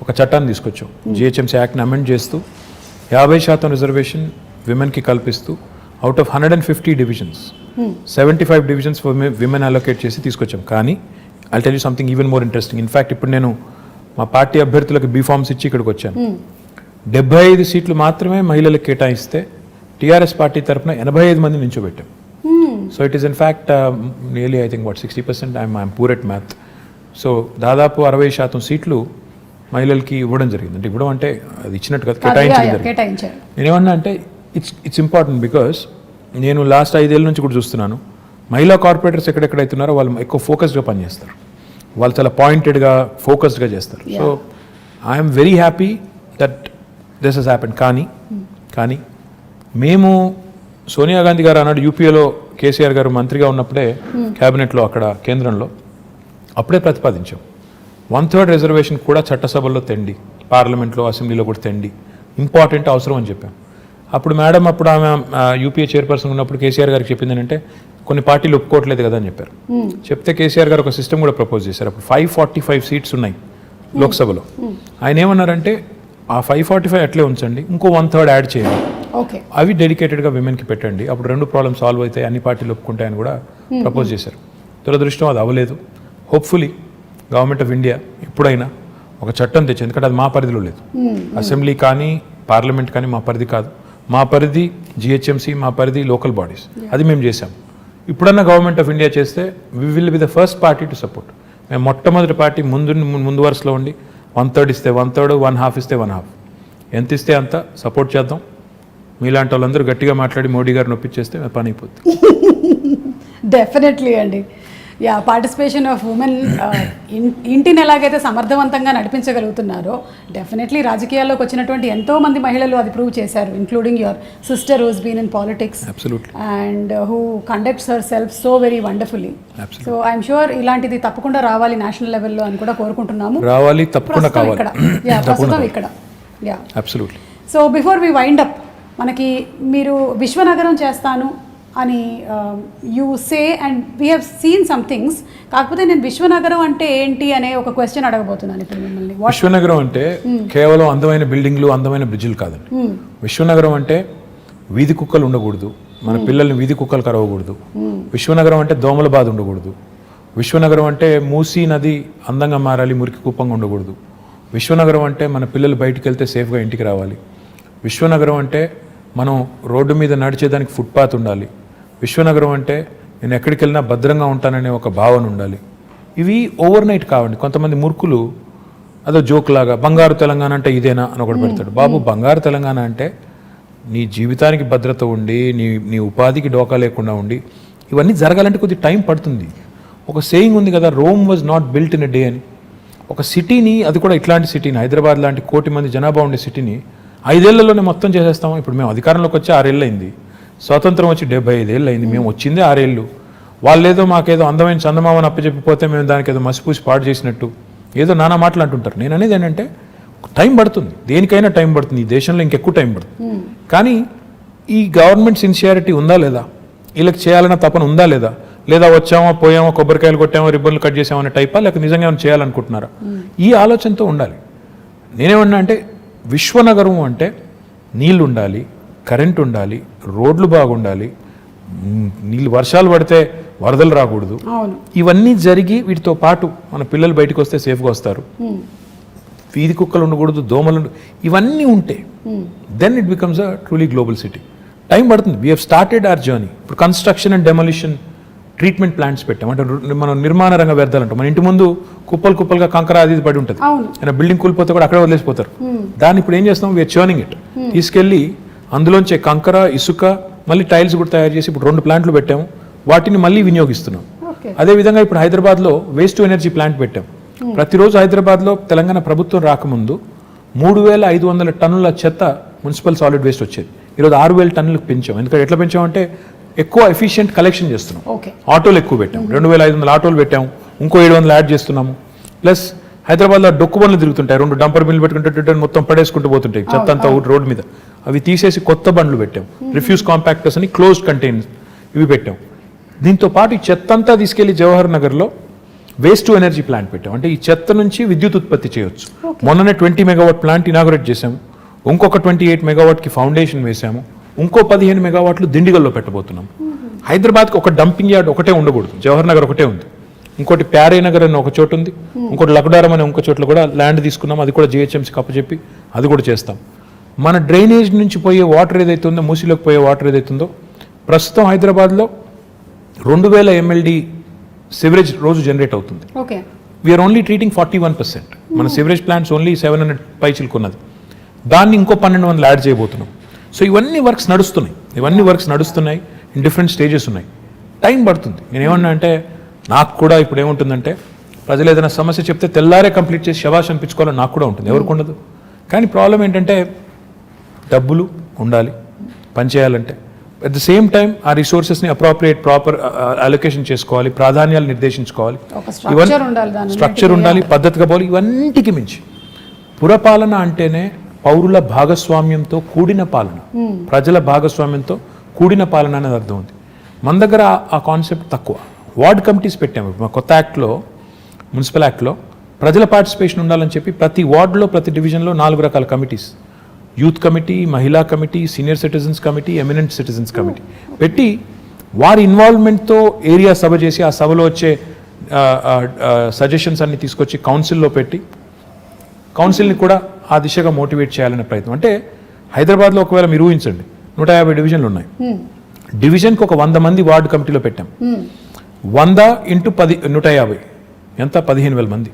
B: ఒక చట్టాన్ని తీసుకొచ్చాం, జిహెచ్ఎంసీ యాక్ట్ని అమెండ్ చేస్తూ 50% రిజర్వేషన్ విమెన్కి కల్పిస్తూ out of 150 divisions 75 divisions women allocate చేసి తీసుకొచ్చాం. కానీ I tell you something even more interesting. In fact ఇప్పుడు నేను మా పార్టీ అభ్యర్థులకు బీఫామ్స్ ఇచ్చి ఇక్కడికి వచ్చాను. 75 సీట్లు మాత్రమే మహిళలకు కేటాయిస్తే టీఆర్ఎస్ పార్టీ తరఫున 85 మంది నించోబెట్టాం. So it is in fact nearly I think 60%. I'm poor at math. So దాదాపు 60% సీట్లు మహిళలకి ఇవ్వడం జరిగింది. అంటే ఇవ్వడం అంటే అది ఇచ్చినట్టు కదా, కేటాయించారు. నేనేమన్నా అంటే ఇట్స్ ఇంపార్టెంట్ బికాస్ నేను లాస్ట్ 5 ఏళ్ళ నుంచి కూడా చూస్తున్నాను, మహిళా కార్పొరేటర్స్ ఎక్కడెక్కడైతున్నారో వాళ్ళు ఎక్కువ ఫోకస్డ్గా పనిచేస్తారు, వాళ్ళు చాలా పాయింటెడ్గా ఫోకస్డ్గా చేస్తారు. So I'm very happy that this has happened. కానీ మేము సోనియా గాంధీ గారు అన్నాడు యూపీఏలో కేసీఆర్ గారు మంత్రిగా ఉన్నప్పుడే క్యాబినెట్లో అక్కడ కేంద్రంలో అప్పుడే ప్రతిపాదించాం 1/3 రిజర్వేషన్ కూడా చట్టసభల్లో తెండి, పార్లమెంట్లో అసెంబ్లీలో కూడా తెండి, ఇంపార్టెంట్ అవసరం అని చెప్పాం. అప్పుడు మేడం అప్పుడు ఆమె యూపీఏ చైర్పర్సన్ ఉన్నప్పుడు కేసీఆర్ గారికి చెప్పింది ఏంటంటే కొన్ని పార్టీలు ఒప్పుకోవట్లేదు కదా అని చెప్పారు. చెప్తే కేసీఆర్ గారు ఒక సిస్టమ్ కూడా ప్రపోజ్ చేశారు. అప్పుడు 545 సీట్స్ ఉన్నాయి లోక్సభలో. ఆయన ఏమన్నారంటే ఆ 545 అట్లే ఉంచండి, ఇంకో 1/3 యాడ్ చేయండి, అవి డెడికేటెడ్గా విమెన్కి పెట్టండి, అప్పుడు 2 ప్రాబ్లమ్ సాల్వ్ అవుతాయి, అన్ని పార్టీలు ఒప్పుకుంటాయని కూడా ప్రపోజ్ చేశారు. దురదృష్టం అది అవ్వలేదు. హోప్ఫుల్లీ గవర్నమెంట్ ఆఫ్ ఇండియా ఎప్పుడైనా ఒక చట్టం తెచ్చింది, ఎందుకంటే అది మా పరిధిలో లేదు. అసెంబ్లీ కానీ పార్లమెంట్ కానీ మా పరిధి కాదు. మా పరిధి జిహెచ్ఎంసీ, మా పరిధి లోకల్ బాడీస్, అది మేము చేసాం. ఇప్పుడన్నా గవర్నమెంట్ ఆఫ్ ఇండియా చేస్తే we will be the first party to support. మేము మొట్టమొదటి పార్టీ ముందు వరుసలో ఉండి 1/3 ఇస్తే 1/3, 1/2 ఇస్తే 1/2, ఎంత ఇస్తే అంత సపోర్ట్ చేద్దాం. మీలాంటి వాళ్ళందరూ గట్టిగా మాట్లాడి మోడీ గారిని ఒప్పించేస్తే పని అయిపోతుంది.
A: డెఫినెట్లీ అండి. యా, పార్టిసిపేషన్ ఆఫ్ ఉమెన్ ఇంటిని ఎలాగైతే సమర్థవంతంగా నడిపించగలుగుతున్నారో డెఫినెట్లీ రాజకీయాల్లోకి వచ్చినటువంటి ఎంతో మంది మహిళలు అది ప్రూవ్ చేశారు, including your sister who's been in politics and who conducts her self so very wonderfully. So I'm sure ఇలాంటిది తప్పకుండా రావాలి నేషనల్ లెవెల్లో అని కూడా కోరుకుంటున్నాము.
B: రావాలి, తప్పకుండా కావాలి.
A: ప్రస్తుతం ఇక్కడ. Yeah,
B: absolutely.
A: So before we wind up, మనకి మీరు విశ్వనగరం చేస్తాను అని you say and we have seen some things. కాకపోతే నేను విశ్వనగరం అంటే ఏంటి అనే ఒక క్వశ్చన్ అడగబోతున్నాను ఇప్పుడు మిమ్మల్ని.
B: విశ్వనగరం అంటే కేవలం అందమైన బిల్డింగ్లు, అందమైన బ్రిడ్జిలు కాదండి. విశ్వనగరం అంటే వీధి కుక్కలు ఉండకూడదు, మన పిల్లల్ని వీధి కుక్కలు కరవకూడదు. విశ్వనగరం అంటే దోమల బాధ ఉండకూడదు. విశ్వనగరం అంటే మూసీ నది అందంగా మారాలి, మురికి కుప్పంగా ఉండకూడదు. విశ్వనగరం అంటే మన పిల్లలు బయటికి వెళ్తే సేఫ్గా ఇంటికి రావాలి. విశ్వనగరం అంటే మనం రోడ్డు మీద నడిచేదానికి ఫుట్పాత్ ఉండాలి. విశ్వనగరం అంటే నేను ఎక్కడికి వెళ్ళినా భద్రంగా ఉంటాననే ఒక భావన ఉండాలి. ఇవి ఓవర్ నైట్ కావండి. కొంతమంది మూర్ఖులు అదో జోక్ లాగా బంగారు తెలంగాణ అంటే ఇదేనా అని ఒకటి పెడతాడు. బాబు, బంగారు తెలంగాణ అంటే నీ జీవితానికి భద్రత ఉండి, నీ ఉపాధికి డోకా లేకుండా ఉండి, ఇవన్నీ జరగాలంటే కొద్ది టైం పడుతుంది. ఒక సేయింగ్ ఉంది కదా, Rome was not built in a day అని. ఒక సిటీని, అది కూడా ఇట్లాంటి సిటీని, హైదరాబాద్ లాంటి 1 కోటి మంది జనాభా ఉండే సిటీని 5 ఏళ్లలోనే మొత్తం చేసేస్తాం. ఇప్పుడు మేము అధికారంలోకి వచ్చి 6 ఏళ్ళు అయింది, స్వాతంత్రం వచ్చి 75 ఏళ్ళు అయింది, మేము వచ్చిందే 6 ఏళ్ళు. వాళ్ళేదో మాకేదో అందమైన చందమామని అప్పచెప్పిపోతే మేము దానికి ఏదో మసిపూసి పాడు చేసినట్టు ఏదో నానా మాటలు అంటుంటారు. నేను అనేది ఏంటంటే టైం పడుతుంది, దేనికైనా టైం పడుతుంది. ఈ దేశంలో ఇంకెక్కువ టైం పడుతుంది. కానీ ఈ గవర్నమెంట్ సిన్సియారిటీ ఉందా లేదా, వీళ్ళకి చేయాలన్న తపన ఉందా లేదా, లేదా వచ్చామో పోయామో కొబ్బరికాయలు కొట్టామో రిబ్బన్లు కట్ చేసామో అనే టైపా, లేక నిజంగా ఏమైనా చేయాలనుకుంటున్నారా, ఈ ఆలోచనతో ఉండాలి. నేనేమన్నా అంటే విశ్వనగరం అంటే నీళ్ళు ఉండాలి, కరెంట్ ఉండాలి, రోడ్లు బాగుండాలి, నీళ్ళు వర్షాలు పడితే వరదలు రాకూడదు. ఇవన్నీ జరిగి వీటితో పాటు మన పిల్లలు బయటకు వస్తే సేఫ్గా వస్తారు, వీధి కుక్కలు ఉండకూడదు, దోమలు ఇవన్నీ ఉంటే then it becomes a truly global city. Time పడుతుంది. We have started our journey. ఇప్పుడు construction and demolition treatment plants పెట్టాం. అంటే మనం నిర్మాణ రంగ వ్యర్థాలంటాం. మన ఇంటి ముందు కుప్పలుగా కంకర అది పడి ఉంటుంది, అయినా బిల్డింగ్ కూలిపోతే కూడా అక్కడే వదిలేసిపోతారు. దాన్ని ఇప్పుడు ఏం చేస్తాం, వీఆర్ చర్నింగ్ ఇట్. తీసుకెళ్ళి అందులోంచే కంకర, ఇసుక, మళ్ళీ టైల్స్ కూడా తయారు చేసి ఇప్పుడు 2 ప్లాంట్లు పెట్టాము. వాటిని మళ్ళీ వినియోగిస్తున్నాం. అదేవిధంగా ఇప్పుడు హైదరాబాద్లో వేస్ట్ టు ఎనర్జీ ప్లాంట్ పెట్టాం. ప్రతిరోజు హైదరాబాద్లో తెలంగాణ ప్రభుత్వం రాకముందు 3500 టన్నుల చెత్త మున్సిపల్ సాలిడ్ వేస్ట్ వచ్చేది. ఈరోజు 6000 టన్నులకు పెంచాం. ఎందుకంటే ఎట్లా పెంచామంటే ఎక్కువ ఎఫిషియెంట్ కలెక్షన్ చేస్తున్నాం. ఆటోలు ఎక్కువ పెట్టాం, 2500 ఆటోలు పెట్టాము, ఇంకో 700 యాడ్ చేస్తున్నాము. ప్లస్ హైదరాబాద్లో డొక్కు బండ్లు తిరుగుతుంటాయి, 2 డంపర్ బిల్లు పెట్టుకుంటే మొత్తం పడేసుకుంటూ పోతుంటాయి చెత్త అంతా రోడ్డు మీద. అవి తీసేసి కొత్త బండ్లు పెట్టాం, రిఫ్యూజ్ కాంపాక్టర్స్ అని, క్లోజ్డ్ కంటైనర్స్ ఇవి పెట్టాం. దీంతో పాటు ఈ చెత్త అంతా తీసుకెళ్లి జవహర్ నగర్లో వేస్ట్ టు ఎనర్జీ ప్లాంట్ పెట్టాం. అంటే ఈ చెత్త నుంచి విద్యుత్ ఉత్పత్తి చేయొచ్చు. మొన్ననే 20 మెగావాట్ ప్లాంట్ ఇనాగరేట్ చేశాము, ఇంకొక 28 మెగావాట్కి ఫౌండేషన్ వేసాము, ఇంకో 15 మెగావాట్లు దిండిగల్లో పెట్టబోతున్నాం. హైదరాబాద్కి ఒక డంపింగ్ యార్డ్ ఒకటే ఉండకూడదు, జవహర్ నగర్ ఒకటే ఉంది. ఇంకోటి ప్యారే నగర్ అని ఒక చోటు ఉంది, ఇంకోటి లక్డారం అనే ఇంకో చోట్ల కూడా ల్యాండ్ తీసుకున్నాం. అది కూడా జిహెచ్ఎంసీకి అప్పచెప్పి అది కూడా చేస్తాం. మన డ్రైనేజ్ నుంచి పోయే వాటర్ ఏదైతే ఉందో, మూసీలోకి పోయే వాటర్ ఏదైతుందో, ప్రస్తుతం హైదరాబాద్లో 2000 MLD సివరేజ్ రోజు జనరేట్ అవుతుంది. We're only treating 41%. మన సివరేజ్ ప్లాంట్స్ ఓన్లీ 700 పైచిలకు ఉన్నది. దాన్ని ఇంకో 1200 యాడ్ చేయబోతున్నాం. సో ఇవన్నీ వర్క్స్ నడుస్తున్నాయి, ఇన్ డిఫరెంట్ స్టేజెస్ ఉన్నాయి. టైం పడుతుంది. నేనేమన్నా అంటే నాకు కూడా ఇప్పుడు ఏముంటుందంటే, ప్రజలు ఏదైనా సమస్య చెప్తే తెల్లారే కంప్లీట్ చేసి శబాష్ అనిపించుకోవాలని నాకు కూడా ఉంటుంది, ఎవరికి ఉండదు. కానీ ప్రాబ్లం ఏంటంటే డబ్బులు ఉండాలి పనిచేయాలంటే. అట్ ద సేమ్ టైం ఆ రిసోర్సెస్ని ప్రాపర్ అలొకేషన్ చేసుకోవాలి, ప్రాధాన్యాలు నిర్దేశించుకోవాలి,
A: ఒక స్ట్రక్చర్ ఉండాలి, దాని
B: స్ట్రక్చర్ ఉండాలి, పద్ధతిగా పోవాలి. ఇవన్నిటికి మించి పురపాలన అంటేనే పౌరుల భాగస్వామ్యంతో కూడిన పాలన, ప్రజల భాగస్వామ్యంతో కూడిన పాలన అనేది అర్థం ఉంది. మన దగ్గర ఆ కాన్సెప్ట్ తక్కువ. వార్డ్ కమిటీస్ పెట్టాము మా కొత్త యాక్ట్లో, మున్సిపల్ యాక్ట్లో ప్రజల పార్టిసిపేషన్ ఉండాలని చెప్పి ప్రతి వార్డులో ప్రతి డివిజన్లో 4 రకాల కమిటీస్, యూత్ కమిటీ, మహిళా committee, senior citizens committee, eminent citizens committee పెట్టి వారి ఇన్వాల్వ్మెంట్తో ఏరియా సభ చేసి ఆ సభలో వచ్చే సజెషన్స్ అన్ని తీసుకొచ్చి కౌన్సిల్లో పెట్టి కౌన్సిల్ని కూడా ఆ దిశగా మోటివేట్ చేయాలనే ప్రయత్నం. అంటే హైదరాబాద్లో ఒకవేళ మీరు ఊహించండి 150 డివిజన్లు ఉన్నాయి, డివిజన్కి ఒక 100 మంది వార్డు కమిటీలో పెట్టాం. 100 × 10 150 ఎంత? 15,000 మంది.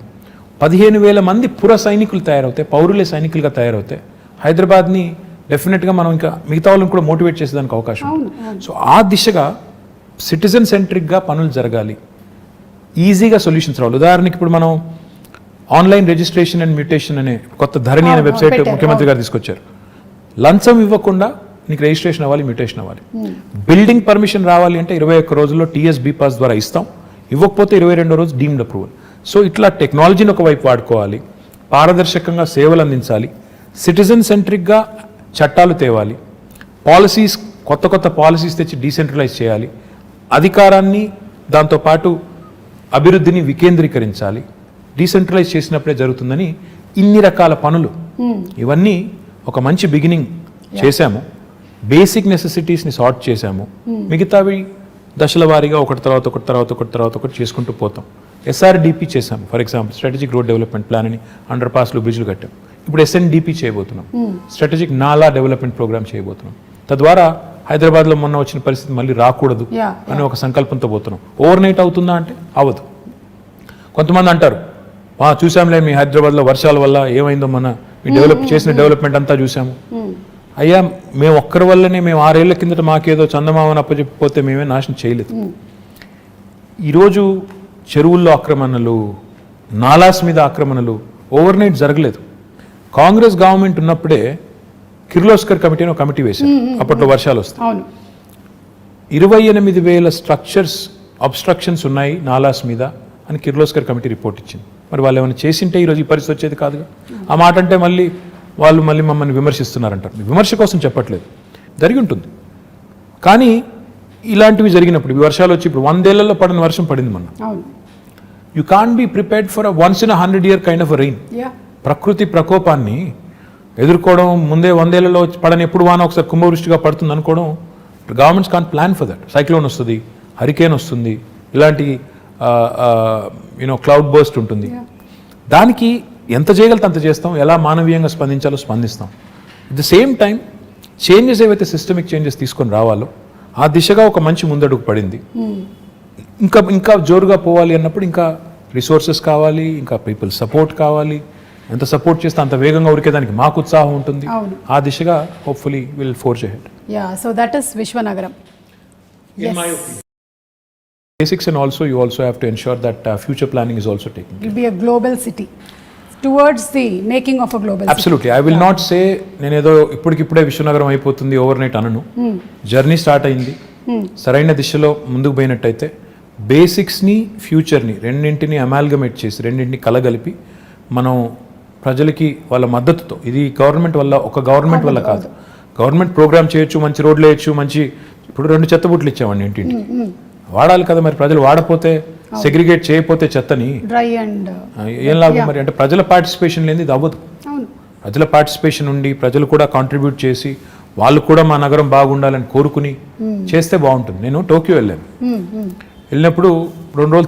B: 15,000 మంది పుర సైనికులు తయారవుతాయి, పౌరులే సైనికులుగా తయారవుతాయి. హైదరాబాద్ని డెఫినెట్గా మనం ఇంకా మిగతా వాళ్ళని కూడా మోటివేట్ చేసేదానికి అవకాశం ఉంది. సో ఆ దిశగా సిటిజన్ సెంట్రిక్గా పనులు జరగాలి, ఈజీగా సొల్యూషన్స్ రావాలి. ఉదాహరణకి ఇప్పుడు మనం ఆన్లైన్ రిజిస్ట్రేషన్ అండ్ మ్యూటేషన్ అనే కొత్త ధరణి అనే వెబ్సైట్ ముఖ్యమంత్రి గారు తీసుకొచ్చారు. లంచం ఇవ్వకుండా నీకు రిజిస్ట్రేషన్ అవ్వాలి, మ్యూటేషన్ అవ్వాలి. బిల్డింగ్ పర్మిషన్ రావాలి అంటే 21 రోజుల్లో టీఎస్బీ పాస్ ద్వారా ఇస్తాం, ఇవ్వకపోతే 22వ రోజు డీమ్డ్ అప్రూవల్. సో ఇట్లా టెక్నాలజీని ఒకవైపు వాడుకోవాలి, పారదర్శకంగా సేవలు అందించాలి, సిటిజన్ సెంట్రిక్గా చట్టాలు తేవాలి, పాలసీస్ కొత్త పాలసీస్ తెచ్చి డీసెంట్రలైజ్ చేయాలి, అధికారాన్ని దాంతోపాటు అభివృద్ధిని వికేంద్రీకరించాలి. డీసెంట్రలైజ్ చేసినప్పుడే జరుగుతుందని ఇన్ని రకాల పనులు, ఇవన్నీ ఒక మంచి బిగినింగ్ చేశాము. బేసిక్ నెసెసిటీస్ని సార్ట్ చేశాము, మిగతావి దశల వారీగా ఒకటి తర్వాత ఒకటి చేసుకుంటూ పోతాం. SRDP చేశాము, for example strategic road development plan అని, అండర్ పాస్లు, బ్రిడ్జ్లు కట్టాం. ఇప్పుడు SNDP చేయబోతున్నాం, స్ట్రాటజిక్ నాలా డెవలప్మెంట్ ప్రోగ్రామ్ చేయబోతున్నాం. తద్వారా హైదరాబాద్లో మొన్న వచ్చిన పరిస్థితి మళ్ళీ రాకూడదు అనే ఒక సంకల్పంతో పోతున్నాం. ఓవర్ నైట్ అవుతుందా అంటే అవ్వదు. కొంతమంది అంటారు చూసాంలే మీ హైదరాబాద్లో వర్షాల వల్ల ఏమైందో, మన మీ చేసిన డెవలప్మెంట్ అంతా చూసాము. అయ్యా మేము ఒక్కరి వల్లనే, మేము 6 ఏళ్ల కిందట మాకేదో చందమామని అప్పచెప్పిపోతే మేమే నాశనం చేయలేదు. ఈరోజు చెరువుల్లో ఆక్రమణలు, నాలాస్ మీద ఆక్రమణలు ఓవర్ నైట్ జరగలేదు. కాంగ్రెస్ గవర్నమెంట్ ఉన్నప్పుడే కిర్లోస్కర్ కమిటీ అని ఒక కమిటీ వేశారు, అప్పట్లో వర్షాలు వస్తాయి. 28,000 స్ట్రక్చర్స్ అబ్స్ట్రక్షన్స్ ఉన్నాయి నాలాస్ మీద అని కిర్లోస్కర్ కమిటీ రిపోర్ట్ ఇచ్చింది. మరి వాళ్ళు ఏమైనా చేసింటే ఈరోజు ఈ పరిస్థితి వచ్చేది కాదుగా. ఆ మాట అంటే మళ్ళీ వాళ్ళు మమ్మల్ని విమర్శిస్తున్నారంటారు. విమర్శ కోసం చెప్పట్లేదు, జరిగి ఉంటుంది. కానీ ఇలాంటివి జరిగినప్పుడు, ఈ వర్షాలు వచ్చి ఇప్పుడు 100 ఏళ్లలో పడిన వర్షం పడింది మొన్న. You can't be prepared for once in 100 year kind of rain. ప్రకృతి ప్రకోపాన్ని ఎదుర్కోవడం ముందే 100 ఏళ్లలో పడని ఎప్పుడు వాన ఒకసారి కుంభవృష్టిగా పడుతుంది అనుకోవడం, governments can't plan for that. Cyclone వస్తుంది, హరికేన్ వస్తుంది, ఇలాంటి క్లౌడ్ బర్స్ట్ ఉంటుంది. దానికి ఎంత చేయగలితే అంత చేస్తాం, ఎలా మానవీయంగా స్పందించాలో స్పందిస్తాం. At the same time changes ఏవైతే సిస్టమిక్ చేంజెస్ తీసుకొని రావాలో ఆ దిశగా ఒక మంచి ముందడుగు పడింది. ఇంకా జోరుగా పోవాలి అన్నప్పుడు ఇంకా రిసోర్సెస్ కావాలి, ఇంకా పీపుల్ సపోర్ట్ కావాలి. ఎంత సపోర్ట్ చేస్తే అంత వేగంగా ఉరికేదానికి మాకు ఉత్సాహం ఉంటుంది. ఆ దిశగా hopefully will forge ahead.
A: So that is విశ్వనగరం.
B: Basics, and also you also have to ensure that future planning is also taken care.
A: It will be a global city towards the making of a global
B: Absolutely.
A: city.
B: I will not say నేనేదో ఇప్పటికిప్పుడే విశ్వనగరం అయిపోతుంది ఓవర్ నైట్ అనను. జర్నీ స్టార్ట్ అయింది, సరైన దిశలో ముందుకు పోయినట్టయితే బేసిక్స్ని ఫ్యూచర్ని రెండింటిని అమాల్గమేట్ చేసి, రెండింటిని కలగలిపి మనం ప్రజలకి వాళ్ళ మద్దతుతో, ఇది గవర్నమెంట్ వల్ల, ఒక గవర్నమెంట్ వల్ల కాదు, గవర్నమెంట్ ప్రోగ్రామ్ చేయొచ్చు, మంచి రోడ్లు వేయచ్చు, మంచి ఇప్పుడు 2 చెత్తబుట్లు ఇచ్చామండి ఇంటింటికి, వాడాలి కదా. మరి ప్రజలు వాడపోతే, సెగ్రిగేట్ చేయకపోతే చెత్తని ఏం లాభం మరి? అంటే ప్రజల పార్టిసిపేషన్ లేని ఇది అవ్వదు. ప్రజల పార్టిసిపేషన్ ఉండి ప్రజలు కూడా కాంట్రిబ్యూట్ చేసి వాళ్ళు కూడా మా నగరం బాగుండాలని కోరుకుని చేస్తే బాగుంటుంది. నేను టోక్యో వెళ్ళినప్పుడు 2 రోజులు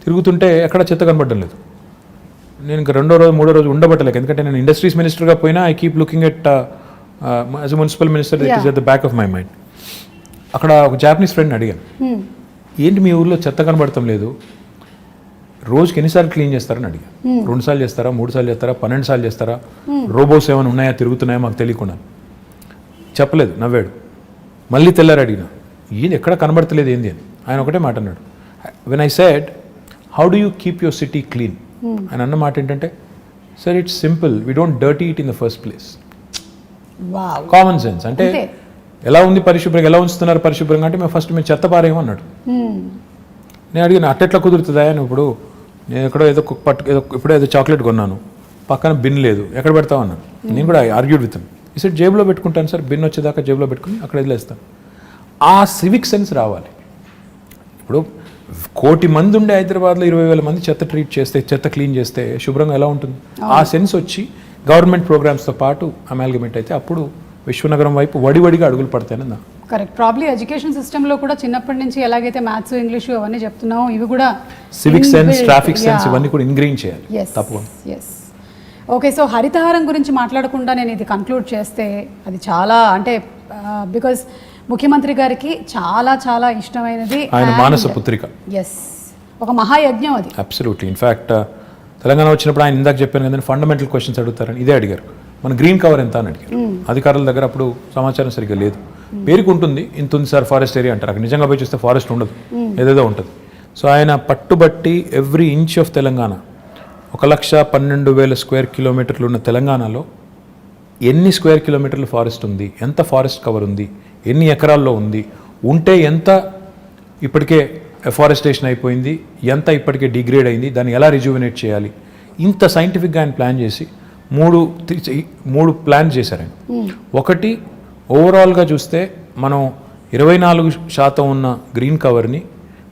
B: తిరుగుతుంటే ఎక్కడ చెత్త కనబడడం లేదు. నేను ఇంకా 2వ రోజు 3వ రోజు ఉండబట్టలేదు, ఎందుకంటే నేను ఇండస్ట్రీస్ మినిస్టర్గా పోయినా I keep looking at as a municipal minister, it is at the back of my mind. అక్కడ ఒక జాపనీస్ ఫ్రెండ్ని అడిగాను, ఏంటి మీ ఊళ్ళో చెత్త కనబడటం లేదు, రోజుకి ఎన్నిసార్లు క్లీన్ చేస్తారని అడిగాను. 2 సార్లు చేస్తారా, 3 సార్లు చేస్తారా, 12 సార్లు చేస్తారా, రోబోస్ ఏమైనా ఉన్నాయా, తిరుగుతున్నాయా మాకు తెలియకుండా? చెప్పలేదు, నవ్వాడు. మళ్ళీ తెల్లారు అడిగిన, ఏంది ఎక్కడ కనబడతలేదు ఏంది అని. ఆయన ఒకటే మాట అన్నాడు, when I said how do you keep your city clean, ఆయన అన్న మాట ఏంటంటే, sir it's simple, we don't dirty it in the first place. Common sense. అంటే ఎలా ఉంది పరిశుభ్రంగా, ఎలా ఉంచుతున్నారు పరిశుభ్రంగా అంటే మేము ఫస్ట్ చెత్త పారేమో అన్నాడు. నేను అడిగిన అట్టెట్లా కుదురుతుందా అని. ఇప్పుడు నేను ఎక్కడో ఏదో ఇప్పుడో ఏదో చాక్లెట్ కొన్నాను, పక్కన బిన్ లేదు, ఎక్కడ పెడతావు అన్నాను. నేను కూడా ఆర్గ్యూడ్ విత్ ఈ సెట్ జేబులో పెట్టుకుంటాను సార్, బిన్ వచ్చేదాకా జేబులో పెట్టుకుని అక్కడ వదిలేస్తాను. ఆ సివిక్ సెన్స్ రావాలి. ఇప్పుడు 1 కోటి మంది ఉండే హైదరాబాద్లో 20,000 మంది చెత్త ట్రీట్ చేస్తే, చెత్త క్లీన్ చేస్తే శుభ్రంగా ఎలా ఉంటుంది? ఆ సెన్స్ వచ్చి గవర్నమెంట్ ప్రోగ్రామ్స్తో పాటు అమాల్గమేట్ అయితే అప్పుడు విశ్వనగరం వైపు వడివడిగా అడుగులు పడతాయని నా
A: కరెక్ట్. ప్రాబ్లీ ఎడ్యుకేషన్ సిస్టంలో కూడా చిన్నప్పటి నుంచి ఎలాగైతే మ్యాథ్స్, ఇంగ్లీషు అవన్నీ చెప్తున్నామో ఇవి కూడా
B: సివిక్ సెన్స్, ట్రాఫిక్ సెన్స్ ఇవన్నీ కూడా ఇంగ్రీన్ చేయాలి తప్పకుండా.
A: ఎస్. ఓకే, సో హరితహారం గురించి మాట్లాడకుండా నేను ఇది కంక్లూడ్ చేస్తే అది చాలా అంటే బికాజ్ ముఖ్యమంత్రి గారికి చాలా చాలా ఇష్టమైనది
B: ఆయన మానస పుత్రిక.
A: ఎస్, ఒక మహాయజ్ఞం అది.
B: అబ్సల్యూట్లీ. ఇన్ఫ్యాక్ట్ తెలంగాణ వచ్చినప్పుడు ఆయన ఇందాక చెప్పాను కదా, ఫండమెంటల్ క్వశ్చన్స్ అడుగుతారని ఇదే అడిగారు. మన గ్రీన్ కవర్ ఎంత అని అడిగారు. అధికారుల దగ్గర అప్పుడు సమాచారం సరిగ్గా లేదు. పేరుకు ఉంటుంది, ఇంత ఉంది సార్ ఫారెస్ట్ ఏరియా అంటారు. అక్కడ నిజంగా పోయి చూస్తే ఫారెస్ట్ ఉండదు, ఏదేదో ఉంటుంది. సో ఆయన పట్టుబట్టి every inch of Telangana, 1,12,000 square కిలోమీటర్లు ఉన్న తెలంగాణలో ఎన్ని స్క్వేర్ కిలోమీటర్లు ఫారెస్ట్ ఉంది, ఎంత ఫారెస్ట్ కవర్ ఉంది, ఎన్ని ఎకరాల్లో ఉంది, ఉంటే ఎంత ఇప్పటికే ఎఫారెస్టేషన్ అయిపోయింది, ఎంత ఇప్పటికే డిగ్రేడ్ అయింది, దాన్ని ఎలా రిజ్యూవినేట్ చేయాలి, ఇంత సైంటిఫిక్గా ఆయన ప్లాన్ చేసి మూడు ప్లాన్ చేశారు ఆయన. ఒకటి, ఓవరాల్గా చూస్తే మనం 24% ఉన్న గ్రీన్ కవర్ని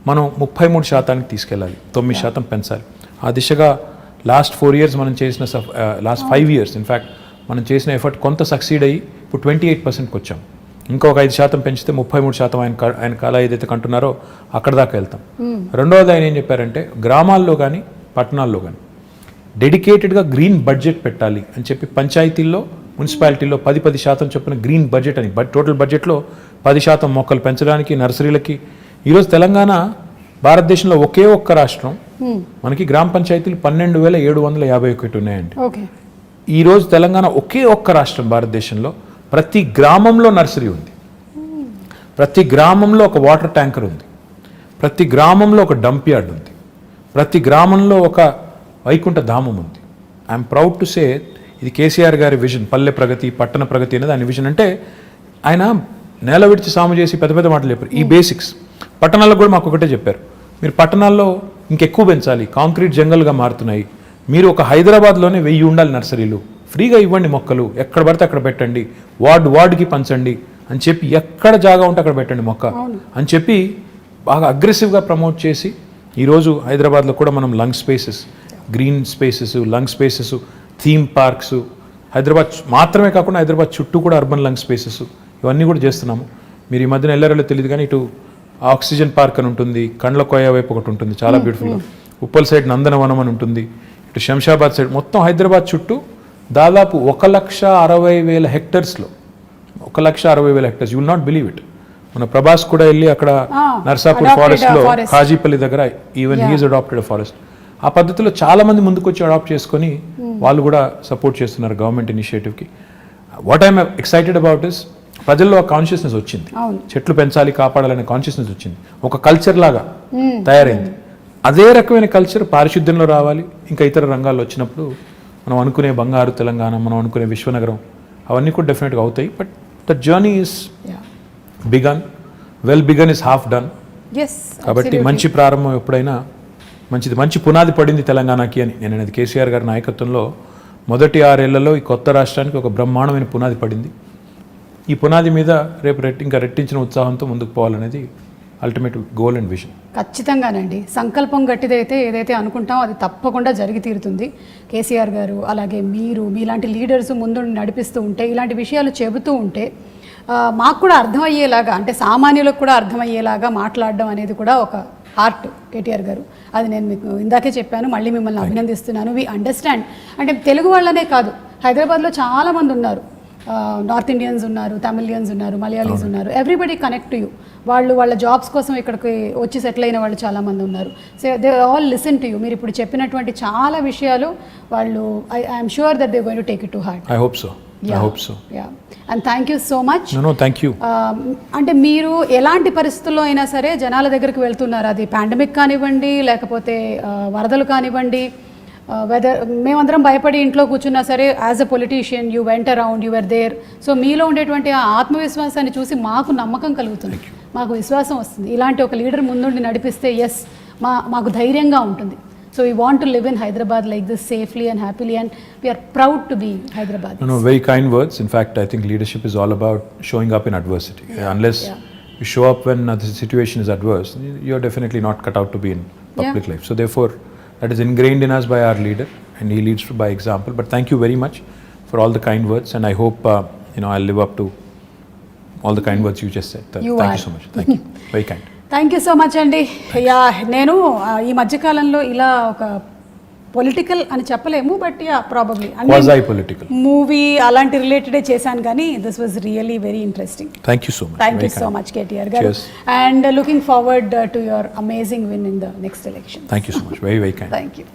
B: మనం 33% తీసుకెళ్ళాలి, 9% పెంచాలి. ఆ దిశగా లాస్ట్ 4 years మనం చేసిన లాస్ట్ 5 years ఇన్ఫ్యాక్ట్ మనం చేసిన ఎఫర్ట్ కొంత సక్సీడ్ అయ్యి ఇప్పుడు 28%కి వచ్చాం. ఇంకొక 5% పెంచితే 33% ఆయన కళ ఏదైతే కంటున్నారో అక్కడ దాకా వెళ్తాం. రెండవది ఆయన ఏం చెప్పారంటే, గ్రామాల్లో కానీ పట్టణాల్లో కానీ డెడికేటెడ్గా గ్రీన్ బడ్జెట్ పెట్టాలి అని చెప్పి పంచాయతీల్లో, మున్సిపాలిటీల్లో 10% చొప్పున గ్రీన్ బడ్జెట్ అని, టోటల్ బడ్జెట్లో 10% మొక్కలు పెంచడానికి, నర్సరీలకి. ఈరోజు తెలంగాణ భారతదేశంలో ఒకే ఒక్క రాష్ట్రం, మనకి గ్రామ పంచాయతీలు 12,751 ఉన్నాయండి. ఈరోజు తెలంగాణ ఒకే ఒక్క రాష్ట్రం భారతదేశంలో ప్రతి గ్రామంలో నర్సరీ ఉంది, ప్రతి గ్రామంలో ఒక వాటర్ ట్యాంకర్ ఉంది, ప్రతి గ్రామంలో ఒక డంప్ యార్డ్ ఉంది, ప్రతి గ్రామంలో ఒక వైకుంఠ ధామం ఉంది. ఐఎమ్ ప్రౌడ్ టు సే ఇది కేసీఆర్ గారి విజన్. పల్లె ప్రగతి, పట్టణ ప్రగతి అనేది ఆయన విజన్. అంటే ఆయన నేల విడిచి సాము చేసి పెద్ద పెద్ద మాటలు చెప్పారు. ఈ బేసిక్స్ పట్టణాల్లో కూడా మాకు ఒకటే చెప్పారు, మీరు పట్టణాల్లో ఇంకెక్కువ పెంచాలి, కాంక్రీట్ జంగల్గా మారుతున్నాయి, మీరు ఒక హైదరాబాద్లోనే 1000 ఉండాలి నర్సరీలు, ఫ్రీగా ఇవ్వండి మొక్కలు, ఎక్కడ పడితే అక్కడ పెట్టండి, వార్డుకి పంచండి అని చెప్పి, ఎక్కడ జాగా ఉంటే అక్కడ పెట్టండి మొక్క అని చెప్పి బాగా అగ్రెసివ్గా ప్రమోట్ చేసి ఈరోజు హైదరాబాద్లో కూడా మనం lung spaces, green spaces, lung spaces, theme parks, Hyderabad మాత్రమే కాకుండా హైదరాబాద్ చుట్టూ కూడా అర్బన్ లంగ్ స్పేసెస్ ఇవన్నీ కూడా చేస్తున్నాము. మీరు ఈ మధ్యన వెళ్ళారో తెలియదు కానీ ఇటు ఆక్సిజన్ పార్క్ అని ఉంటుంది, కండ్ల కోయ వైపు ఒకటి ఉంటుంది చాలా బ్యూటిఫుల్గా, ఉప్పల్ సైడ్ నందనవనం అని ఉంటుంది, ఇటు శంషాబాద్ సైడ్, మొత్తం హైదరాబాద్ చుట్టూ దాదాపు 1,60,000 హెక్టర్స్లో 1,60,000 hectares. You will not believe it. మన ప్రభాస్ కూడా వెళ్ళి అక్కడ నర్సాపూర్ ఫారెస్ట్లో కాజీపల్లి దగ్గర ఈవెన్ హీఈస్ అడాప్టెడ్ ఫారెస్ట్. ఆ పద్ధతిలో చాలా మంది ముందుకు వచ్చి అడాప్ట్ చేసుకొని వాళ్ళు కూడా సపోర్ట్ చేస్తున్నారు గవర్నమెంట్ ఇనిషియేటివ్కి. What I'm excited about is, ప్రజల్లో ఒక కాన్షియస్నెస్ వచ్చింది, చెట్లు పెంచాలి, కాపాడాలనే కాన్షియస్నెస్ వచ్చింది, ఒక కల్చర్ లాగా తయారైంది. అదే రకమైన కల్చర్ పారిశుద్ధ్యంలో రావాలి, ఇంకా ఇతర రంగాల్లో వచ్చినప్పుడు మనం అనుకునే బంగారు తెలంగాణ, మనం అనుకునే విశ్వనగరం అవన్నీ కూడా డెఫినెట్గా అవుతాయి. But the journey is begun, well begun is half done. కాబట్టి మంచి ప్రారంభం ఎప్పుడైనా మంచిది, మంచి పునాది పడింది తెలంగాణకి అని నేను అనేది. కేసీఆర్ గారి నాయకత్వంలో మొదటి 6 ఏళ్లలో ఈ కొత్త రాష్ట్రానికి ఒక బ్రహ్మాండమైన పునాది పడింది. ఈ పునాది మీద రేపు ఇంకా రెట్టించిన ఉత్సాహంతో ముందుకు పోవాలనేది అల్టిమేట్ గోల్ అండ్ విజన్.
A: ఖచ్చితంగానండి, సంకల్పం గట్టిదైతే ఏదైతే అనుకుంటామో అది తప్పకుండా జరిగి తీరుతుంది. కేసీఆర్ గారు అలాగే మీరు, మీలాంటి లీడర్స్ ముందు నడిపిస్తూ ఉంటే, ఇలాంటి విషయాలు చెబుతూ ఉంటే మాకు కూడా అర్థమయ్యేలాగా, అంటే సామాన్యులకు కూడా అర్థమయ్యేలాగా మాట్లాడడం అనేది కూడా ఒక ఆర్ట్ కేటీఆర్ గారు. అది నేను మీకు ఇందాకే చెప్పాను, మళ్ళీ మిమ్మల్ని అభినందిస్తున్నాను. We understand. అంటే తెలుగు వాళ్ళనే కాదు, హైదరాబాద్లో చాలామంది ఉన్నారు, నార్త్ ఇండియన్స్ ఉన్నారు, తమిళియన్స్ ఉన్నారు, మలయాళీస్ ఉన్నారు, ఎవ్రీబడి కనెక్ట్ యూ. వాళ్ళు వాళ్ళ జాబ్స్ కోసం ఇక్కడికి వచ్చి సెటిల్ అయిన వాళ్ళు చాలామంది ఉన్నారు. So they all listen to you. మీరు ఇప్పుడు చెప్పినటువంటి చాలా విషయాలు వాళ్ళు, I'm sure that they going to take it to heart.
B: I hope so.
A: And thank you so much.
B: Thank you.
A: అంటే మీరు ఎలాంటి పరిస్థితుల్లో అయినా సరే జనాల దగ్గరికి వెళ్తున్నారు, అది పాండమిక్ కానివ్వండి, లేకపోతే వరదలు కానివ్వండి, వెదర్ మేమందరం భయపడి ఇంట్లో కూర్చున్నా సరే, as a politician you went around, you are there. So మీలో ఉండేటువంటి ఆ ఆత్మవిశ్వాసాన్ని చూసి మాకు నమ్మకం కలుగుతుంది, మాకు విశ్వాసం వస్తుంది. ఇలాంటి ఒక లీడర్ ముందుండి నడిపిస్తే ఎస్ మాకు ధైర్యంగా ఉంటుంది. So we want to live in Hyderabad like this safely and happily, and we are proud to be Hyderabadis.
B: No, very kind words. In fact, I think leadership is all about showing up in adversity. Unless you show up when the situation is adverse, you're definitely not cut out to be in public life. So therefore, that is ingrained in us by our leader, and he leads by example. But thank you very much for all the kind words, and I hope I'll live up to all the kind words you just said. Thank you so much. Thank you. Very kind.
A: Thank you so much అండి. నేను ఈ మధ్యకాలంలో ఇలా ఒక పొలిటికల్ అని చెప్పలేము, బట్ ప్రాబబ్లీ మూవీ అలాంటి రిలేటెడే చేశాను, కానీ this was really very interesting.
B: Thank you so much.
A: Thank you so much KTR garu, and looking forward to your amazing win in the next election.
B: Thank you so much. Very very kind.
A: Thank you.